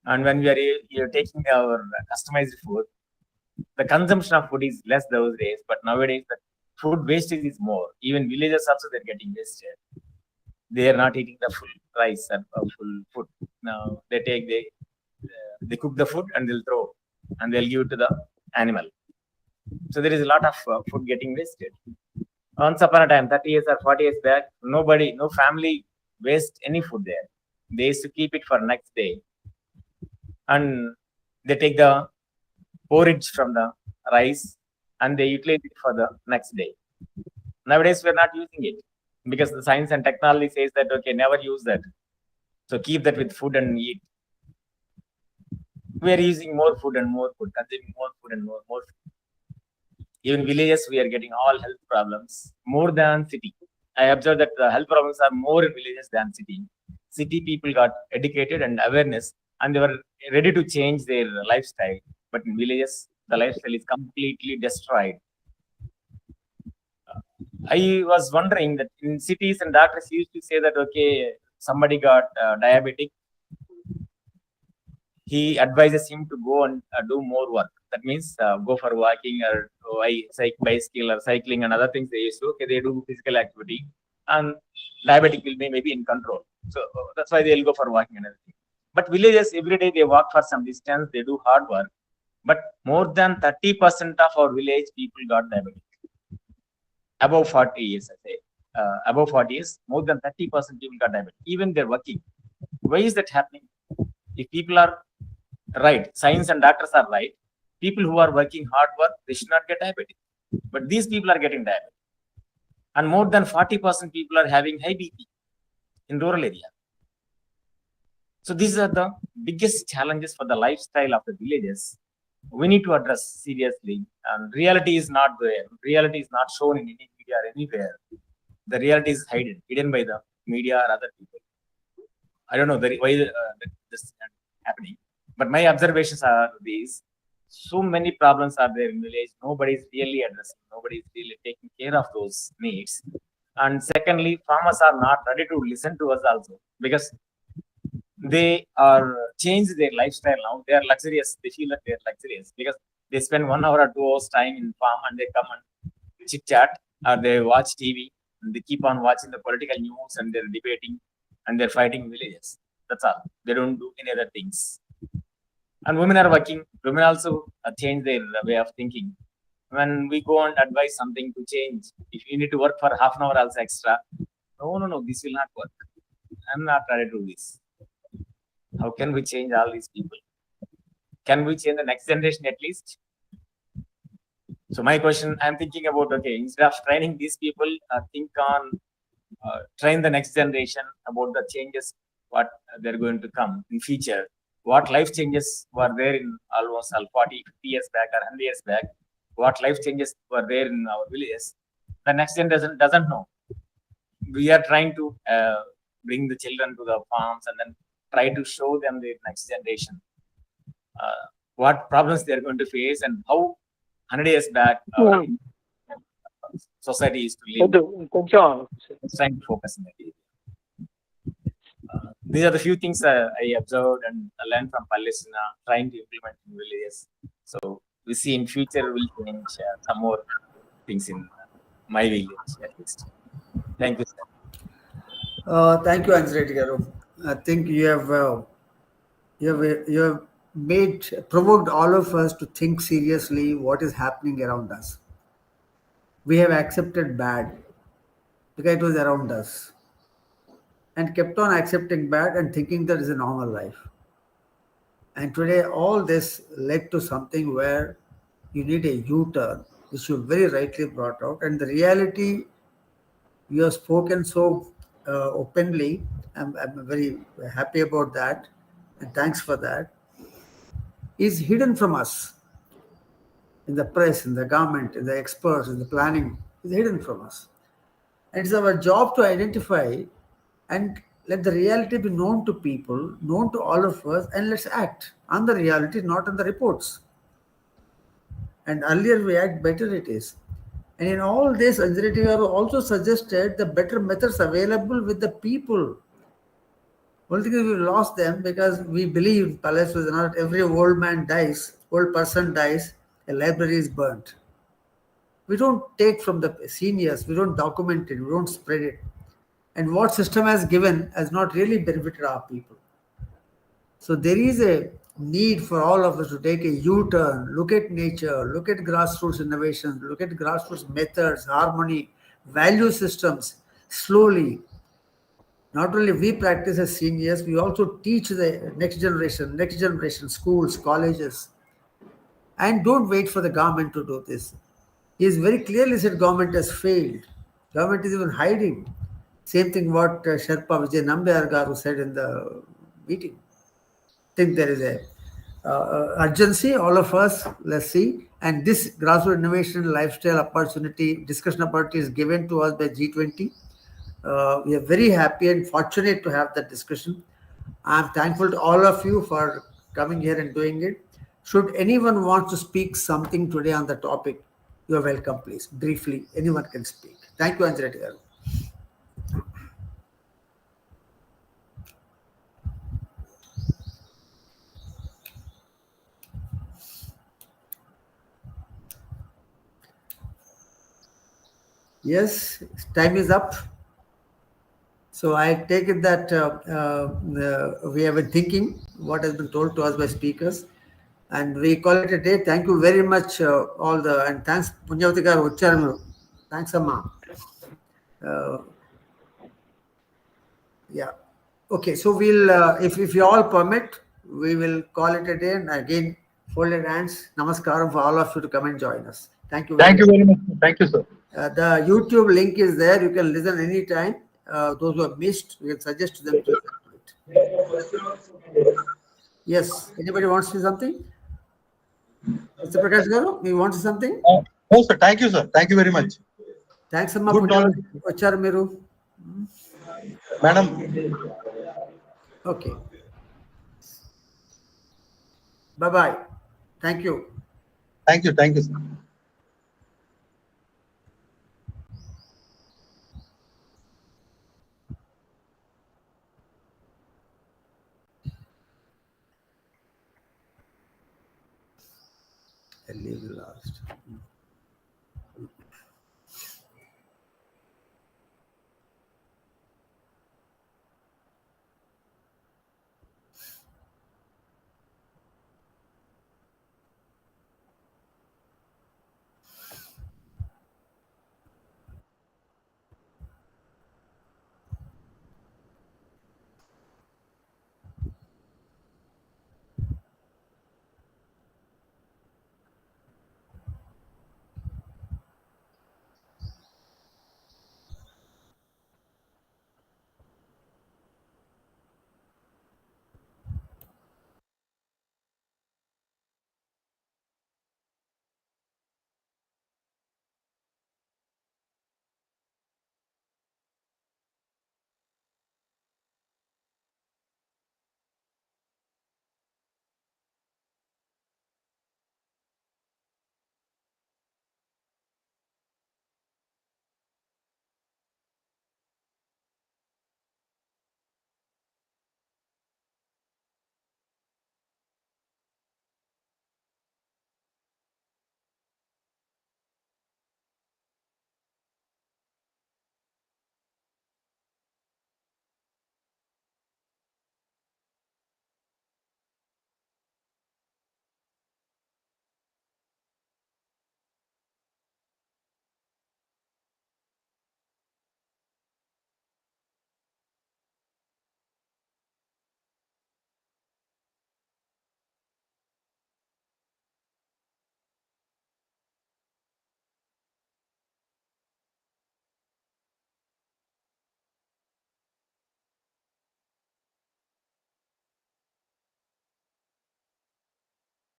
And when we are taking our customized food, the consumption of food is less those days, but nowadays the food wastage is more. Even villagers also, they're getting wasted. They are not eating the full rice or full food. Now they cook the food and they'll throw, and they'll give it to the animal. So there is a lot of food getting wasted. Once upon a time, 30 years or 40 years back, no family waste any food there. They used to keep it for next day, and they take the porridge from the rice and they utilize it for the next day. Nowadays, we're not using it because the science and technology says that, okay, never use that. So keep that with food and eat. We are using more food and more food, consuming more food and more food. Even villages, we are getting all health problems more than city. I observed that the health problems are more in villages than city. City people got educated and awareness, and they were ready to change their lifestyle. But in villages, the lifestyle is completely destroyed. I was wondering that in cities and doctors used to say that, okay, somebody got diabetic, he advises him to go and do more work. That means go for walking or bicycle or cycling and other things they used to. Okay, they do physical activity, and diabetic will be maybe in control. So that's why they'll go for walking and everything. But villages, every day they walk for some distance, they do hard work. But more than 30% of our village people got diabetic. Above 40 years, I say. Above 40 years, more than 30% people got diabetic. Even they're working. Why is that happening? If people are right, science and doctors are right, people who are working hard work, they should not get diabetic. But these people are getting diabetic. And more than 40% people are having high BP in rural area. So these are the biggest challenges for the lifestyle of the villages. We need to address seriously. And reality is not there. Reality is not shown in any media or anywhere. The reality is hidden by the media or other people. I don't know why this is happening. But my observations are these. So many problems are there in village. Nobody is really addressing. Nobody is really taking care of those needs. And secondly, farmers are not ready to listen to us also, because they are changed their lifestyle now. They are luxurious. They feel that they are luxurious because they spend 1 hour or 2 hours time in farm and they come and chit chat or they watch TV and they keep on watching the political news and they're debating and they're fighting villages. That's all. They don't do any other things. And women are working. Women also change their way of thinking. When we go and advise something to change, if you need to work for half an hour also extra, no, this will not work. I'm not ready to do this. How can we change all these people? Can we change the next generation at least? So my question, I'm thinking about, okay, instead of training these people, train the next generation about the changes, what they're going to come in future. What life changes were there in almost 40, 50 years back or 100 years back. What life changes were there in our villages. The next generation doesn't know. We are trying to bring the children to the farms and then try to show them the next generation what problems they are going to face and how 100 years back society is to live. Trying to focus in that area. These are the few things I observed and learned from Palestina, trying to implement in villages. So we see in future we'll change some more things in my village at least. Thank you, sir. Thank you, Anjali Garu. I think you have provoked all of us to think seriously what is happening around us. We have accepted bad because it was around us and kept on accepting bad and thinking that is a normal life. And today all this led to something where you need a U-turn, which you very rightly brought out. And the reality, you have spoken so openly. I'm very happy about that. And thanks for that. Is hidden from us in the press, in the government, in the experts, in the planning, is hidden from us. And it's our job to identify and let the reality be known to people, known to all of us, and let's act on the reality, not on the reports. And earlier we act, better it is. And in all this, Anjali Garu also suggested the better methods available with the people. Only thing is we lost them because we believe Palace was not every old person dies, a library is burnt. We don't take from the seniors, we don't document it, we don't spread it. And what system has given has not really benefited our people. So there is a need for all of us to take a U-turn, look at nature, look at grassroots innovations, look at grassroots methods, harmony, value systems, slowly. Not only we practice as seniors, we also teach the next generation, schools, colleges. And don't wait for the government to do this. He has very clearly said government has failed. Government is even hiding. Same thing what Sherpa Vijay Nambiar Garu said in the meeting. Think there is a urgency, all of us, let's see. And this grassroots innovation lifestyle opportunity, discussion opportunity is given to us by G20. We are very happy and fortunate to have that discussion. I'm thankful to all of you for coming here and doing it. Should anyone want to speak something today on the topic, you are welcome, please. Briefly, anyone can speak. Thank you, Anjali garu. Yes, time is up. So I take it that we have been thinking what has been told to us by speakers, and we call it a day. Thank you very much, all the, and thanks Punyavati garu Ucharanu. Thanks, Amma. Yeah. Okay. So we'll, if you all permit, we will call it a day. And again, folded hands. Namaskaram for all of you to come and join us. Thank you. Thank you very much. Thank you, sir. The YouTube link is there. You can listen anytime. Those who have missed, we will suggest to them to listen to it. Yes. Anybody wants to say something? Mr. Prakash Garu, you want to say something? No, sir. Thank you, sir. Thank you very much. Thanks, Amma. Good knowledge. Uchar Miru. Madam. Okay. Bye-bye. Thank you. Thank you. Thank you, sir. I leave the last.